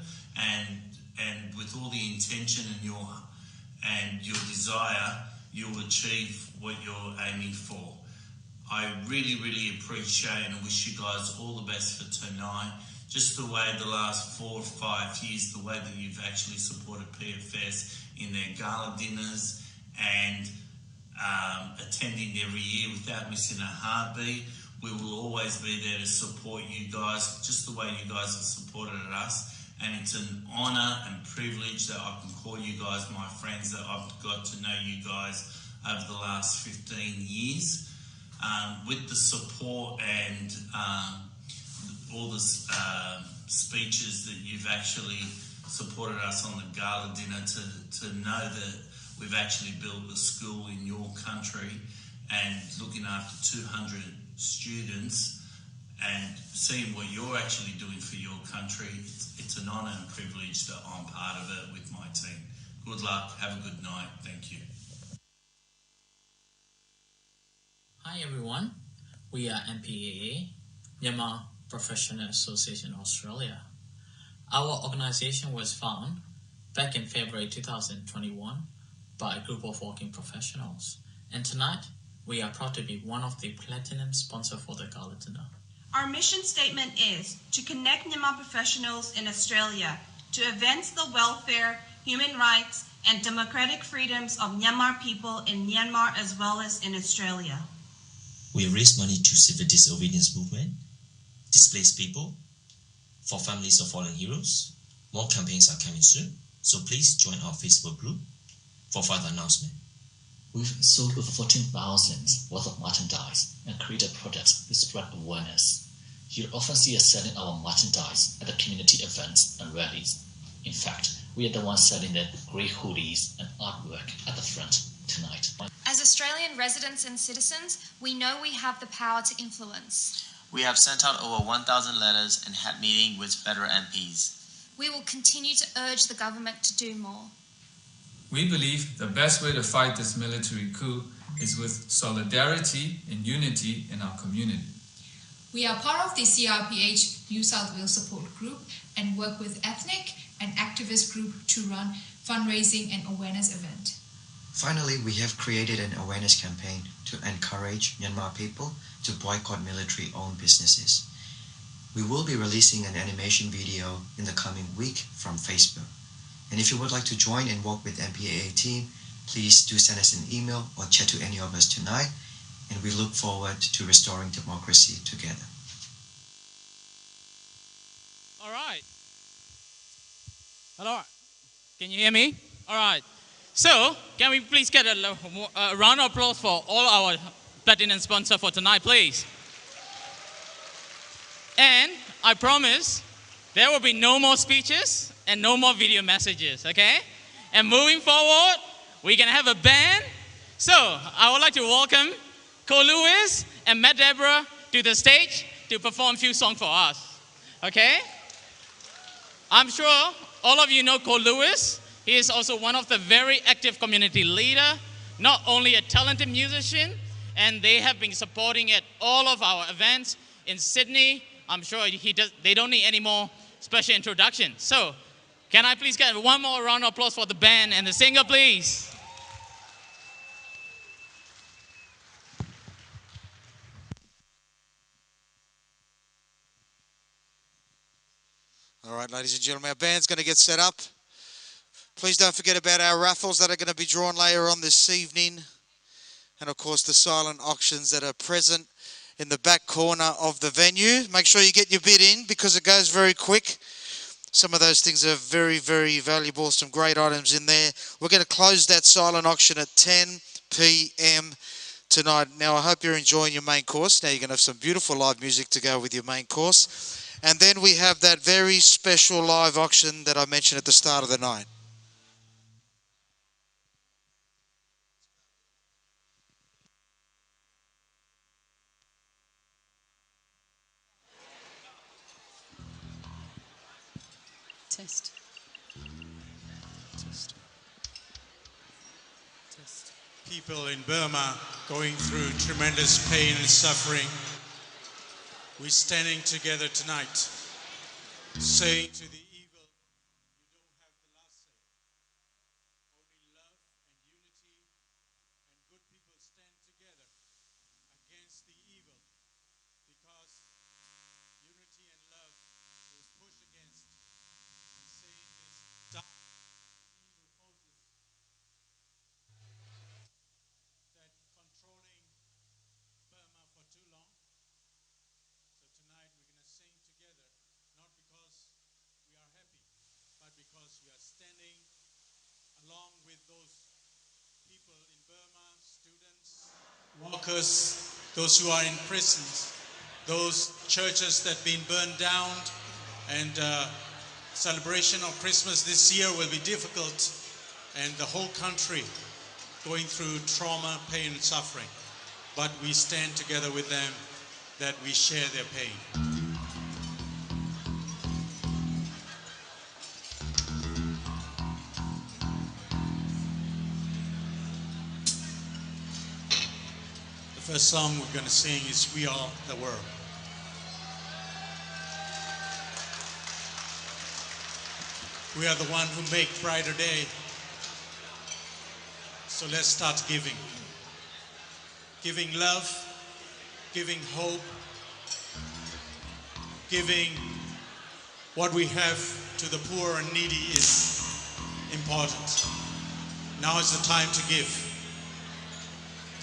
and with all the intention and your desire, you'll achieve what you're aiming for. I really, really appreciate and wish you guys all the best for tonight. Just the way the last 4 or 5 years, the way that you've actually supported PFS in their gala dinners and attending every year without missing a heartbeat. We will always be there to support you guys, just the way you guys have supported us. And it's an honour and privilege that I can call you guys my friends, that I've got to know you guys over the last 15 years. With the support and all the speeches that you've actually supported us on the gala dinner, to know that we've actually built a school in your country and looking after 200 students and seeing what you're actually doing for your country, it's an honour and privilege that I'm part of it with my team. Good luck, have a good night, thank you. Hi everyone, we are MPAA, Myanmar Professional Association Australia. Our organisation was founded back in February 2021 by a group of working professionals, and tonight we are proud to be one of the platinum sponsors for the gala dinner. Our mission statement is to connect Myanmar professionals in Australia to advance the welfare, human rights, and democratic freedoms of Myanmar people in Myanmar as well as in Australia. We raise money to civil disobedience movement, displaced people, for families of fallen heroes. More campaigns are coming soon, so please join our Facebook group for further announcement. We've sold over 14,000 worth of merchandise and created products to spread awareness. You'll often see us selling our merchandise at the community events and rallies. In fact, we are the ones selling the grey hoodies and artwork at the front tonight. As Australian residents and citizens, we know we have the power to influence. We have sent out over 1,000 letters and had meetings with federal MPs. We will continue to urge the government to do more. We believe the best way to fight this military coup is with solidarity and unity in our community. We are part of the CRPH New South Wales support group and work with ethnic and activist group to run fundraising and awareness event. Finally, we have created an awareness campaign to encourage Myanmar people to boycott military-owned businesses. We will be releasing an animation video in the coming week from Facebook. And if you would like to join and work with MPAA team, please do send us an email or chat to any of us tonight, and we look forward to restoring democracy together. All right. Hello. Can you hear me? All right. So, can we please get a round of applause for all our platinum sponsors for tonight, please? And I promise there will be no more speeches and no more video messages, okay? And moving forward, we're going to have a band. So, I would like to welcome Cole Lewis and Matt Deborah to the stage to perform a few songs for us, okay? I'm sure all of you know Cole Lewis. He is also one of the very active community leader, not only a talented musician, and they have been supporting at all of our events in Sydney. I'm sure they don't need any more special introduction. So, can I please get one more round of applause for the band and the singer, please? All right, ladies and gentlemen, our band's going to get set up. Please don't forget about our raffles that are going to be drawn later on this evening. And of course, the silent auctions that are present in the back corner of the venue. Make sure you get your bid in because it goes very quick. Some of those things are very, very valuable. Some great items in there. We're going to close that silent auction at 10 p.m. tonight. Now, I hope you're enjoying your main course. Now, you're going to have some beautiful live music to go with your main course. And then we have that very special live auction that I mentioned at the start of the night. Test. People in Burma going through tremendous pain and suffering. We're standing together tonight, saying to the evil, you don't have the last say. Only love and unity and good people stand together against the evil, because unity and love will push against and saying this dark evil forces that controlling Burma for too long. So tonight we're going to sing together, not because we are happy, but because we are standing along with those people in Burma, students, workers, those who are in prisons, those churches that have been burned down, and celebration of Christmas this year will be difficult, and the whole country going through trauma, pain, and suffering. But we stand together with them, that we share their pain. The first song we're going to sing is We Are the World. We are the one who make brighter day. So let's start giving. Giving love, giving hope, giving what we have to the poor and needy is important. Now is the time to give,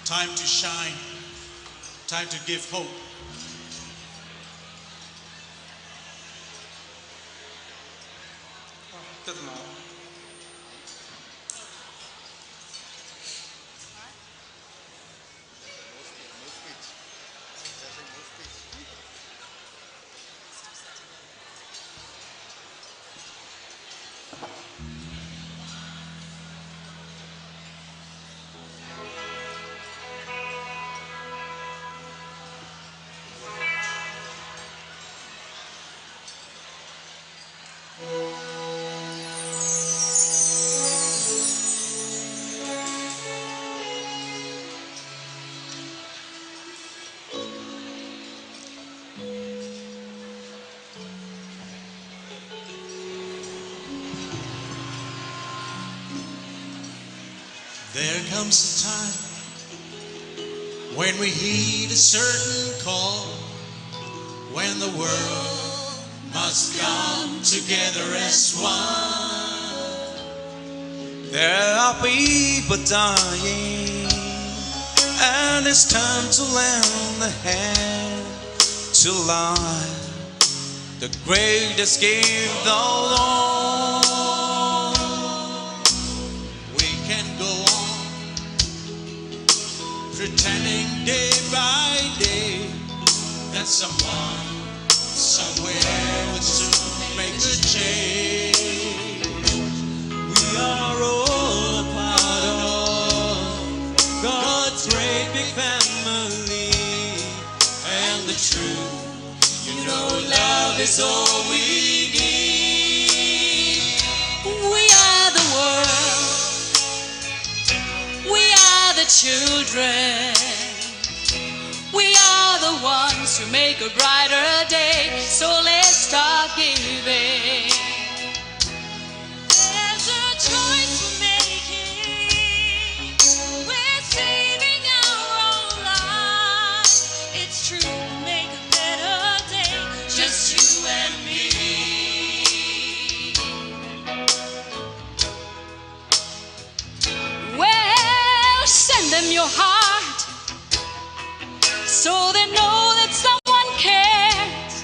time to shine, time to give hope. There comes a time when we heed a certain call, when the world must come together as one. There are people dying, and it's time to lend a hand to life, the greatest gift of all. Pretending day by day that someone, somewhere will soon make a change. We are all a part of God's great big family, and the truth, you know, love is all we need. We are the world. We are the children. make a brighter day. So let's start giving. There's a choice we're making. We're saving our own lives. It's true, we'll make a better day. Just you and me. Well, send them your heart so they know that someone cares,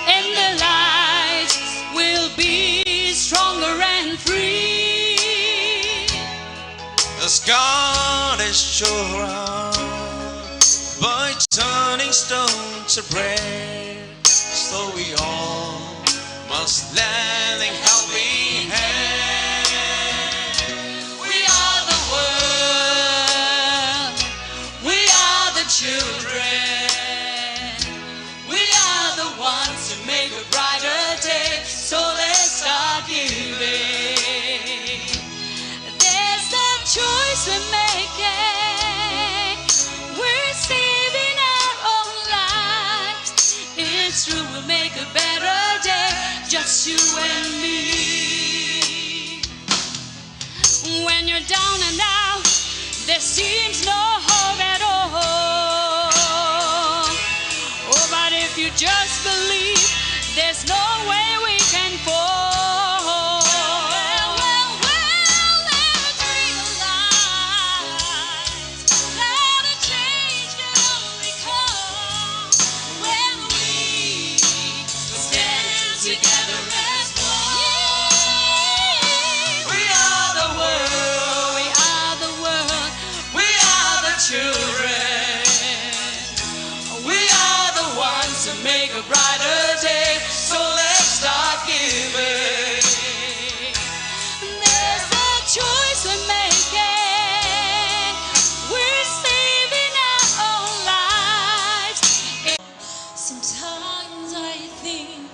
and their lives will be stronger and free. As God is sure by turning stone to bread, so we all must lend a helping hand. We are the world, we are the children, we are the ones who make a brighter day. So let's start giving. There's a choice we're making. We're saving our own lives. It's true, we'll make a better day. Just you and me. When you're down and out, there seems no hope at all. Oh, but if you just believe, there's no way we can fall. Let's realize that a change can only come when we stand together as one. We are the world, we are the world, we are the children, we are the ones who make a brighter day. So let's start giving. There's a choice we're making. We're saving our own lives. Sometimes I think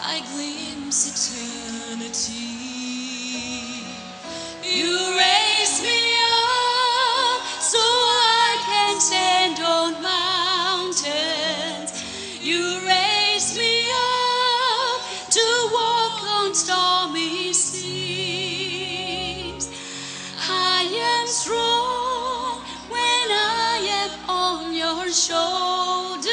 I glimpse eternity. You raise me up so I can stand on mountains. You raise me up to walk on stormy seas. I am strong when I am on your shoulders.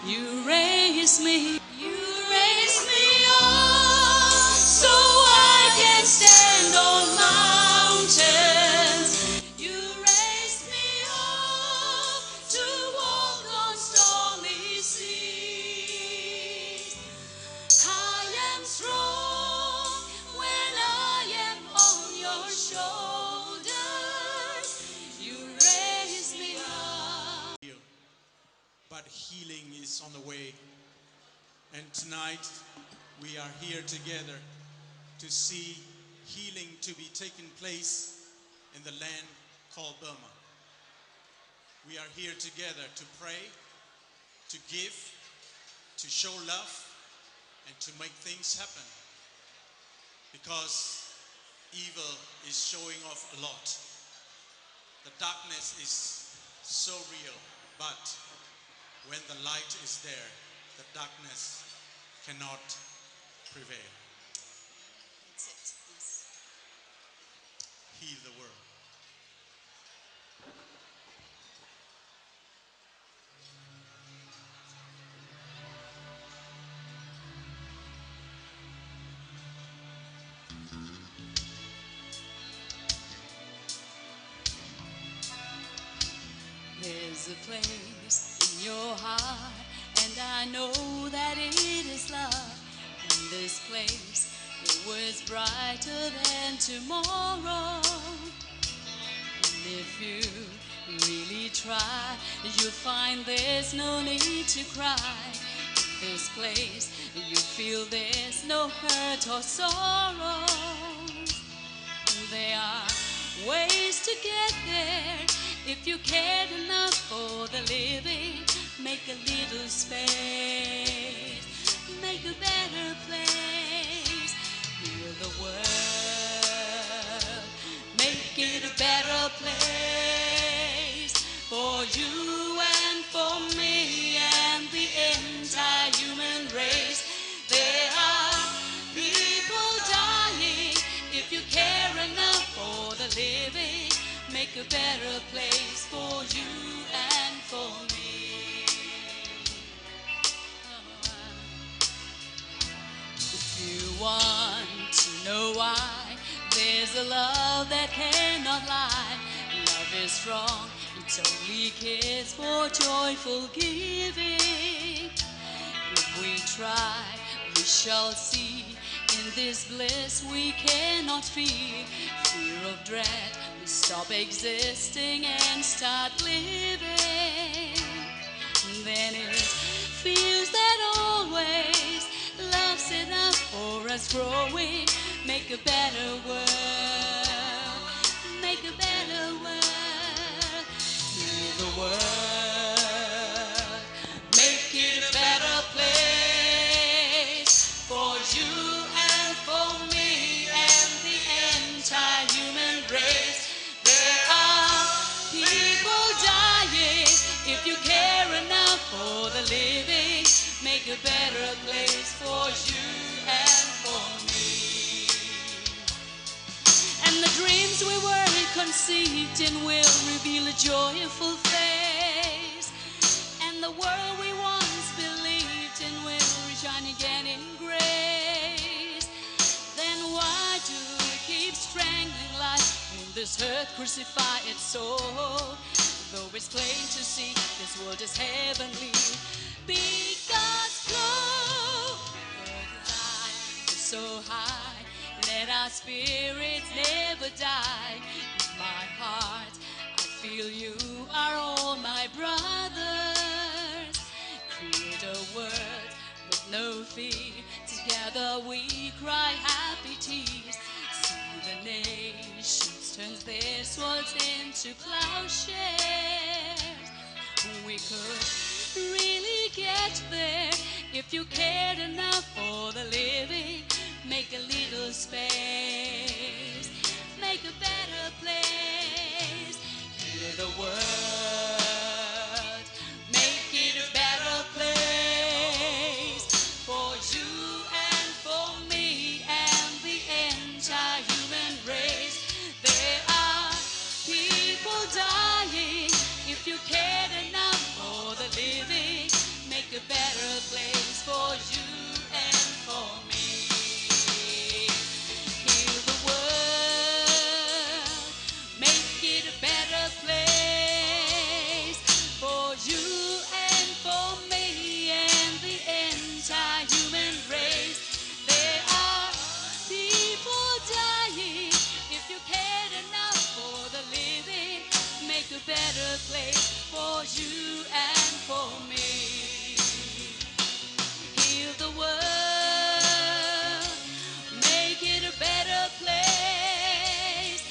You raise me. You raise me up so I can stand on mountains. You raise me up to walk on stormy seas. I am strong when I am on your shoulders. You raise me up. But healing is on the way. And tonight we are here together to see healing to be taking place in the land called Burma. We are here together to pray, to give, to show love, and to make things happen. Because evil is showing off a lot. The darkness is so real, but when the light is there, the darkness cannot prevail. That's it. Yes. Heal the world. There's a place in your heart, and I know that it is love. And this place, it was brighter than tomorrow. And if you really try, you'll find there's no need to cry. In this place, you feel there's no hurt or sorrow. There are ways to get there. If you care enough for the living, make a little space, make a better place. Heal the world, make it a better place for you and for me a better place for you and for me. If you want to know why, there's a love that cannot lie. Love is strong, it only cares for joyful giving. If we try, we shall see. In this bliss we cannot feel. Fear of dread, we stop existing and start living. Then it feels that always love's enough for us growing. Make a better world, make a better world. Heal the world, make it a better place for you and for me and the entire human race. There are people dying. If you care enough for the living, make a better place for you and for me. And the dreams we were conceived in will reveal a joyful face. And the world we once believed in will shine again in grace. Then why do we keep strangling life in this hurt, crucify its soul? Though it's plain to see this world is heavenly, because flow, the light is so high, let our spirits never die. With my heart, I feel you are all my brothers. Create a world with no fear. Together we cry happy tears. See the nations turn their swords into plowshares. We could really get there if you cared enough for the living. Make a little space, make a better place. Heal the world, make it a better place for you and for me and the entire human race. There are people dying. If you cared enough for the living, make a better place for you and for me. Heal the world, make it a better place for you and for me and the entire human race. There are people dying. If you cared enough for the living, make a better place for you and for me. Heal the world, make it a better place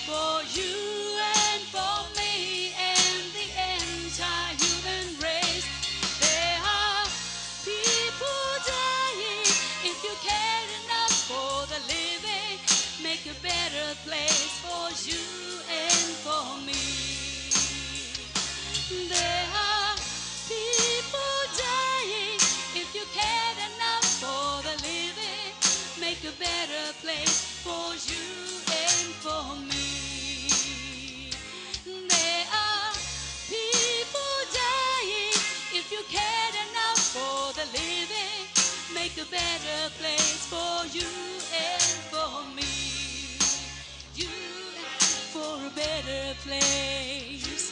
for you and for me and the entire human race. There are people dying. If you cared enough for the living, make a better place for you and for me. There are people dying. If you cared enough for the living, make a better place for you and for me. There are people dying. If you cared enough for the living, make a better place for you and for me. You for a better place.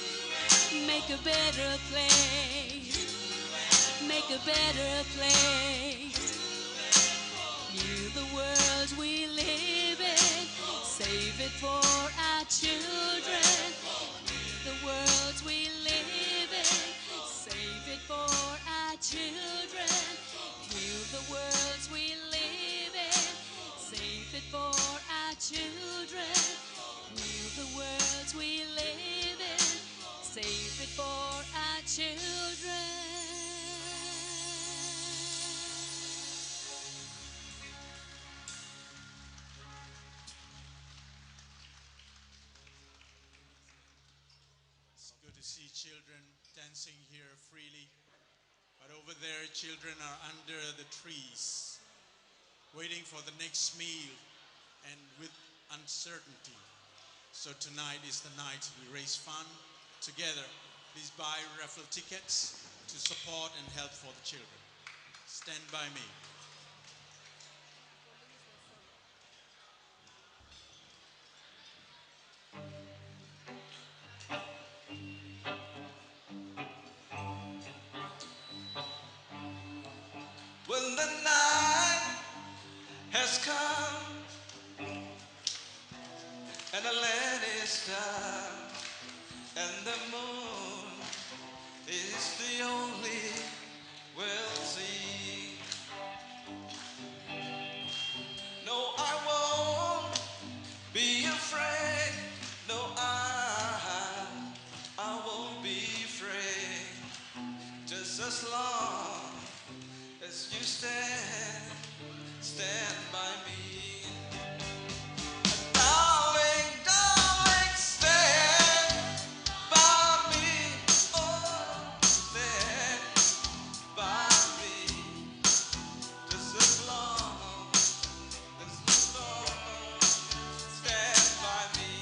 Make a better place. Make a better place. Heal the world we live in. Save it for our children. Heal the world we live in. Save it for our children. Heal the world we live in. Save it for our children. Heal the world we live in. Save it for our children. It's good to see children dancing here freely. But over there, children are under the trees, waiting for the next meal and with uncertainty. So tonight is the night we raise fund together. Please buy raffle tickets to support and help for the children. Stand by me. When the night has come and the land is dark and the moon is the only we'll see. No, I won't be afraid. No, I won't be afraid. Just as long as you stand by me. Darling, darling, stand by me. Oh, stand by me. Just as long stand by me.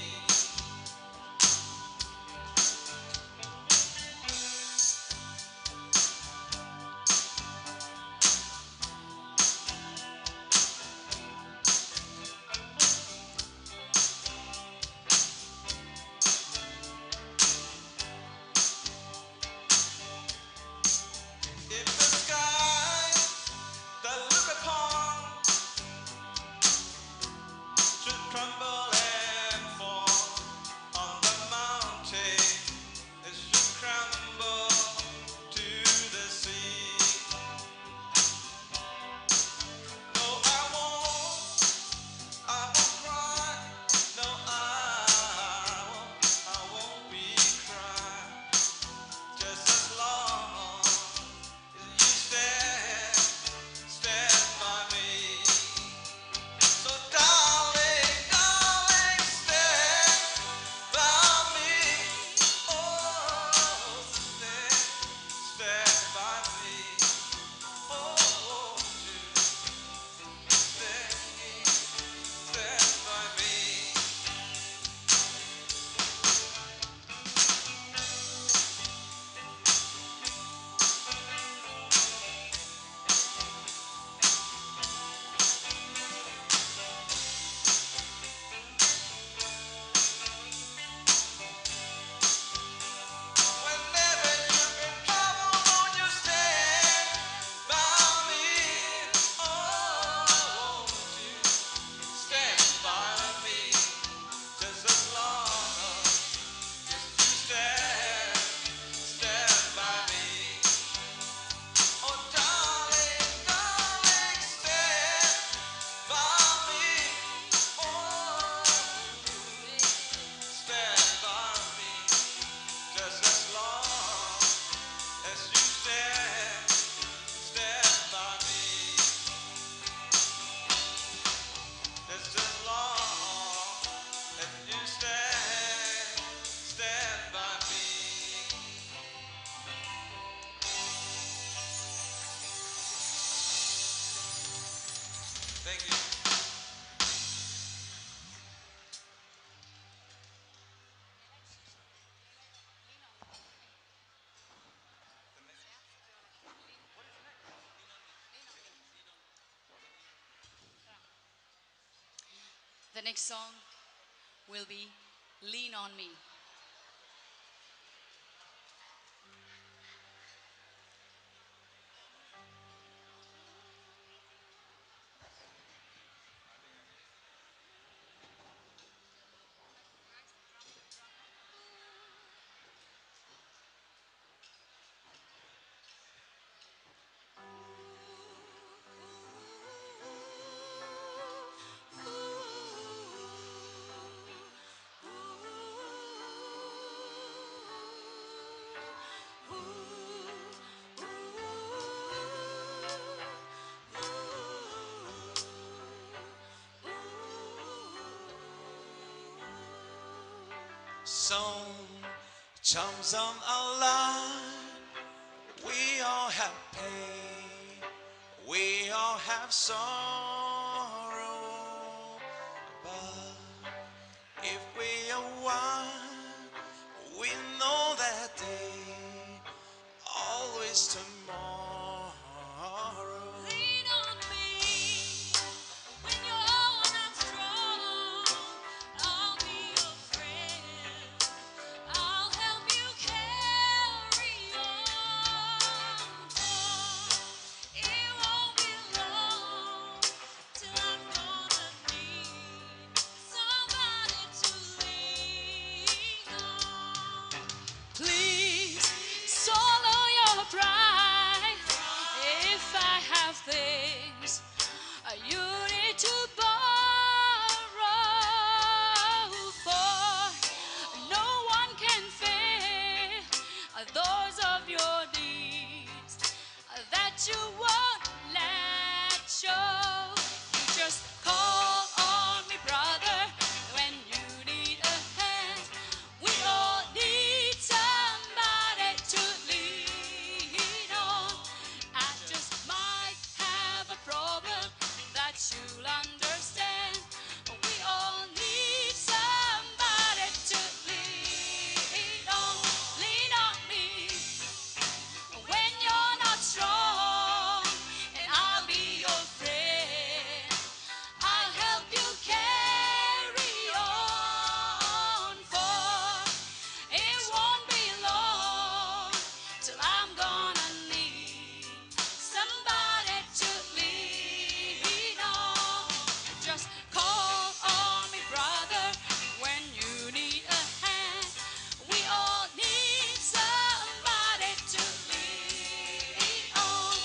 If the sky that look upon should crumble and fall on the mountain, it should crumble to the sea. No, I won't cry. No, I won't be crying. Just as long as you stand by me. So darling, darling, stand by me. Oh, stand by me. Oh, stand by me. Whenever you're in trouble, won't you stand by me? Oh, won't you stand by me? Just as long as you stand by me. Oh, darling, darling, stand by me. Oh, stand by me. Just as long as you stand by me. Just as long as you stand by me. Thank you. The next song will be Lean on Me. Some times on our line, we all have pain, we all have sorrow. But if we are you'll understand. We all need somebody to lean on me when you're not strong, and I'll be your friend. I'll help you carry on, for it won't be long till I'm gonna need somebody to lean on. Just call on me, brother, when you need a hand. We all need somebody to lean on.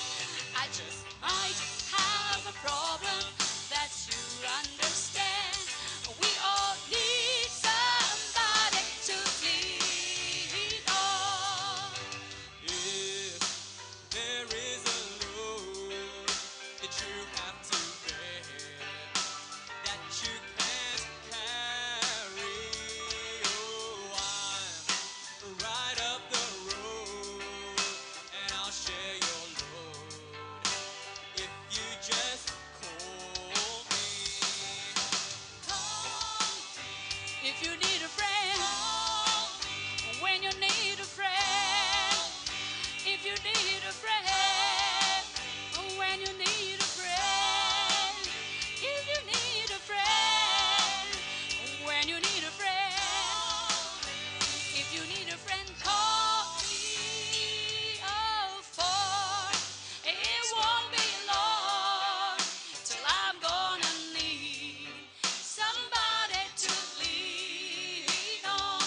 I just might have a problem that you understand. We all need somebody to lean on. If there is a load that you have to bear, that you can't carry, oh, I'm right up the road, and I'll share your load if you just call me. If you need a friend, when you need a friend, if you need a friend, when you need a friend, if you need a friend, when you need a friend, if you need a friend, call me. Oh, for it won't be long till I'm gonna need somebody to lean on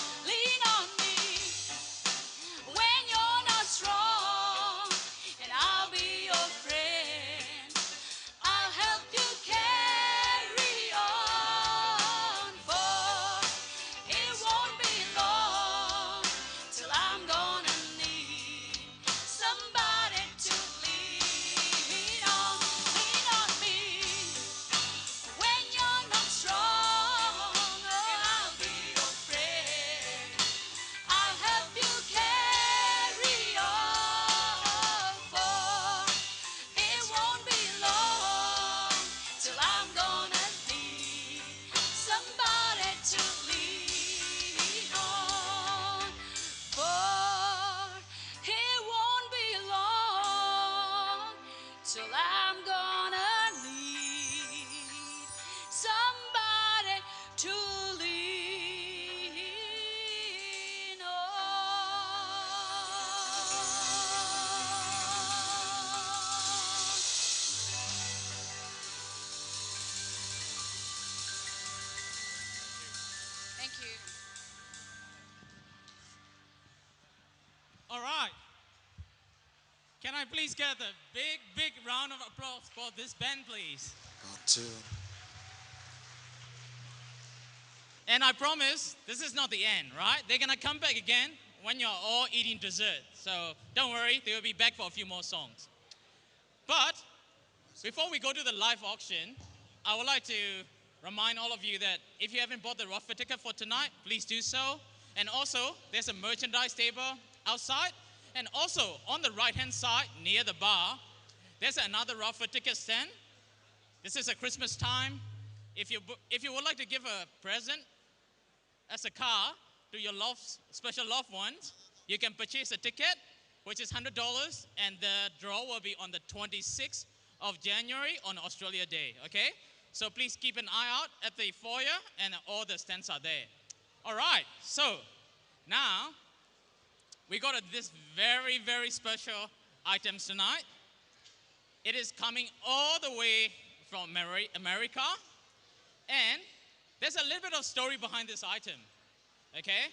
me when you're not strong, and I'll be your friend. I'll help you carry on, for it won't be long till I'm gonna need somebody to lean on me when you're not strong. I'll be your friend. I'll help you carry on, for it won't be long till I'm gonna need somebody to lean on, for it won't be long till I'm gonna need somebody to lean on. Thank you. All right. Can I please get a big, big round of applause for this band, please? Got to. And I promise this is not the end, right? They're gonna come back again when you're all eating dessert. So don't worry, they will be back for a few more songs. But before we go to the live auction, I would like to remind all of you that if you haven't bought the raffle ticket for tonight, please do so. And also, there's a merchandise table outside. And also, on the right-hand side, near the bar, there's another raffle ticket stand. This is a Christmas time. If you would like to give a present as a car to your special loved ones, you can purchase a ticket, which is $100, and the draw will be on the 26th of January on Australia Day, okay? So please keep an eye out at the foyer, and all the stands are there. All right, so now we got this very, very special items tonight. It is coming all the way from America, and there's a little bit of story behind this item, okay?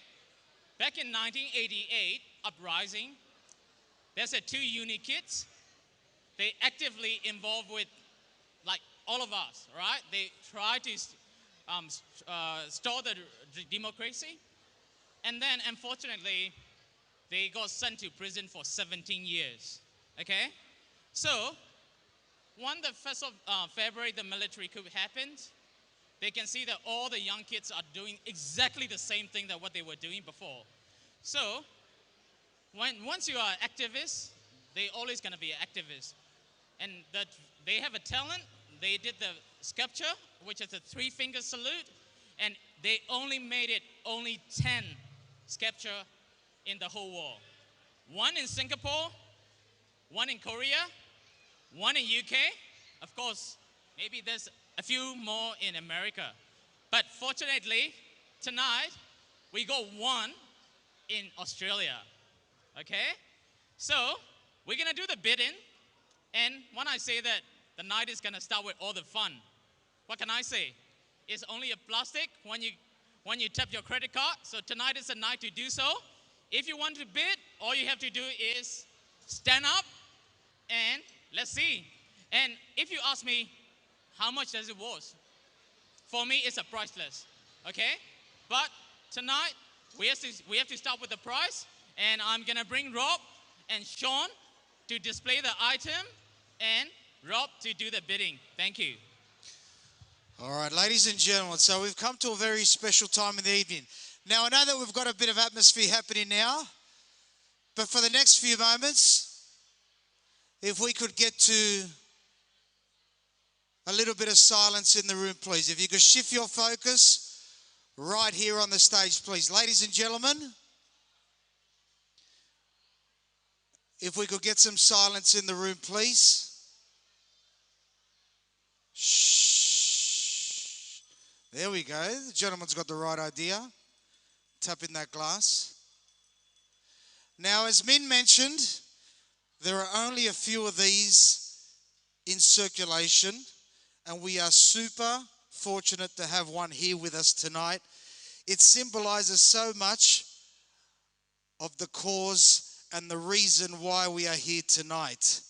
Back in 1988, uprising, there's two uni kids. They actively involved with, like, all of us, right? They try to stall the democracy, and then unfortunately, they got sent to prison for 17 years, okay? So, when the 1st of February, the military coup happened, they can see that all the young kids are doing exactly the same thing that what they were doing before. So, once you are activists, they always gonna be activists. And that they have a talent they did the sculpture, which is a three-finger salute, and they only made it only 10 sculpture in the whole world. One in Singapore, one in Korea, one in UK. Of course, maybe there's a few more in America. But fortunately, tonight, we got one in Australia. Okay? So, we're gonna do the bidding. And when I say that the night is gonna start with all the fun, what can I say? It's only a plastic when you tap your credit card. So tonight is the night to do so. If you want to bid, all you have to do is stand up and let's see. And if you ask me, how much does it worth? For me, it's a priceless, okay? But tonight, we have to start with the price, and I'm gonna bring Rob and Sean to display the item, and Rob to do the bidding. Thank you. All right, ladies and gentlemen, so we've come to a very special time in the evening. Now, I know that we've got a bit of atmosphere happening now, but for the next few moments, if we could get to a little bit of silence in the room, please. If you could shift your focus right here on the stage, please. Ladies and gentlemen, if we could get some silence in the room, please. Shh. There we go. The gentleman's got the right idea. Tap in that glass. Now, as Min mentioned, there are only a few of these in circulation, and we are super fortunate to have one here with us tonight. It symbolizes so much of the cause and the reason why we are here tonight.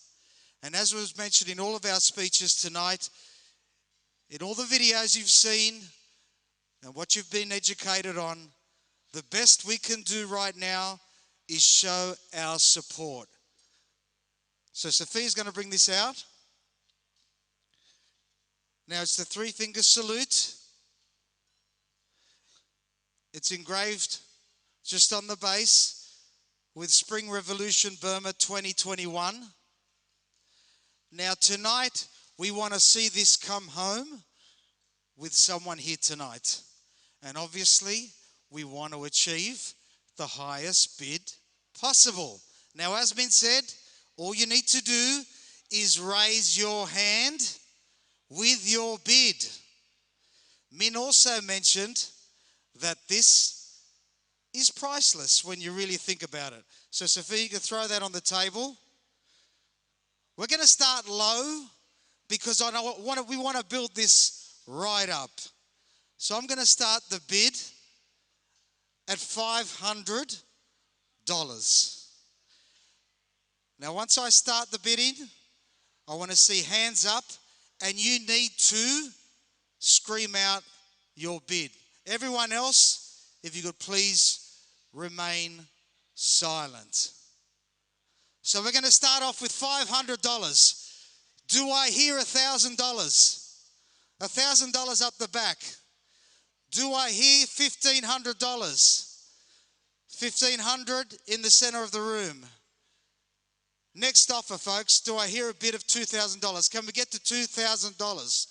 And as was mentioned in all of our speeches tonight, in all the videos you've seen and what you've been educated on, the best we can do right now is show our support. So Sophia's going to bring this out. Now it's the three-finger salute. It's engraved just on the base with Spring Revolution Burma 2021. Now tonight, we want to see this come home with someone here tonight. And obviously, we want to achieve the highest bid possible. Now, as been said, all you need to do is raise your hand with your bid. Min also mentioned that this is priceless when you really think about it. So, Sophia, you can throw that on the table. We're going to start low because we want to build this right up. So I'm going to start the bid at $500. Now, once I start the bidding, I want to see hands up, and you need to scream out your bid. Everyone else, if you could please remain silent. So we're going to start off with $500. Do I hear $1,000? $1,000 up the back. Do I hear $1,500? $1,500 in the center of the room. Next offer, folks. Do I hear a bid of $2,000? Can we get to $2,000?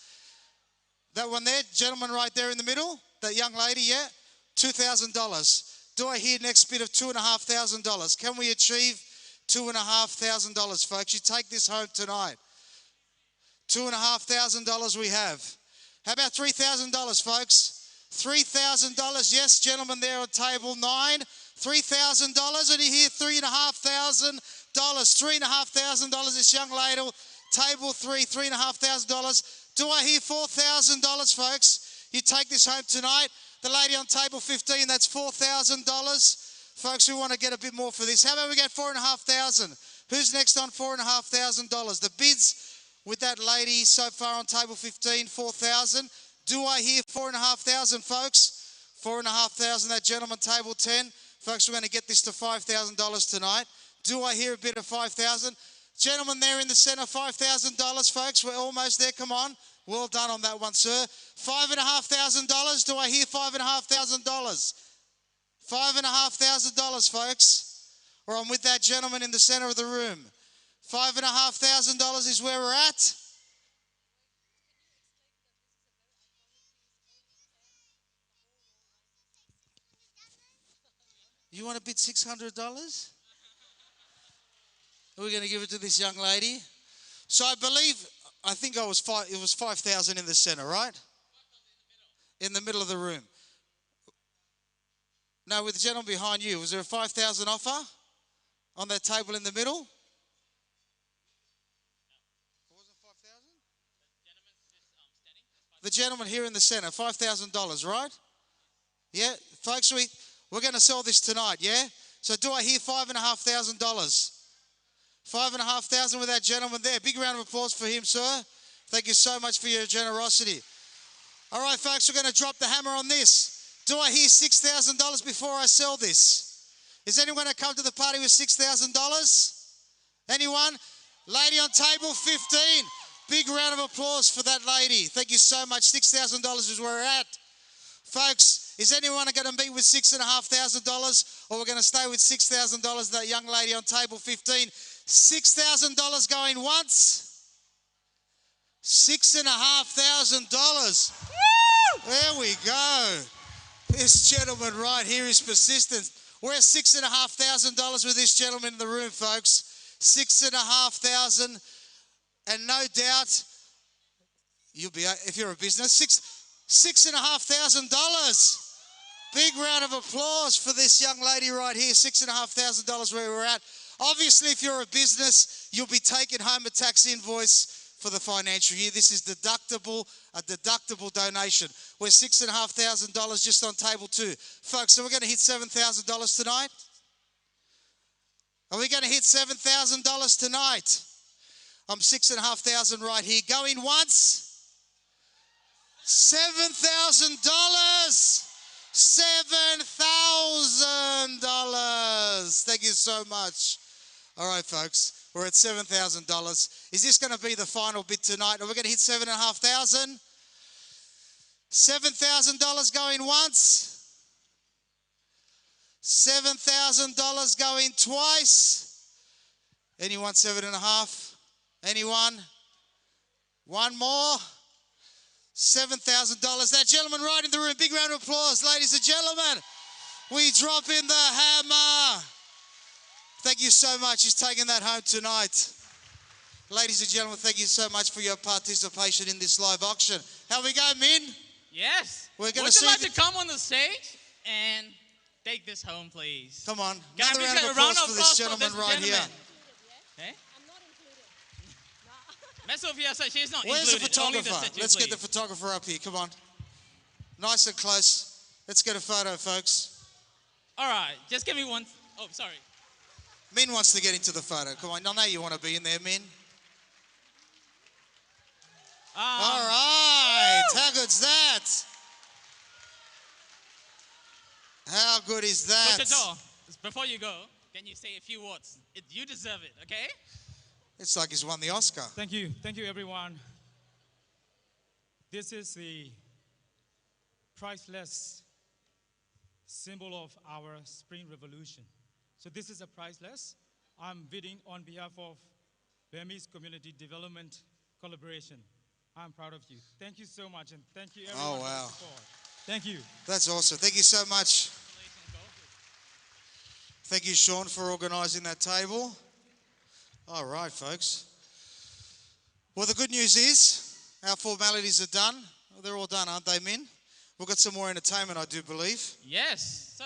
That one there, gentleman right there in the middle, that young lady, yeah? $2,000. Do I hear next bid of $2,500? Can we achieve $2,500, folks? You take this home tonight. $2,500 we have. How about $3,000, folks? $3,000, yes, gentlemen there on table 9. $3,000, and you hear $3,500. $3,500, this young lady, table 3, $3,500. Do I hear $4,000, folks? You take this home tonight. The lady on table 15, that's $4,000. Folks, we want to get a bit more for this. How about we get $4,500? Who's next on $4,500? The bids with that lady so far on table 15, $4,000. Do I hear $4,500, folks? $4,500, that gentleman, table 10. Folks, we're going to get this to $5,000 tonight. Do I hear a bit of $5,000? Gentlemen there in the center, $5,000, folks. We're almost there. Come on. Well done on that one, sir. $5,500. Do I hear $5,500? $5,500, folks. Or I'm with that gentleman in the center of the room. $5,500 is where we're at. You want to bid $600? We're going to give it to this young lady. So I think it was 5,000 in the center, right? In the middle of the room. No, with the gentleman behind you, was there a 5,000 offer on that table in the middle? The gentleman here in the center, $5,000, right? Yeah, folks, we're going to sell this tonight, yeah? So do I hear $5,500? $5,500 with that gentleman there. Big round of applause for him, sir. Thank you so much for your generosity. All right, folks, we're going to drop the hammer on this. Do I hear $6,000 before I sell this? Is anyone going to come to the party with $6,000? Anyone? Lady on table 15. Big round of applause for that lady. Thank you so much. $6,000 is where we're at. Folks, is anyone going to meet with $6,500 or we're going to stay with $6,000? That young lady on table 15. $6,000 going once. $6,500. There we go. This gentleman right here is persistent. We're at $6,500 with this gentleman in the room, folks. $6,500, and no doubt you'll be, if you're a business, $6,500. Big round of applause for this young lady right here. $6,500 where we're at. Obviously, if you're a business, you'll be taking home a tax invoice for the financial year. This is a deductible donation. We're $6,500 just on table 2. Folks, so we're going to hit $7,000 tonight? Are we going to hit $7,000 tonight? I'm $6,500 right here. Going once? $7,000. $7,000. Thank you so much. All right, folks. We're at $7,000. Is this going to be the final bid tonight? Are we going to hit $7,500? $7,000 going once. $7,000 going twice. Anyone 7.5? Anyone? One more. $7,000. That gentleman right in the room. Big round of applause, ladies and gentlemen. We drop in the hammer. Thank you so much. He's taking that home tonight. Ladies and gentlemen, thank you so much for your participation in this live auction. How we go, Min? Yes. We're going Would you like to to come on the stage and take this home, please? Come on. Can Another I round please of get a applause for this gentleman right here. Eh? Miss Sophia said she's not Where's the included. Only the photographer? statue, Let's get the please. photographer up here. Come on. Nice and close. Let's get a photo, folks. All right, just give me one. Oh, sorry. Min wants to get into the photo. Come on. I know you want to be in there, Min. All right. woo! How good's that? How good is that? Coach Ato, before you go, can you say a few words? You deserve it, okay? It's like he's won the Oscar. Thank you, everyone. This is the priceless symbol of our Spring Revolution. So this is a priceless. I'm bidding on behalf of Burmese Community Development Collaboration. I'm proud of you. Thank you so much, and thank you everyone for the support. Thank you. That's awesome. Thank you so much. Thank you, Sean, for organising that table. All right, folks. Well, the good news is our formalities are done. Well, they're all done, aren't they, Min? We've got some more entertainment, I do believe. Yes. So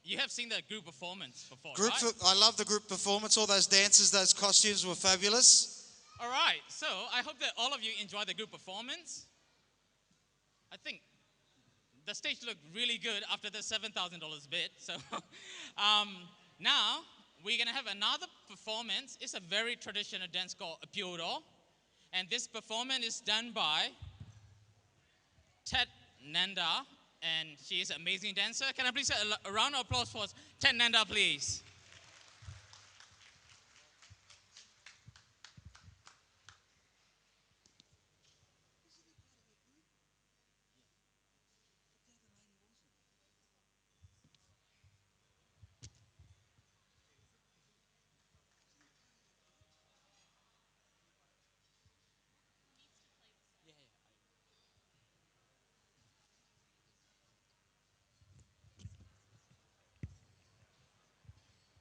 you have seen the group performance before, right? I love the group performance. All those dances, those costumes were fabulous. All right. So I hope that all of you enjoy the group performance. I think the stage looked really good after the $7,000 bid. So now we're going to have another performance. It's a very traditional dance called Apiodo. And this performance is done by Ted Nanda. And she is an amazing dancer. Can I please get a round of applause for Ted Nanda, please?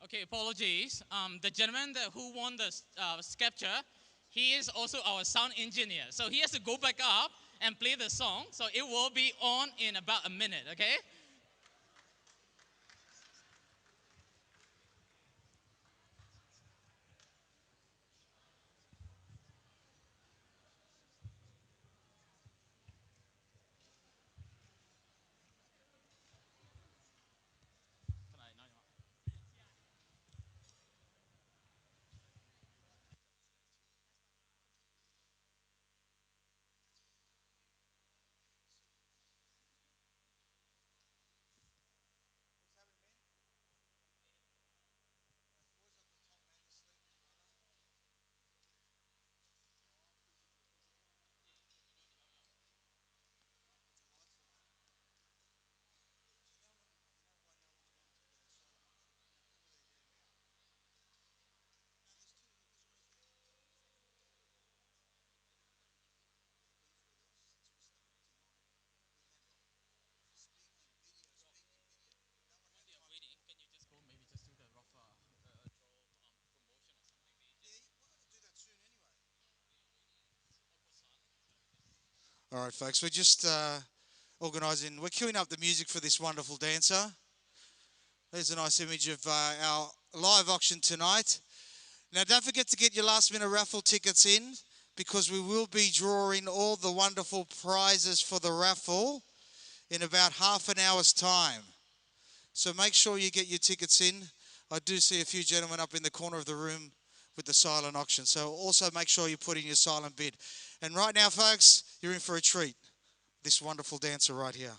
Okay, apologies. The gentleman who won the sculpture, he is also our sound engineer. So he has to go back up and play the song. So it will be on in about a minute, okay? All right, folks, we're just organising, we're queuing up the music for this wonderful dancer. There's a nice image of our live auction tonight. Now, don't forget to get your last minute raffle tickets in, because we will be drawing all the wonderful prizes for the raffle in about half an hour's time. So make sure you get your tickets in. I do see a few gentlemen up in the corner of the room with the silent auction. So also make sure you put in your silent bid. And right now, folks, you're in for a treat. This wonderful dancer right here.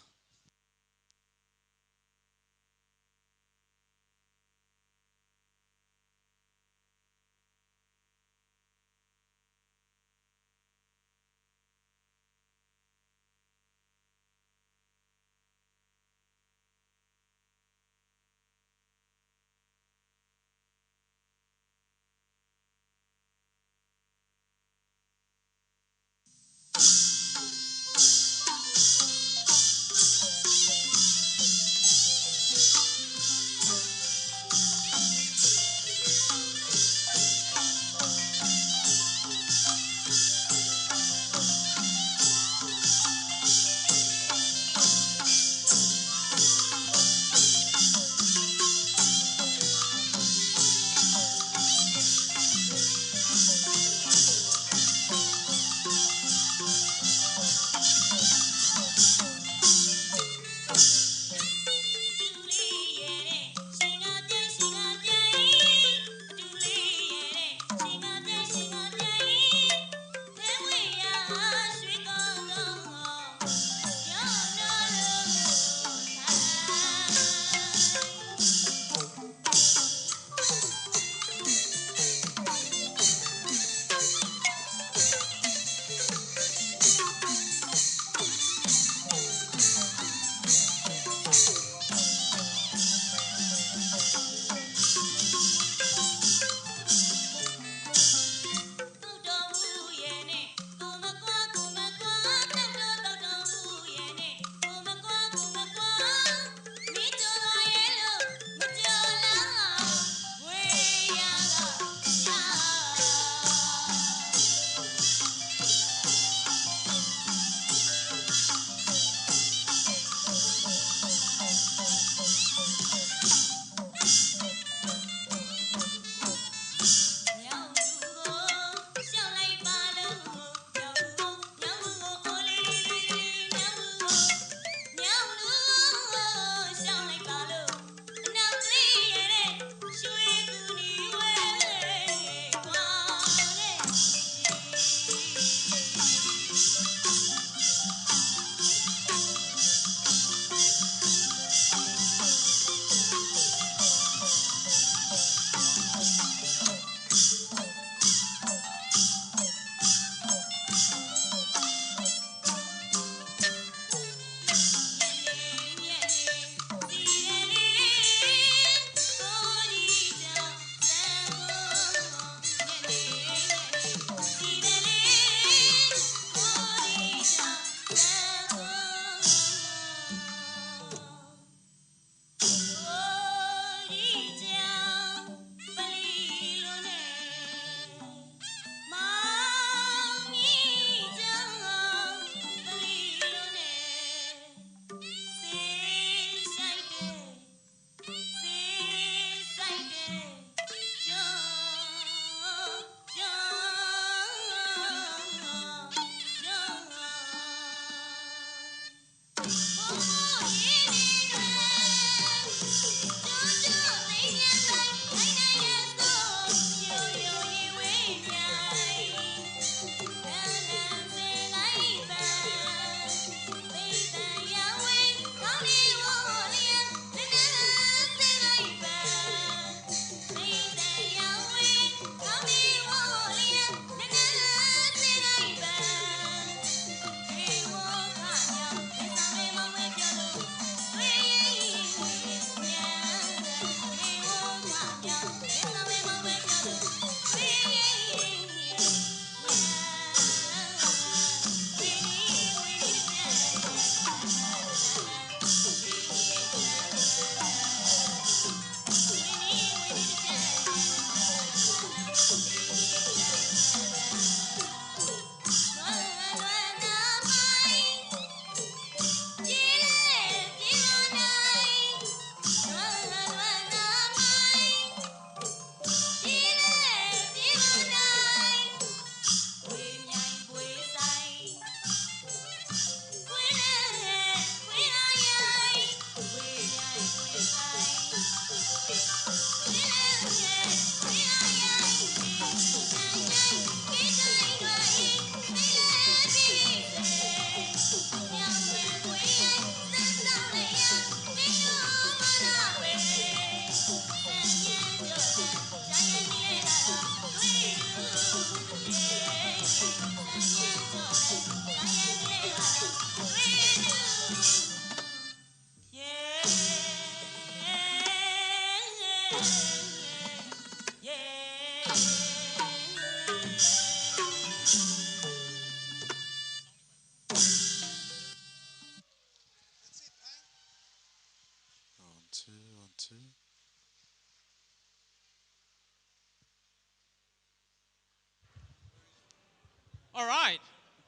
All right.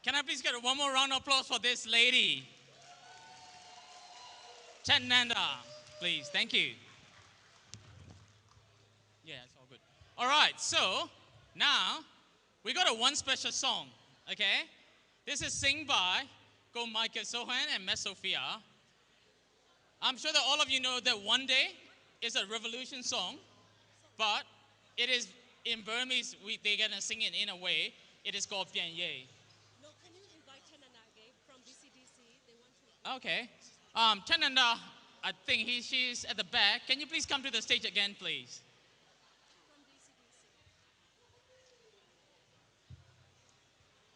Can I please get one more round of applause for this lady? Chananda, please. Thank you. Yeah, it's all good. All right. So now we got a one special song. Okay. This is sung by Go Michael Sohan and Miss Sophia. I'm sure that all of you know that One Day is a revolution song, but it is in Burmese, they're going to sing it in a way. It is called Pian Ye. No, can you invite Chananda again from BCDC? They want to. Okay. Chananda, I think she's at the back. Can you please come to the stage again, please?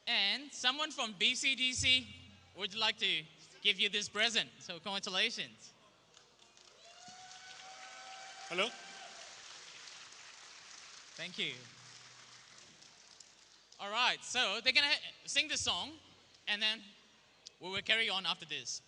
And someone from BCDC would like to give you this present. So congratulations. Hello? Thank you. All right, so they're going to sing the song, and then we will carry on after this.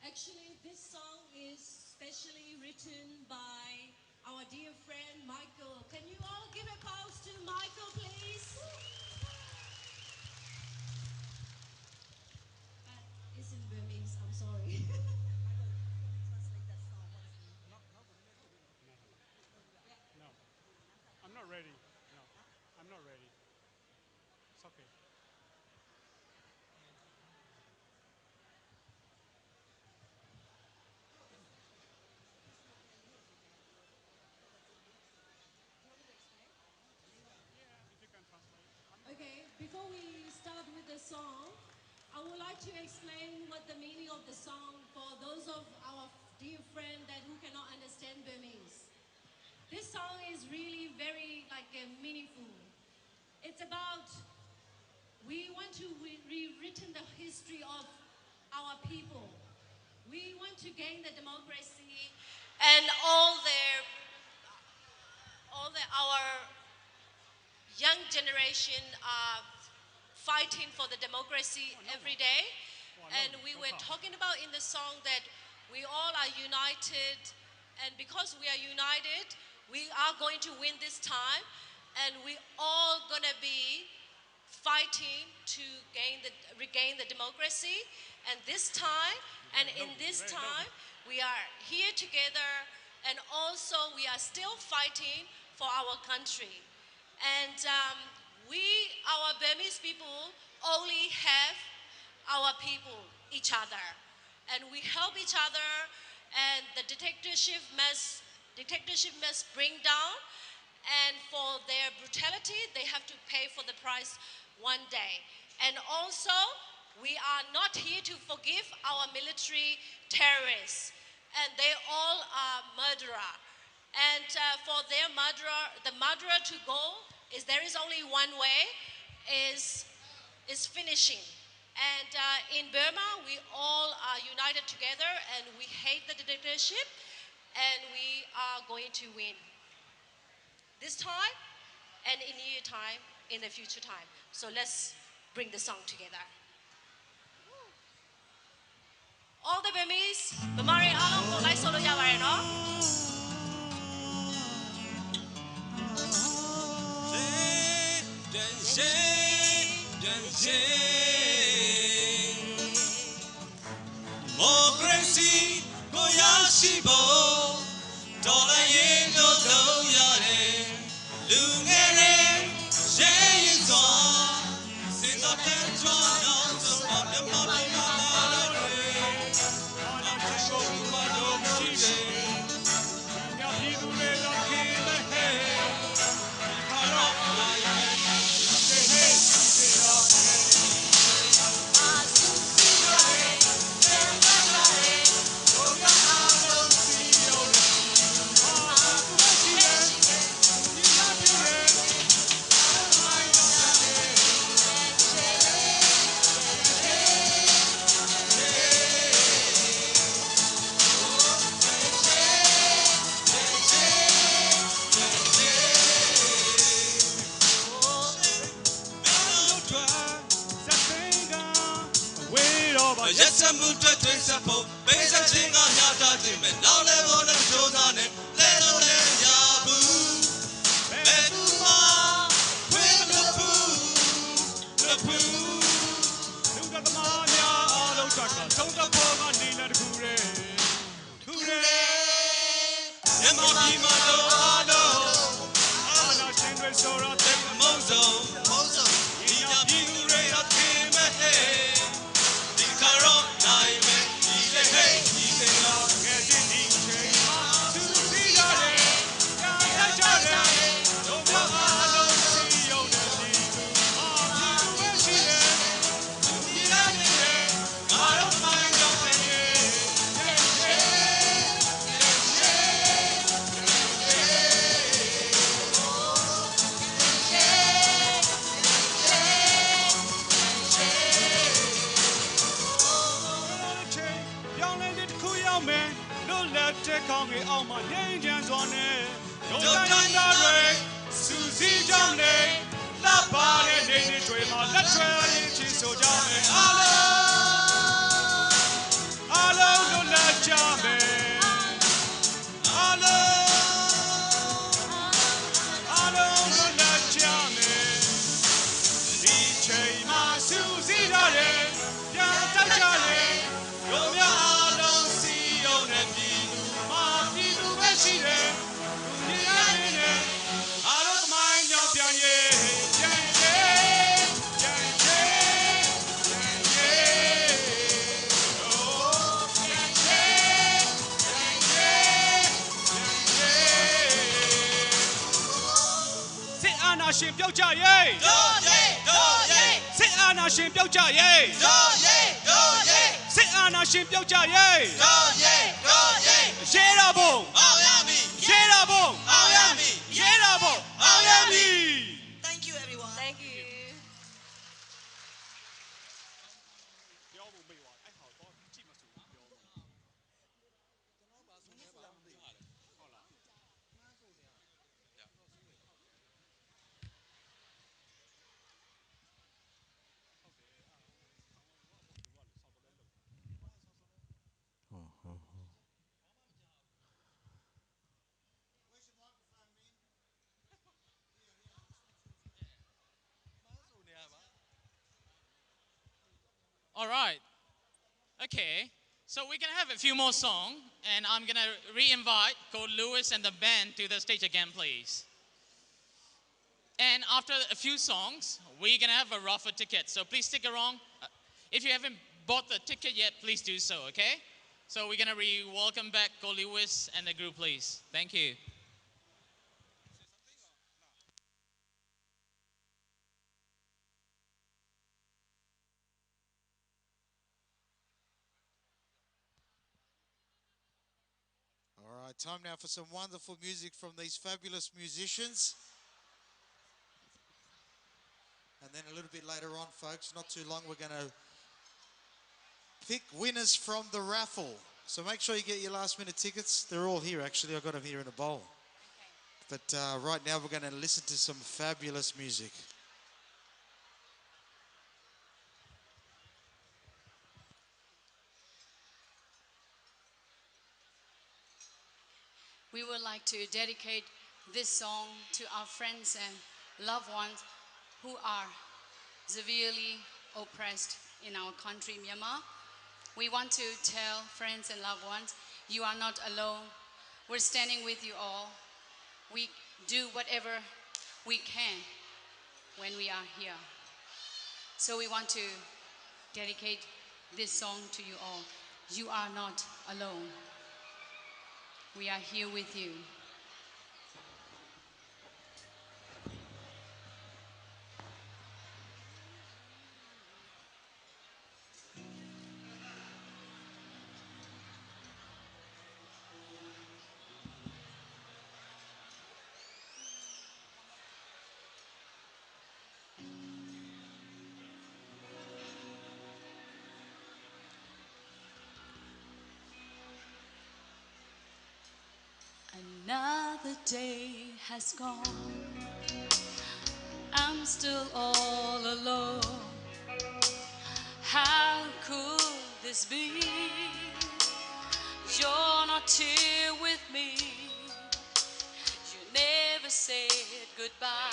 Actually, this song is specially written by our dear friend Michael. Can you all give applause to Michael, please? It's in Burmese, I'm sorry. No. I'm not ready. No. I'm not ready. It's okay. Okay, before we start with the song, I would like to explain what the meaning of the song for those of our dear friend that who cannot understand Burmese. This song is really very meaningful. It's about we want to rewritten the history of our people. We want to gain the democracy and our young generation are fighting for the democracy every day. And we were talking about in the song that we all are united, and because we are united, we are going to win this time, and we all gonna be fighting to regain the democracy. And this time, and in this time, we are here together, and also we are still fighting for our country. And our Burmese people, only have our people, each other. And we help each other, and the dictatorship must bring down. And for their brutality, they have to pay for the price one day. And also, we are not here to forgive our military terrorists. And they all are murderer. And for their murderer, the murderer to go, there is only one way, is finishing. And in Burma, we all are united together, and we hate the dictatorship, and we are going to win. This time, and in year time, in the future time. So let's bring the song together. All the Burmese, Bamari Along, go like solo yawa no? Democracy, Goyashibo, Dola Yendo Doyare, Lungere, Shayin Song, Sins of Tentron, also of the Mama Mama, I'm just going to my dog, she got people made up in the head, cut off my head, they hate me, ပေါ်ပါရက်စမှုတွေ့တွေ့စဖို့ပေးစခြင်းကညတာခြင်းပဲနောက်လဲဘောနဲ့ကြိုးစားနဲ့လဲလို့လဲရဘူးဘယ်သူမှဝေမလို့ဘူးလူကသမားများအားလုံးတက်ကသုံးသက်ပေါ်ကနေလဲတခုရဲခုရဲမြမကြီးမတော်အားလုံးအာနာရှင်တွေဆိုတော့တဲ့မုံဆုံးဒီညပြည်သူတွေအထင်မဲ့ဒီခါတော့နိုင်မဲ့ဒီလေဟဲ့ဒီလေတော့ငယ်ချင်းဒီချိန်မှာသူစီရတယ်ကြာရကြတယ်တို့ပြောအားလုံးစီယုံနေပြီအာပြည်သူပဲရှိတယ်သူပြည်ရတယ်ငါတို့မှန်ကြောင်းတယ်တဲ့ကောင်းငယ်အောင်မှာငြိမ်းချမ်းစွာနဲ့တို့တိုင်းသားတွေစူးစီးကြမယ်တပ်ပါတဲ့နေနေတွေမှာလက်ဆွဲရင်ချီဆိုကြမယ်အားလုံးတို့လက်ကြမယ်အားလုံးတို့လက်ကြမယ်ဒီချိန်မှာစူးစီးကြတယ်ပြန်တိုက်ကြတယ်တို့များအားလုံးစီယုံနေပြီရှိတယ်ဒီအနေနဲ့အားလုံးသမိုင်းကြောင့်ပြန်ရဲပြန်စစ်အာဏာရှင်ပြုတ်ကြရေးစစ်အာဏာရှင်ပြုတ်ကြရေးစစ်အာဏာရှင်ပြုတ်ကြရေးရဲတော်ဘုံအောင်ရမည်ရဲတော်ဘုံအောင်ရမည်ရဲတော်ဘုံအောင်ရမည် Thank you everyone. Thank you. All right. Okay. So we're going to have a few more songs, and I'm going to re-invite Cole Lewis and the band to the stage again, please. And after a few songs, we're going to have a raffle ticket. So please stick around. If you haven't bought the ticket yet, please do so, okay? So we're going to welcome back Cole Lewis and the group, please. Thank you. All right, time now for some wonderful music from these fabulous musicians. And then a little bit later on, folks, not too long, we're going to pick winners from the raffle. So make sure you get your last minute tickets. They're all here, actually. I've got them here in a bowl. But right now, we're going to listen to some fabulous music. We would like to dedicate this song to our friends and loved ones who are severely oppressed in our country, Myanmar. We want to tell friends and loved ones, you are not alone. We're standing with you all. We do whatever we can when we are here. So we want to dedicate this song to you all. You are not alone. We are here with you. Another day has gone. I'm still all alone. How could always be. You're not here with me. You never said goodbye.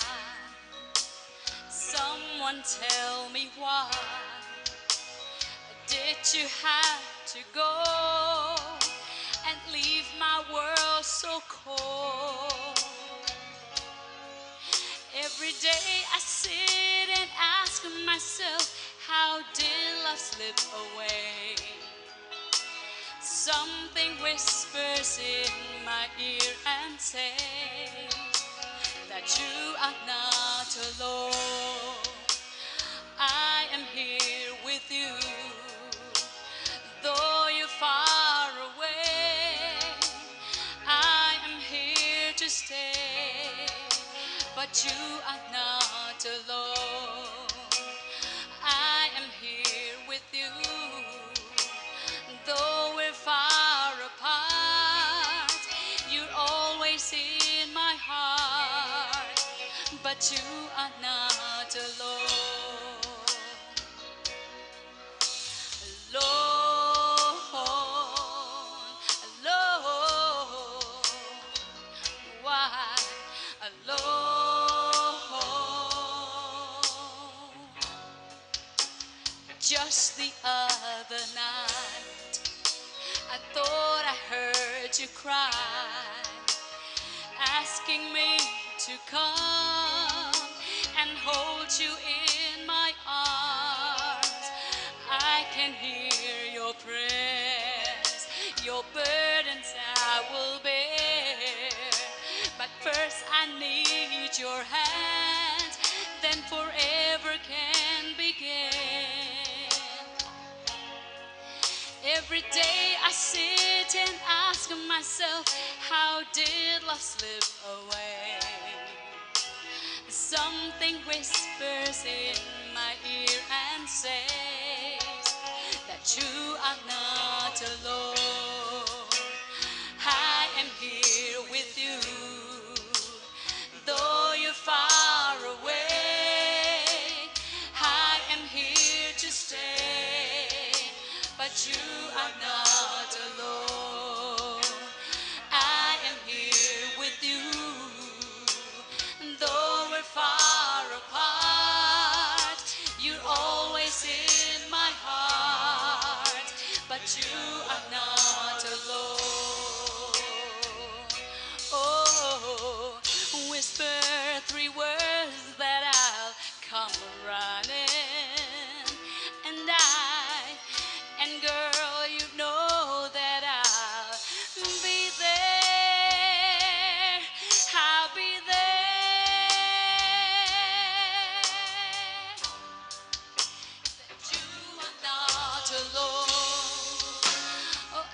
Someone tell me why did you have to go and leave my world so cold? Every day I sit and ask myself, how did love slip away? Something whispers in my ear and says that you are not alone. I am here with you, though you're far away. I am here to stay, but you are not alone. I am here with you, though we're far apart. You're always in my heart, but you are not alone. Alone, alone. Why alone? Just the other night, I thought I heard you cry, asking me to come and hold you in my arms. I can hear your prayers, your burdens I will bear. But first I need your hand, then forever can begin. Every day I sit and ask myself, how did love slip away? Something whispers in my ear and says that you are not alone. I am here with you, though you're far away. I am here to stay, but you are not alone. I am here with you, though we're far apart. You're always in my heart, but you are not alone. Oh, whisper 3 words that I'll come running, and girl, you know that I'll be there. I'll be there. That you are not alone. Oh,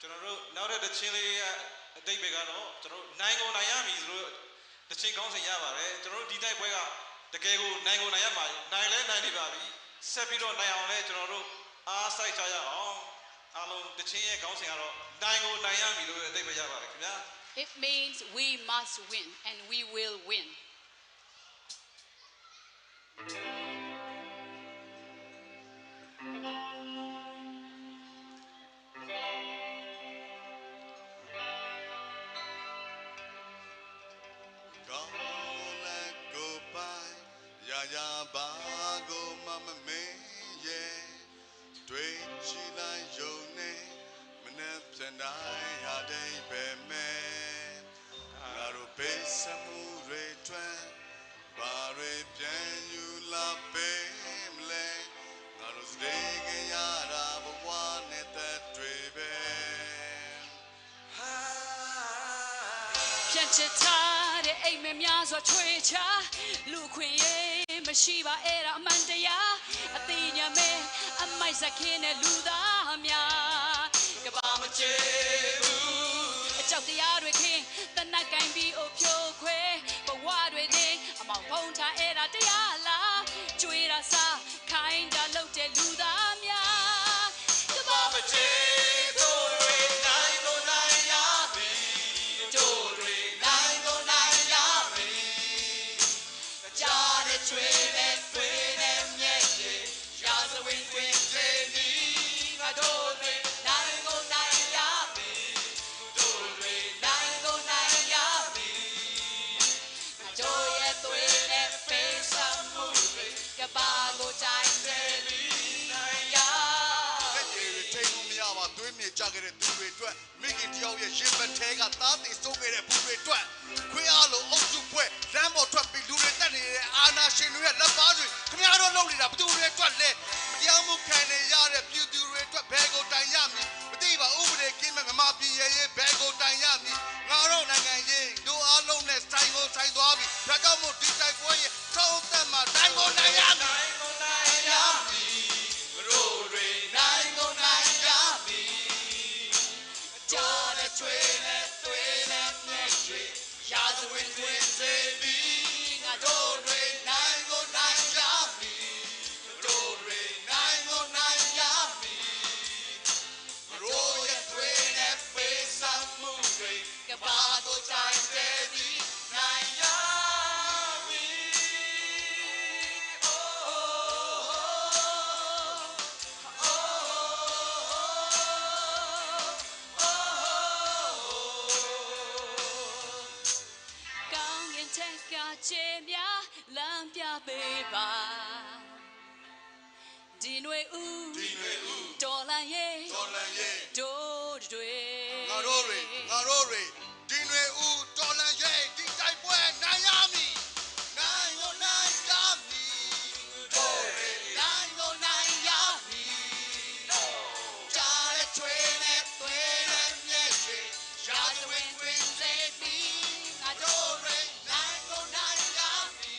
ကျွန်တော်တို့နောက်တဲ့တခြင်းလေးရဲ့အတိတ်ပဲကတော့ကျွန်တော်တို့နိုင်ကုန်နိုင်ရမည်ဆိုတော့တခြင်းကောင်းစဉ်ရပါတယ်ကျွန်တော်တို့ဒီတိုက်ပွဲကတကယ်ကိုနိုင်ကုန်နိုင်ရမှာနိုင်လဲနိုင်နေပါပြီဆက်ပြီးတော့နိုင်အောင်လဲကျွန်တော်တို့အားစိုက်ကြရအောင်အားလုံးတခြင်းရဲ့ကောင်းစဉ်ကတော့နိုင်ကုန်နိုင်ရမည်လို့အတိတ်ပဲရပါတယ်ခင်ဗျာ It means we must win and we will win. Chitare ai me myaso chwecha lu khwin ye mashi ba era amandaya atinya me amai sakin ne lu da mya ka ba ma che bu a chok tia twe khin tanat kain bi o phyo khwe bawa twe tin amau phong tha era taya la chwe da sa khain da lok de lu da mya ka ba ma che bu nai no nai ya bi do Making the old ship and take a thought is so good at Puri Twat. Quialo, Otu Pue, Rambo Twat, be doing that in Anna Shinua, La Badri. Come out on loaded up, do it what let. Yamu can a yard of you do it to Bago Dayami. But they were over there, came and Mapi, Bago Dayami. Naro Nangaye, do our loneliness, Tango Saidobi, Ragamo, Dita Boy, told them a Tango Nayami. Dinwe u Dolan ye Do dwe Ngarore Dinwe u Dolan ye Ditai Bwe Nayami Nayo Nayami Dore Nayo Nayami Jale Twene Twene Nyeshe Jale Win Win Zebi Adore Nayo Nayami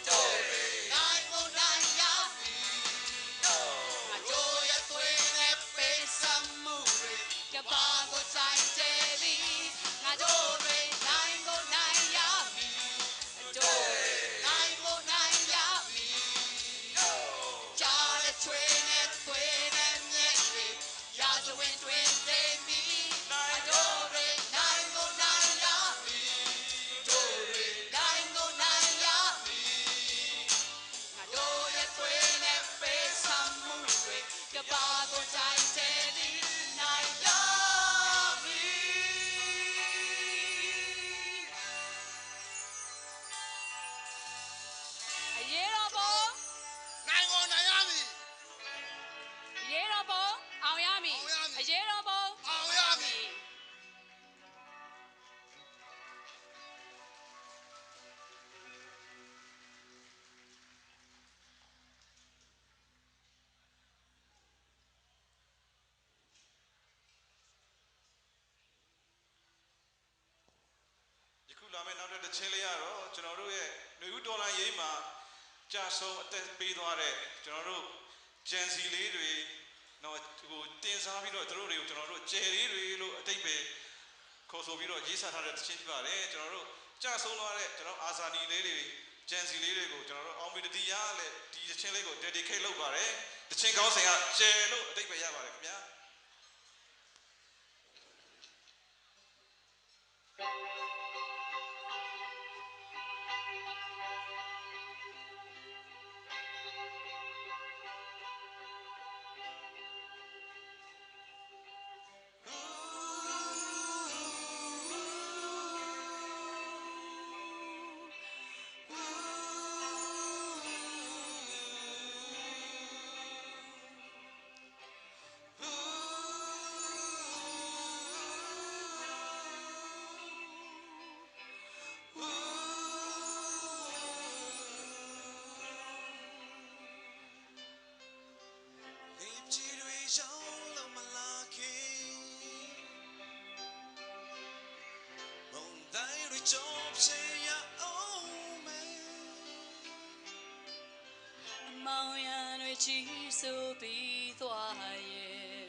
Dore Nayo Nayami Adoya Twene Pesa Mure Kabago Time Daily Adore Nayo Nayami Adore Nayo Nayami Jale Twene Twene Nyeshe Jale Win Win Zebi Adore Nayo Nayami Dore Nayo Nayami Adoya Twene Pesa Mure Kabago Time Daily Nayami Ayerabo Nayo Nayami Ayerabo Aoyami Ayerabo Aoyami Yukula now the Chiliaro, General Nudola Yema, Jaso, Pedore, General Jensi Lady, နော်ဟိုတင်စားပြီးတော့တို့တွေကိုကျွန်တော်တို့ကျယ်လေးတွေလို့အတိတ်ပဲခေါ်ဆိုပြီးတော့ရေးစားထားတဲ့တခြင်းဖြစ်ပါတယ်ကျွန်တော်တို့ကြာဆုံးသွားတဲ့ကျွန်တော်အာဇာနည်လေးတွေဂျန်စီလေးတွေကိုကျွန်တော်တို့အောင်မီတတိယလည်းဒီတခြင်းလေးကို dedicate လုပ်ပါတယ်တခြင်းကောင်းစဉ်ကကျယ်လို့အတိတ်ပဲရပါတယ်ခင်ဗျာchỉ số bị thoa ye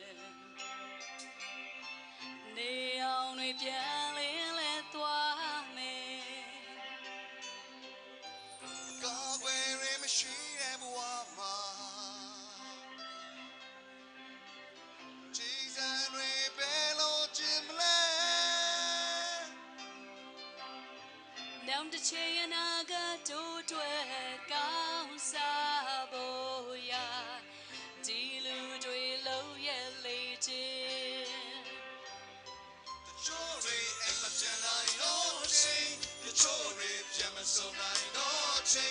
ne ao ne pian le thoa me có quê re mà suy em qua mà chỉ ra re bé lo chim le nam de che na ga to twe cao sa bo ya di lu twe lo ye le chin Chore em mà chân lại nó chê chore em mà sâu lại nó chê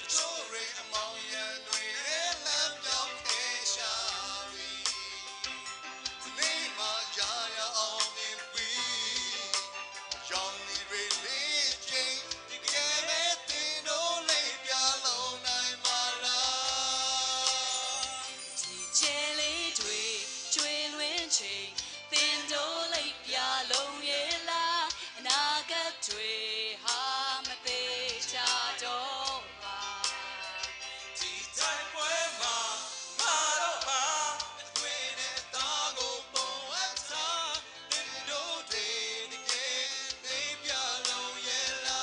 chore em mong ya người em làm nhau thế shari thế mà ya ya ông em quý dòng đi về đi chê thì cái bé tin nó lấy bia lâu nay mà ra chỉ chê le twe luyện chê tin do le bia lâu ye la na ga twe ha ma te cha do ba chỉ trái quê mà đâu mà quê để ta ngô bông ác xa đến đâu để cái để bia lâu ye la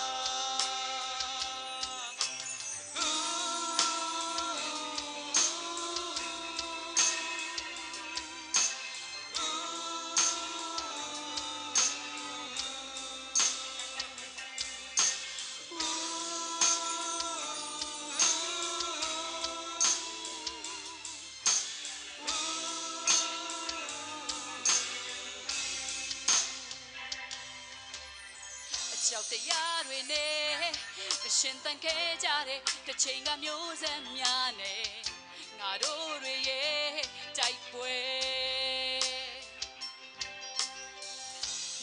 Chàoတရားတွေနဲ့ရှင်တန်ခဲ့ကြတဲ့တစ်ချိန်ကမျိုးဆက်များနဲ့ငါတို့တွေရဲ့တိုက်ပွဲ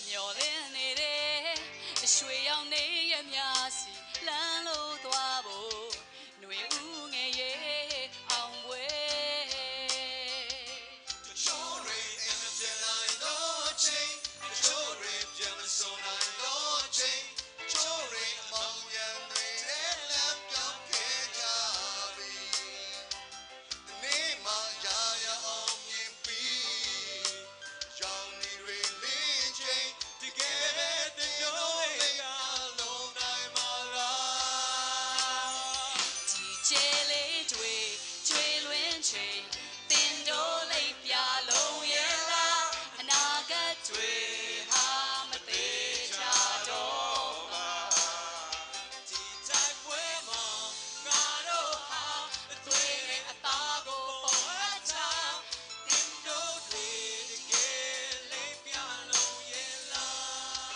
မျောလင်းနေတဲ့ရွှေရောင်နေရများစီလမ်းလို့သွားဖို့ຫນွေဦးငယ်ရဲ့အောင်ပွဲ chore em mà chân lại nó chê chore em mà sâu lại nó chê chore em mong ya người em làm nhau thế shari thế mà ya ya ông em quý dòng đi về đi chê thì cái bé tin nó lấy bia lâu nay mà ra ဒီကျဲလေးတွေကျွေးလွင်ချိန်တင်တိုးလေးပြလုံးရဲ့လားအနာဂတ်တွေဟာမသေးချာတော့ပါ ဒီတိုက်ပွဲမှာငါတို့ဟာအသွေးနဲ့အသားကိုပေါ်အချာတင်တို့တွေတကယ်လေးပြလုံးရဲ့လား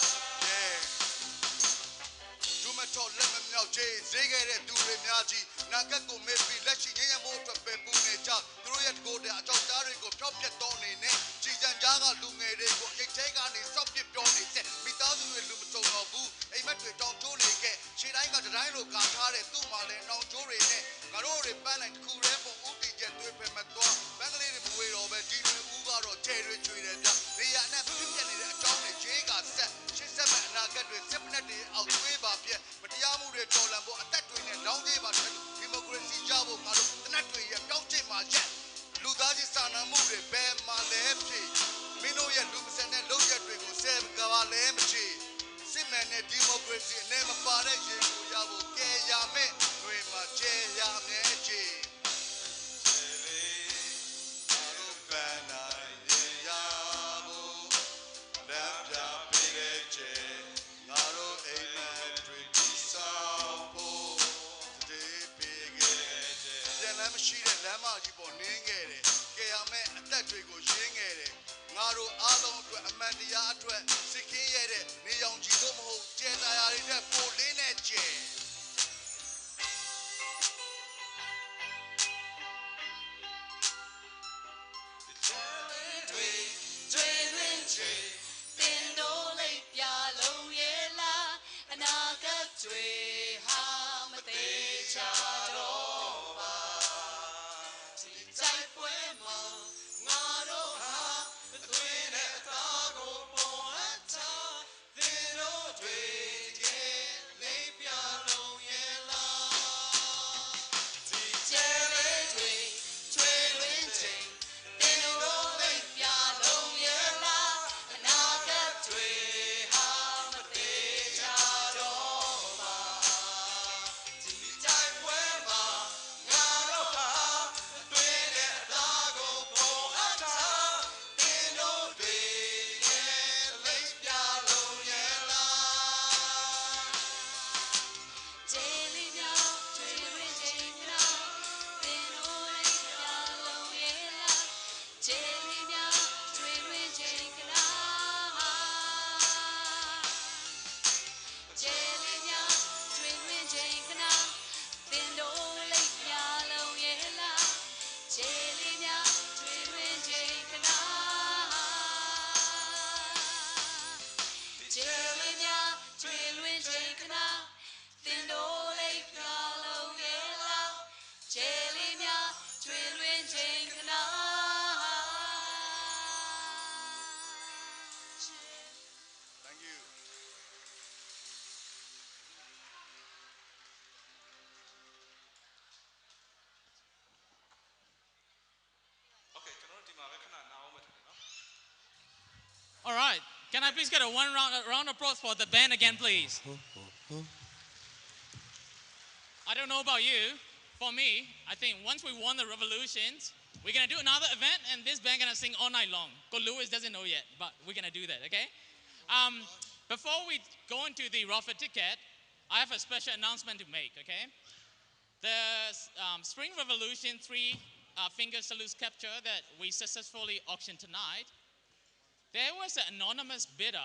ဒူမတော်လက်မမြောက်ချေဈေးခဲ့တဲ့သူတွေများကြီးနာကတ်ကိုမေ့ပြီးလက်ရှိငြိမ်းချမ်းဖို့အတွက်ပဲပူနေကြသူတို့ရဲ့တကိုယ်တဲ့အကြောက်သားတွေကိုဖျောက်ပြတ်တော်နေနဲ့ကြည်ကြံကြားကလူငယ်တွေကိုအိတ်ထဲကနေစောက်ပစ်ပြောနေတဲ့မိသားစုတွေလူမစုံတော့ဘူးအိမ်မက်တွေတောင်ကျိုးနေခဲ့ခြေတိုင်းကတတိုင်းလိုကာထားတဲ့သူ့မှာလည်းတောင်ကျိုးတွေနဲ့ငါတို့တွေပန်းလိုက်တစ်ခုတည်းပုံဥတီချက်တွေပဲမသွားဘန်းကလေးတွေမဝေတော့ပဲဒီတွေဦးကတော့ချဲတွေချွေတယ်ဗျနေရနဲ့ဖြစ်ပြနေတဲ့အကြောင်းတွေခြေကဆက်ရှင်းဆက်မဲ့အနာဂတ်တွေစစ်ပနက်တွေအောက်သွေးပါပြက်မတရားမှုတွေတော်လန်ဖို့အသက်တွေနဲ့လောင်းသေးပါတယ်ဒီမိုကရေစီကြဖို့ငါတို့တနက်တွေရဲ့ပြောင်းချိန်မှာရက် လူသားချင်းစာနာမှုတွေဘယ်မှာလဲဖြစ်မင်းတို့ရဲ့လူမဆန်တဲ့လုပ်ရက်တွေကိုဆဲကဘာလဲမချေစစ်မှန်တဲ့ဒီမိုကရေစီအနေမပါတဲ့ရေကိုရဖို့ကဲရမယ်တွေမှာကျဲရမယ်ချေရှိတဲ့လမ်းမကြီးပေါ်နင်းခဲ့တယ်။ကဲရမယ်အသက်တွေကိုရင်းခဲ့တယ်။ငါတို့အားလုံးအတွက်အမှန်တရားအတွက်စစ်ခင်းရတဲ့နေရောင်ကြီးတို့မဟုတ်ကျဲတရားတွေနဲ့ပိုလေးနဲ့ကျဲAll right. Can I please get a round of applause for the band again, please? I don't know about you. For me, I think once we won the revolutions, we're going to do another event, and this band going to sing all night long. Because Lewis doesn't know yet, but we're going to do that, okay? Before we go into the raffle ticket, I have a special announcement to make, okay? The Spring Revolution 3 finger salute capture that we successfully auctioned tonight, there was an anonymous bidder.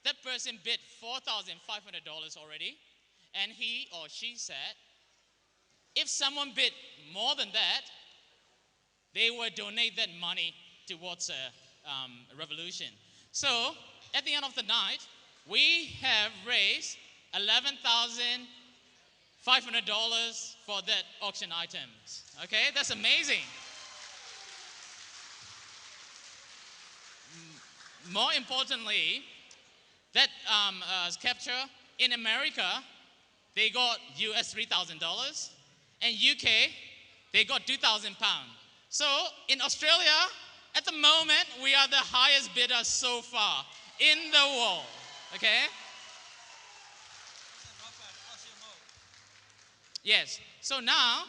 That person bid $4,500 already, and he or she said, if someone bid more than that, they will donate that money towards a revolution. So, at the end of the night, we have raised $11,500 for that auction items. Okay, that's amazing. More importantly, that capture in America, they got US $3,000, and UK, they got 2,000 pounds. So in Australia, at the moment, we are the highest bidder so far in the world. Okay? Yes. So now,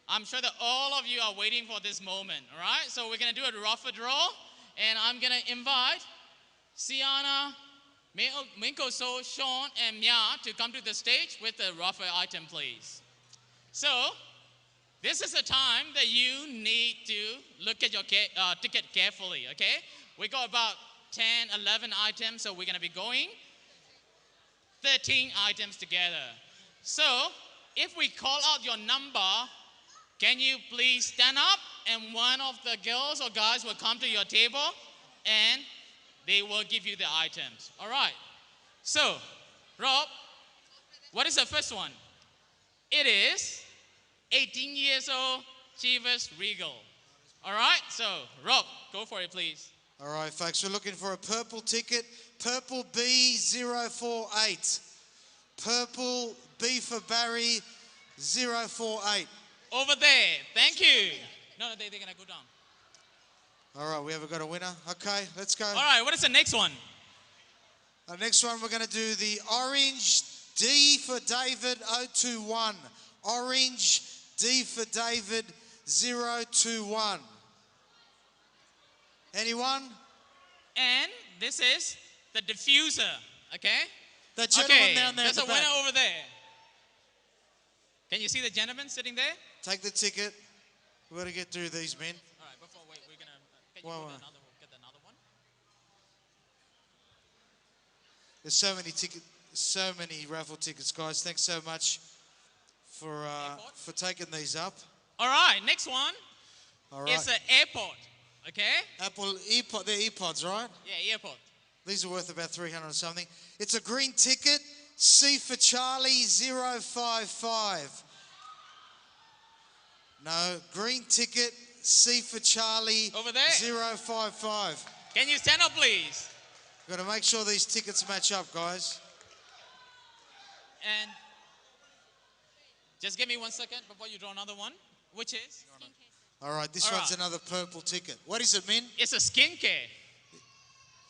I'm sure that all of you are waiting for this moment. All right? So we're going to do a raffle draw. And I'm going to invite Siana, Minko So, Sean, and Mia to come to the stage with the raffle item, please. So, this is a time that you need to look at your ticket carefully, okay? We got about 10, 11 items, so we're going to be going 13 items together. So, if we call out your number, can you please stand up, and one of the girls or guys will come to your table and they will give you the items. All right. So, Rob, what is the first one? It is 18 years old Chivas Regal. All right. So, Rob, go for it, please. All right, folks, we're looking for a purple ticket. Purple B048. Purple B for Barry 048. Over there. Thank you. No, they're going to go down. All right, we haven't got a winner. Okay, let's go. All right, what is the next one? Our next one, we're going to do the Orange D for David 021. Orange D for David 021. Anyone? And this is the diffuser, okay? The gentleman Okay, down there at there's the a winner back. over there. Can you see the gentleman sitting there? Take the ticket. We've got to get through these men. All right, before, wait, we're going to, can you Whoa, put whoa. get another one? There's so many tickets, so many raffle tickets, guys. Thanks so much for taking these up. All right, next one All right. is the airport, okay? Apple earpod, they're earpods, right? Yeah, airport. These are worth about 300 or something. It's a green ticket, C for Charlie 055. No, green ticket, C for Charlie Over there. 055. Can you stand up, please? Got to make sure these tickets match up, guys. And just give me 1 second before you draw another one, which is? All right, this All one's right. another purple ticket. What is it, Min? It's a skincare.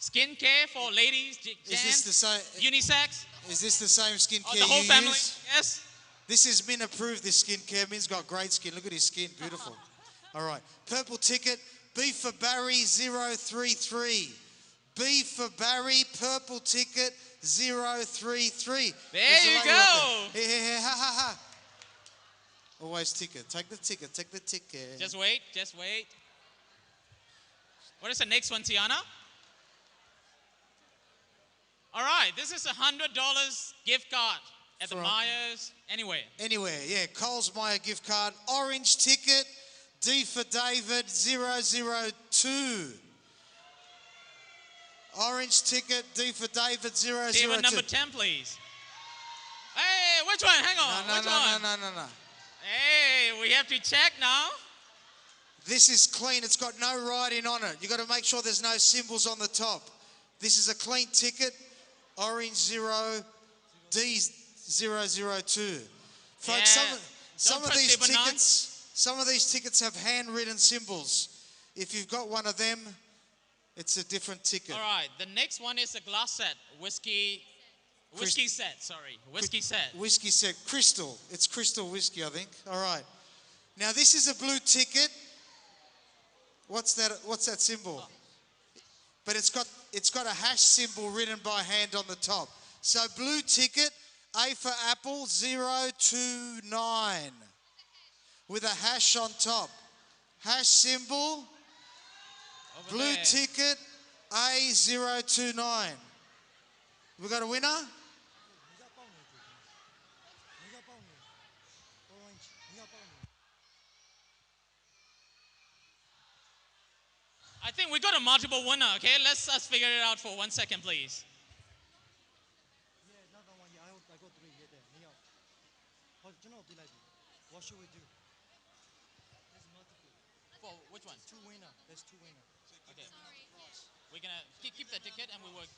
Skincare for ladies, Is this the same? unisex. Is this the same skincare The whole you family, use? yes. This is Min approved, this skincare. Min's got great skin. Look at his skin, beautiful. All right, purple ticket, B for Barry 033. B for Barry, purple ticket 033. There There's a you lady go. up there. Hey, ha, ha, ha. Always ticket. Take the ticket, take the ticket. Just wait, just wait. What is the next one, Tiana? All right, this is a $100 gift card at the From- Myers, anywhere. Anywhere, yeah. Coles Meyer gift card. Orange ticket, D for David 002. Orange ticket, D for David 002. Table number 10, please. Hey, which one? Hang on, No, which no, one? no. Hey, we have to check now. This is clean. It's got no writing on it. You got to make sure there's no symbols on the top. This is a clean ticket. Orange 0, D 002. Folks, Yeah, some don't of trust these table nine. some of these tickets have handwritten symbols. If you've got one of them, it's a different ticket. All right, the next one is a glass set, whiskey set, sorry, whiskey set. Whiskey set, crystal. It's crystal whiskey, I think. All right. Now this is a blue ticket. What's that symbol? But it's got a hash symbol written by hand on the top. So blue ticket, A for Apple 029 with a hash on top. Hash symbol, Over blue there. ticket A029. We got a winner? I think we got a multiple winner, okay? Let's us figure it out for 1 second, please. What should we do? For which one? Two winner. There's two winner. Okay. We're gonna keep the ticket and we will.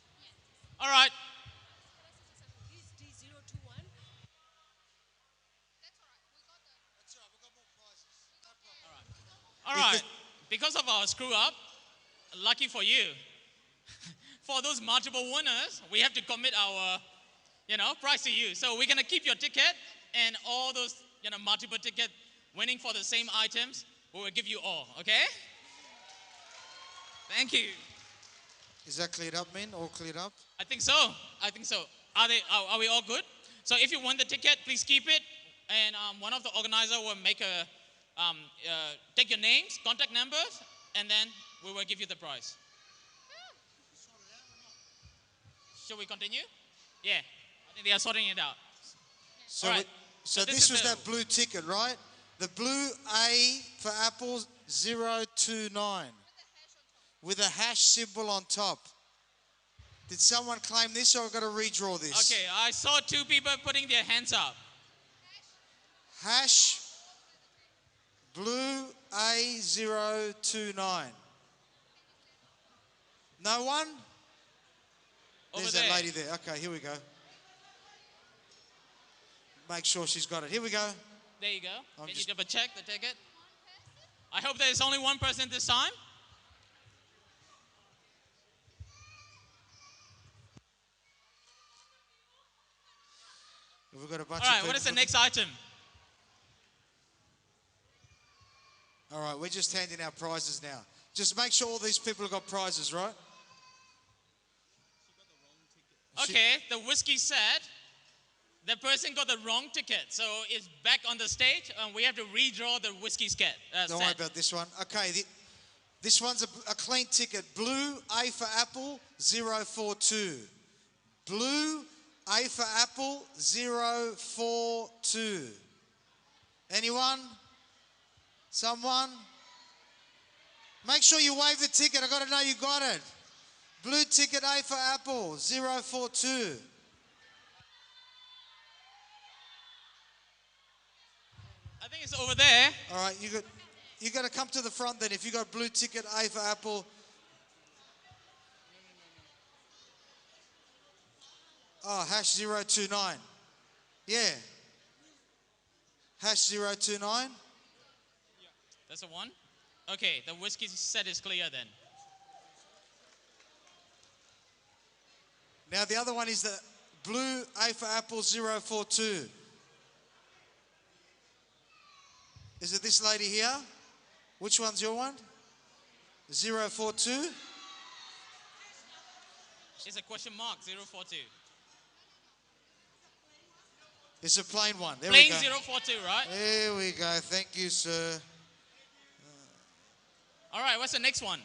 All right. He's D021. All right. Because of our screw up, lucky for you. For those multiple winners, we have to commit our, prize to you. So we're gonna keep your ticket and all those, multiple ticket winning for the same items. We will give you all. Okay? Thank you. Is that cleared up, man? All cleared up? I think so. Are we all good? So if you won the ticket, please keep it, and one of the organizers will take your names, contact numbers, and then we will give you the prize. Shall we continue? Yeah, I think they are sorting it out. So, All right. so this this is was the- that blue ticket, right? The blue A for Apple 029 with a hash symbol on top. Did someone claim this or I've got to redraw this? Okay, I saw two people putting their hands up. Hash blue A029. No one? There's Over that there. lady there. Okay, here we go. Make sure she's got it. Here we go. There you go. I'm Can just- you double check the ticket? I hope there is only one person this time. We've got a bunch All of right, people. what is the next item? All right, we're just handing out prizes now. Just make sure all these people have got prizes, right? Okay, the whiskey said the person got the wrong ticket, so it's back on the stage, and we have to redraw the whiskey set. Don't worry about this one. Okay, this one's a clean ticket. Blue, A for Apple, 042. Blue, A for Apple, 042. Anyone? Someone? Make sure you wave the ticket. I got to know you got it. Blue ticket, A for Apple, 042. I think it's over there. All right, you got to come to the front then. If you got blue ticket, A for Apple. Oh, hash 029. Yeah. Hash 029. That's a one. Okay, the whiskey set is clear then. Now the other one is the blue A for Apple 042. Is it this lady here? Which one's your one? 042? It's a question mark, 042. It's a plain one. There Plain we go. 042, right? There we go. Thank you, sir. All right, what's the next one?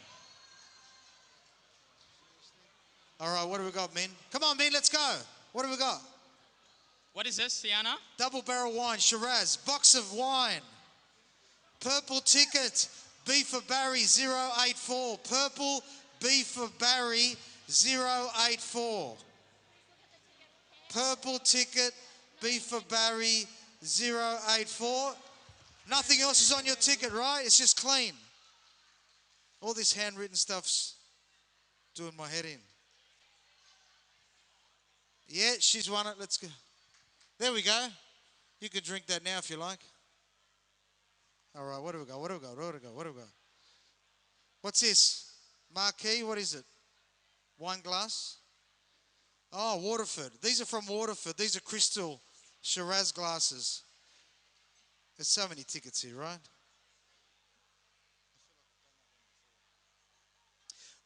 All right, what do we got, Min? Come on, Min, let's go. What do we got? What is this, Sienna? Double barrel wine, Shiraz, box of wine. Purple ticket, B for Barry, 084. Purple, B for Barry, 084. Purple ticket, B for Barry, 084. Nothing else is on your ticket, right? It's just clean. All this handwritten stuff's doing my head in. Yeah, she's won it. Let's go. There we go. You can drink that now if you like. All right, what do we got? What do we got? What do we got? What do we got? What's this? Marquee, what is it? Wine glass? Oh, Waterford. These are from Waterford. These are crystal Shiraz glasses. There's so many tickets here, right?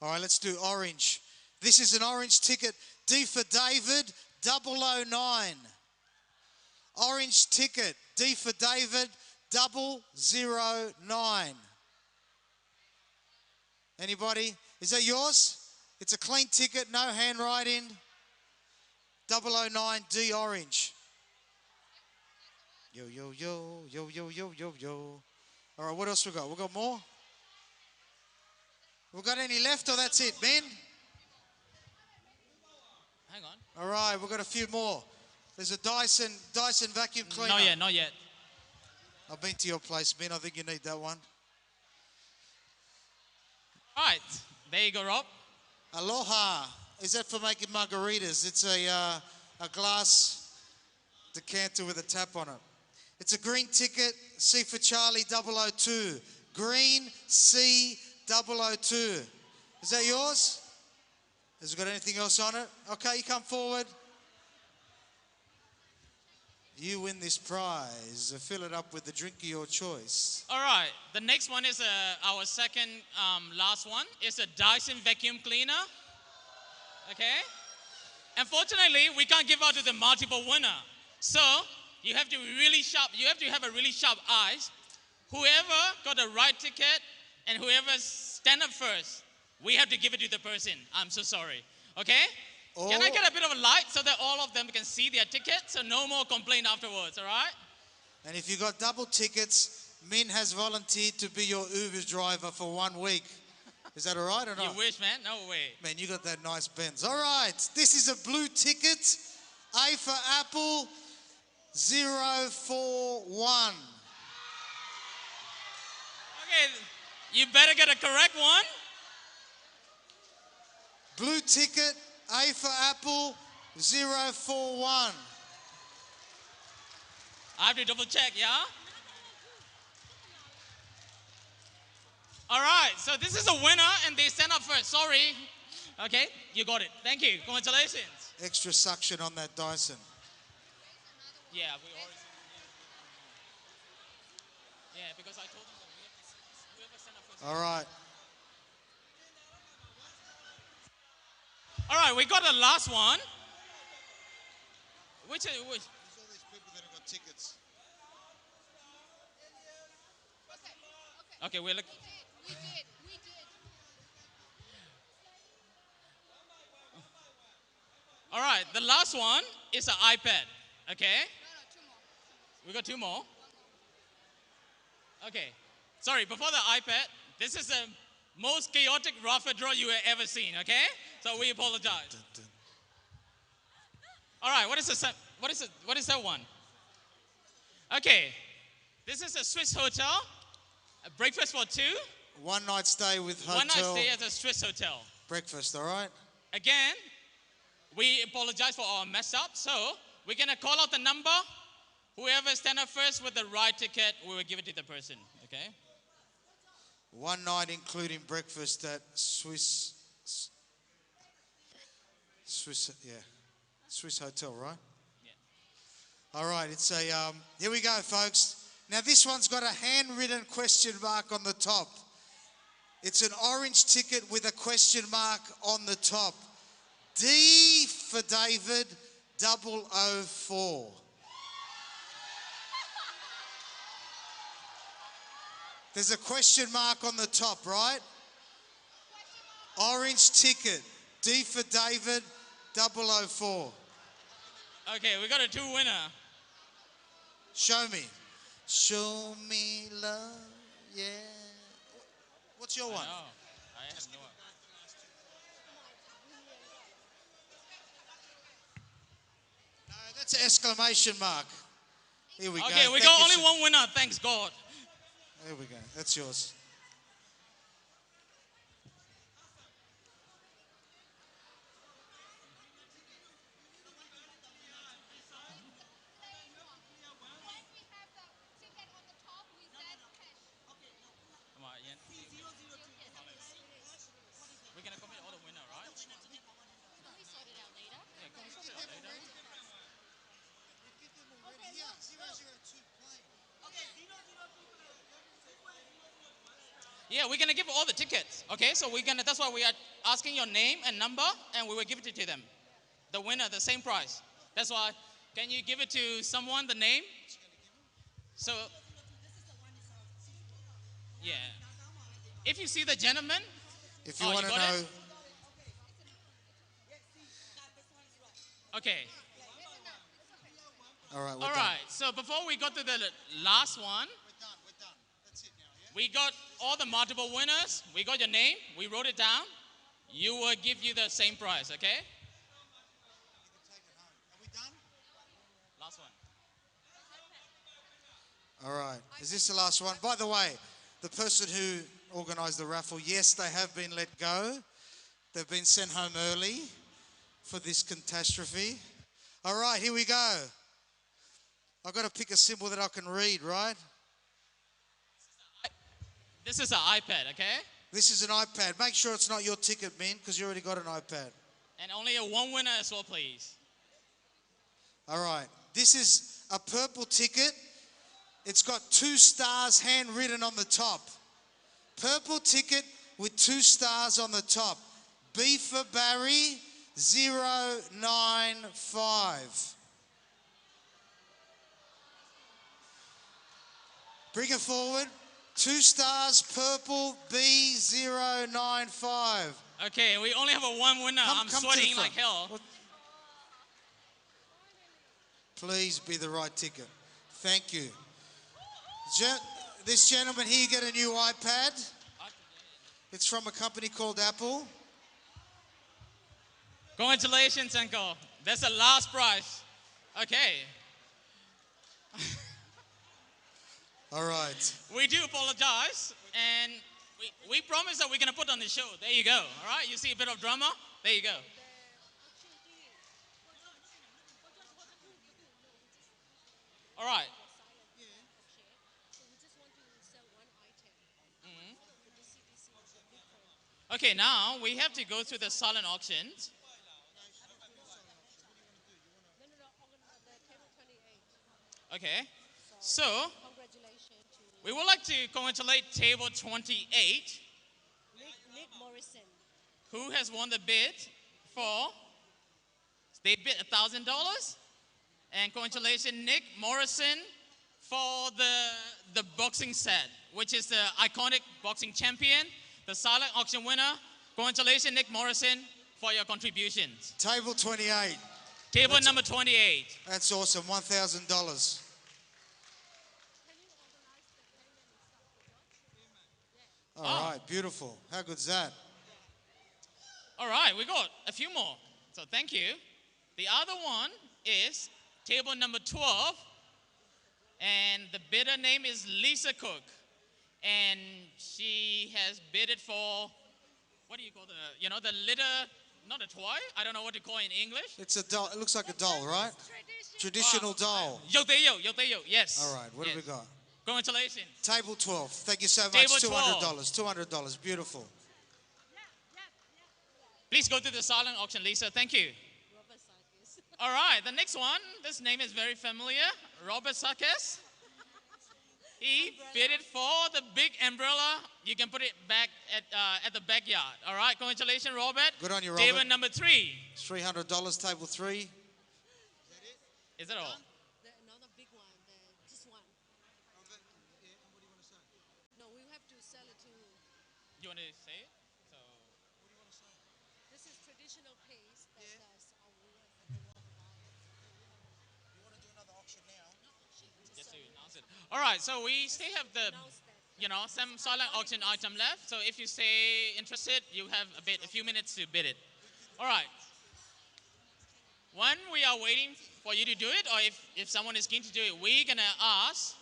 All right, let's do orange. This is an orange ticket. D for David, 009. Orange ticket. D for David, 009. Anybody? Is that yours? It's a clean ticket, no handwriting. 009 D orange. Yo, yo, yo, yo, yo, yo, yo, yo. All right, what else we got? We got more? We got any left or that's it, Ben? Hang on. All right, we've got a few more. There's a Dyson vacuum cleaner. Not yet, not yet. I've been to your place, Ben. I think you need that one. All right, there you go, Rob. Aloha. Is that for making margaritas? It's a glass decanter with a tap on it. It's a green ticket, C for Charlie, 002. Green C 002. Is that yours? Has it got anything else on it? Okay, you come forward. You win this prize. Fill it up with the drink of your choice. All right, the next one is our second last one. It's a Dyson vacuum cleaner. Okay? Unfortunately, we can't give out to the multiple winner. So, you have to be really sharp. You have to have a really sharp eyes. Whoever got the right ticket and whoever stand up first, we have to give it to the person. I'm so sorry. Okay? Can I get a bit of a light so that all of them can see their ticket? So no more complaint afterwards, all right? And if you got double tickets, Min has volunteered to be your Uber driver for 1 week. Is that all right or not? You wish, man. No way. Man, you got that nice Benz. All right. This is a blue ticket. A for Apple, 041. Okay, you better get a correct one. Blue ticket, A for Apple, 041. I have to double check, yeah? All right, so this is a winner, and they stand up first. Sorry. Okay, you got it. Thank you. Congratulations. Extra suction on that Dyson. Yeah, we already. Yeah, because I told them that whoever stand up first. All right. All right, we got the last one. Which? All these people that have got tickets. Okay, we're looking. We did. All right, the last one is an iPad. Okay. We got two more. Okay. Sorry, before the iPad, this is the most chaotic raffle draw you have ever seen. Okay. So we apologize. All right. What is that one? Okay. This is a Swiss hotel. A breakfast for two. One night stay with hotel. One night stay at a Swiss hotel. Breakfast, all right? Again, we apologize for our mess up. So we're going to call out the number. Whoever stand up first with the right ticket, we will give it to the person. Okay? One night including breakfast at Swiss hotel, right? Yeah. All right, it's a, here we go, folks. Now this one's got a handwritten question mark on the top. It's an orange ticket with a question mark on the top. D for David, 004. There's a question mark on the top, right? Orange ticket, D for David, 004. Okay, we got a two winner. Show me. Show me love, yeah. What's your one? I have no idea. No, that's an exclamation mark. Here we go. Okay, we got only one winner. Thanks God. There we go. That's yours. Come on, Ian. We're gonna commit all the winner, right? Can we sort it out later? Yeah, can we sort it out later? Yeah, we're gonna give all the tickets. Okay, so that's why we are asking your name and number, and we will give it to them. The winner, the same price. That's why. Can you give it to someone, the name? So, yeah. If you see the gentleman, if you want to got know, it? Okay. all right. All right. So before we go to the last one, we got all the multiple winners. We got your name. We wrote it down. You will give you the same price. Okay. Last one. All right. Is this the last one? By the way, the person who organised the raffle, yes, they have been let go. They've been sent home early for this catastrophe. All right, here we go. I've got to pick a symbol that I can read, right? This is an iPad, okay? This is an iPad. Make sure it's not your ticket, Min, because you already got an iPad. And only one winner as well, please. All right. This is a purple ticket. It's got 2 stars handwritten on the top. Purple ticket with 2 stars on the top. B for Barry, 095. Bring it forward. 2 stars, purple, B095. Okay, we only have one winner. I'm sweating like hell. Please be the right ticket. Thank you. This gentleman here get a new iPad. It's from a company called Apple. Congratulations, Uncle. That's the last prize. Okay. All right. We do apologize, and we promise that we're going to put on the show. There you go. All right? You see a bit of drama? There you go. All right. Okay, now we have to go through the silent auctions. Okay, so we would like to congratulate table 28, Nick Morrison. who has won the bid for, they bid $1,000. And congratulations, Nick Morrison, for the boxing set, which is the iconic boxing champion, the silent auction winner. Congratulations, Nick Morrison, for your contributions. Table 28. Table number 28. That's awesome. $1,000. All right, beautiful. How good's that? All right, we got a few more. So thank you. The other one is table number 12. And the bidder name is Lisa Cook. And she has bidded for, what do you call the litter, not a toy? I don't know what to call it in English. It's a doll. It looks like a doll, right? Traditional doll. Yo, yes. All right, what have we got? Congratulations. Table 12. Thank you so much. Table $200. $200. Beautiful. Please go to the silent auction, Lisa. Thank you. All right, the next one. This name is very familiar. Robert Sarkis. He bidded for the big umbrella. You can put it back at the backyard. All right, congratulations, Robert. Good on you, Robert. Table number 3. $300. Table 3. Is that all? Another big one. Just one. No, we have to sell it to. You want to say it? So. This is traditional paste that does our work. You want to do another auction now? Just to announce it. All right, so we still have some silent auction item left. So if you stay interested, you have a few minutes to bid it. All right. When we are waiting for you to do it, or if someone is keen to do it, we're going to ask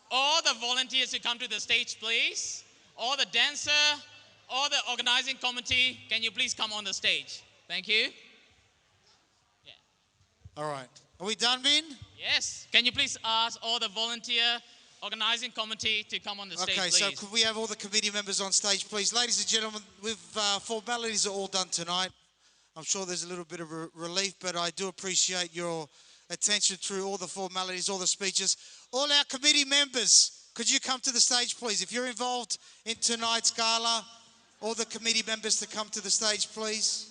all the volunteers to come to the stage, please. All the dancer, all the organizing committee, can you please come on the stage? Thank you. Yeah. All right. Are we done, Vin? Yes. Can you please ask all the volunteer organizing committee to come on the stage, Okay, please? so could we have all the committee members on stage, please? Ladies and gentlemen, formalities are all done tonight. I'm sure there's a little bit of relief, but I do appreciate your attention through all the formalities, all the speeches. All our committee members, could you come to the stage, please? If you're involved in tonight's gala, all the committee members to come to the stage, please.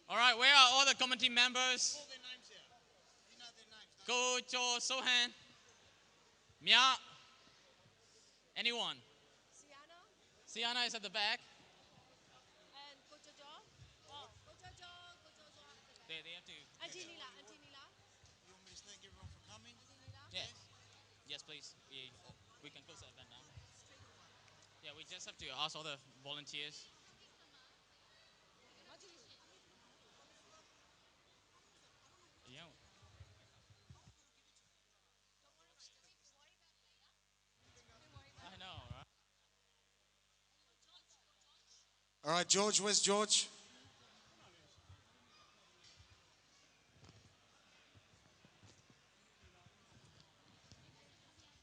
All right, where are all the committee members? Go Cho Sohan. Mia. Anyone? Siana is at the back. And Kojojo. Oh, Kojojo. They have to. Auntie Nila. You want me to thank everyone for coming? Yeah. Yes, please. We can close the event now. Yeah, we just have to ask all the volunteers. Yeah. I know, right? All right, George, where's George?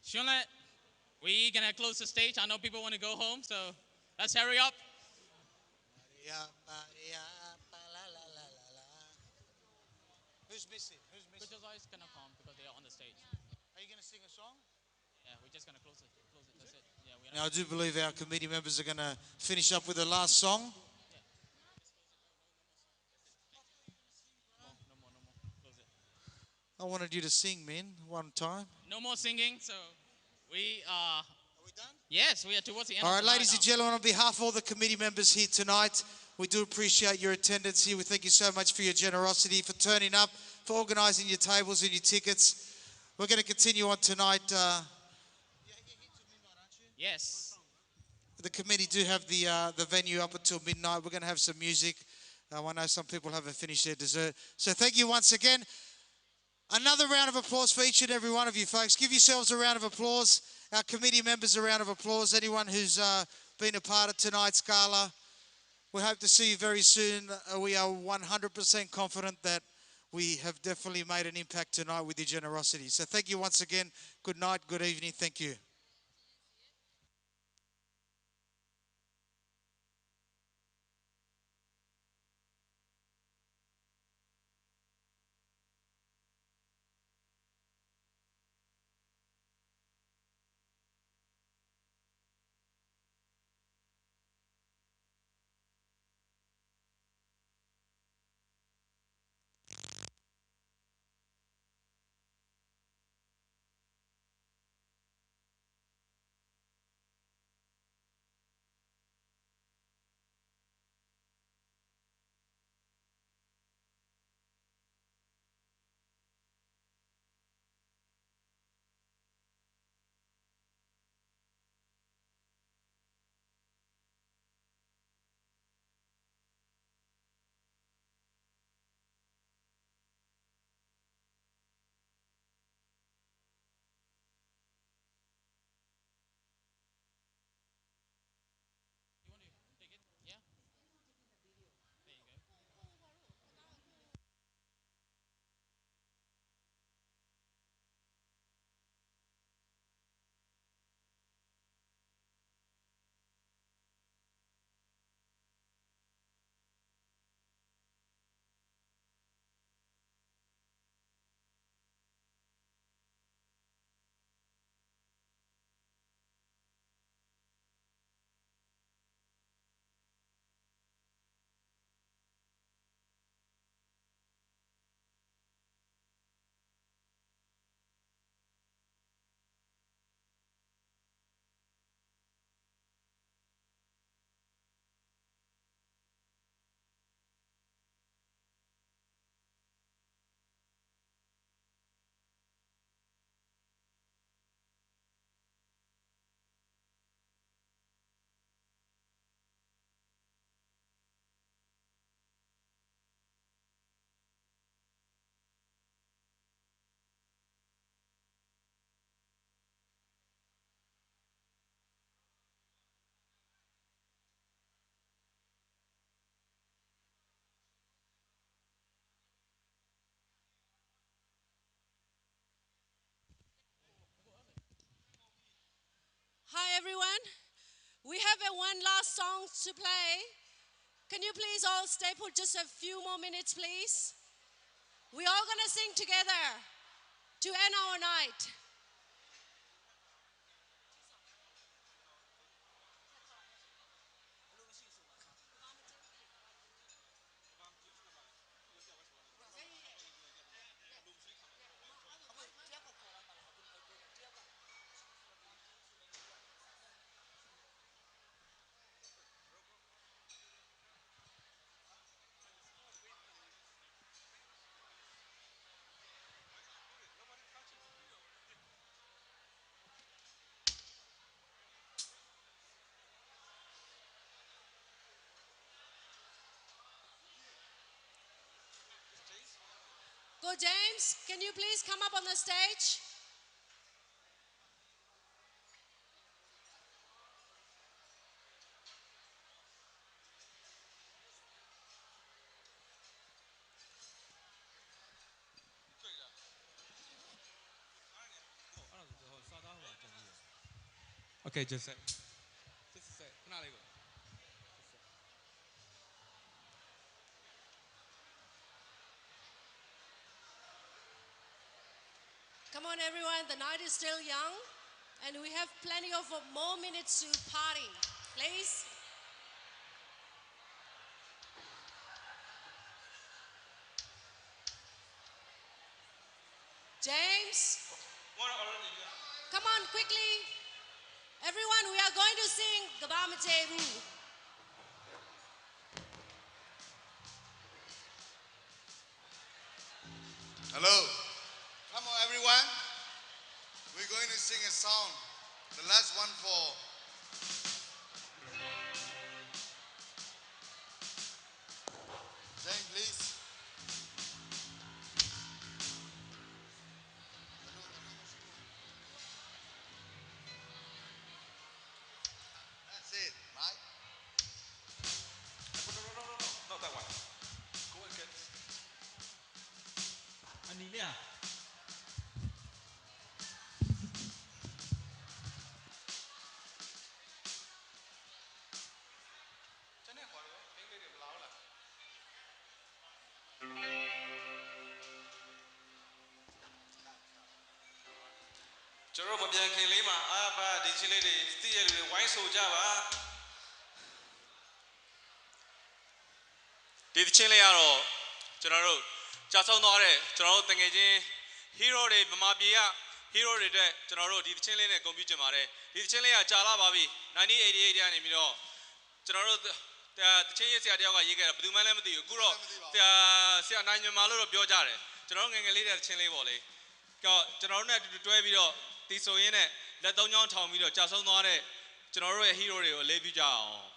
Shunlet, we're going to close the stage. I know people want to go home, so let's hurry up. Who's missing? Which is always going to come because they are on the stage. Are you going to sing a song? Yeah, we're just going to close it. That's it. Yeah, Now, I do believe our committee members are going to finish up with the last song. No more. Close it. I wanted you to sing, man, one time. No more singing, so we are... Are we done? Yes, we are towards the end. All right, ladies and gentlemen, on behalf of all the committee members here tonight, we do appreciate your attendance here. We thank you so much for your generosity, for turning up, for organising your tables and your tickets. We're going to continue on tonight. Yes. The committee do have the venue up until midnight. We're going to have some music. I know some people haven't finished their dessert. So thank you once again. Another round of applause for each and every one of you folks. Give yourselves a round of applause. Our committee members a round of applause. Anyone who's been a part of tonight's gala. We hope to see you very soon. We are 100% confident that we have definitely made an impact tonight with your generosity. So thank you once again. Good night, good evening. Thank you. Hi, everyone. We have a one last song to play. Can you please all stay put just a few more minutes, please? We're all going to sing together to end our night. Go, James. Can you please come up on the stage? Okay, just a sec. Just a sec. Kenapa lagi? Come on, everyone. The night is still young, and we have plenty of more minutes to party. Please. James. Come on, quickly. Everyone, we are going to sing Gabamatebu. Hello. Come on, everyone. We're going to sing a song. The last one for Jane, please. That's it, Mike. No, not that one. Go and get. ကျွန်တော်မပြန်ခင်လေးမှာအားပါဒီချင်းလေးတွေသိရလူတွေဝိုင်းဆိုကြပါဒီချင်းလေးကတော့ကျွန်တော်တို့ကြာဆုံးသွားတဲ့ကျွန်တော်တို့တငယ်ချင်း hero တွေမမပြေက hero တွေအတွက်ကျွန်တော်တို့ဒီချင်းလေးနဲ့ဂုဏ်ပြုချင်ပါတယ်ဒီချင်းလေးကကြာလာပါပြီ1988ကနေပြီးတော့ကျွန်တော်တို့တချင်းရေးဆရာတယောက်ကရေးခဲ့တာဘယ်သူမှလည်းမသိဘူးအခုတော့ဆရာနိုင်မြန်မာလို့တော့ပြောကြတယ်ကျွန်တော်ငယ်ငယ်လေးတဲ့ချင်းလေးပေါ့လေကျွန်တော်တို့နဲ့အတူတူတွဲပြီးတော့တီဆိုရင်းနဲ့လက်သုံးချောင်းထောင်ပြီးတော့ကြာဆုံးသွားတဲ့ကျွန်တော်တို့ရဲ့ hero တွေကိုအလေးပြုကြအောင်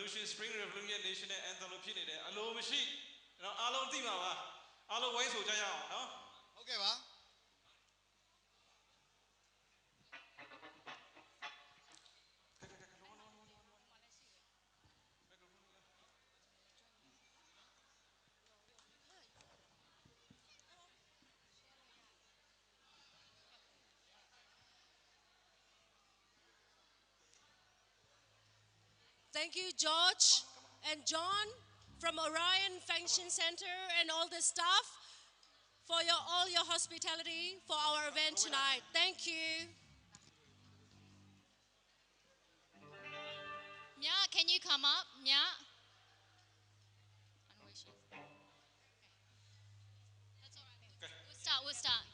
Revolution Spring Revolution National Anthem လို့ဖြစ်နေတယ်အလိုမရှိနော်အားလုံးသိမှာပါအားလုံးဝိုင်းဆိုကြရအောင်နော်ဟုတ်ကဲ့ပါ Thank you, George and John from Orion Function Center and all the staff for all your hospitality for our event tonight. Thank you. Mia, can you come up? Mia? We'll start.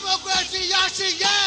Democracy, Yashi, yeah!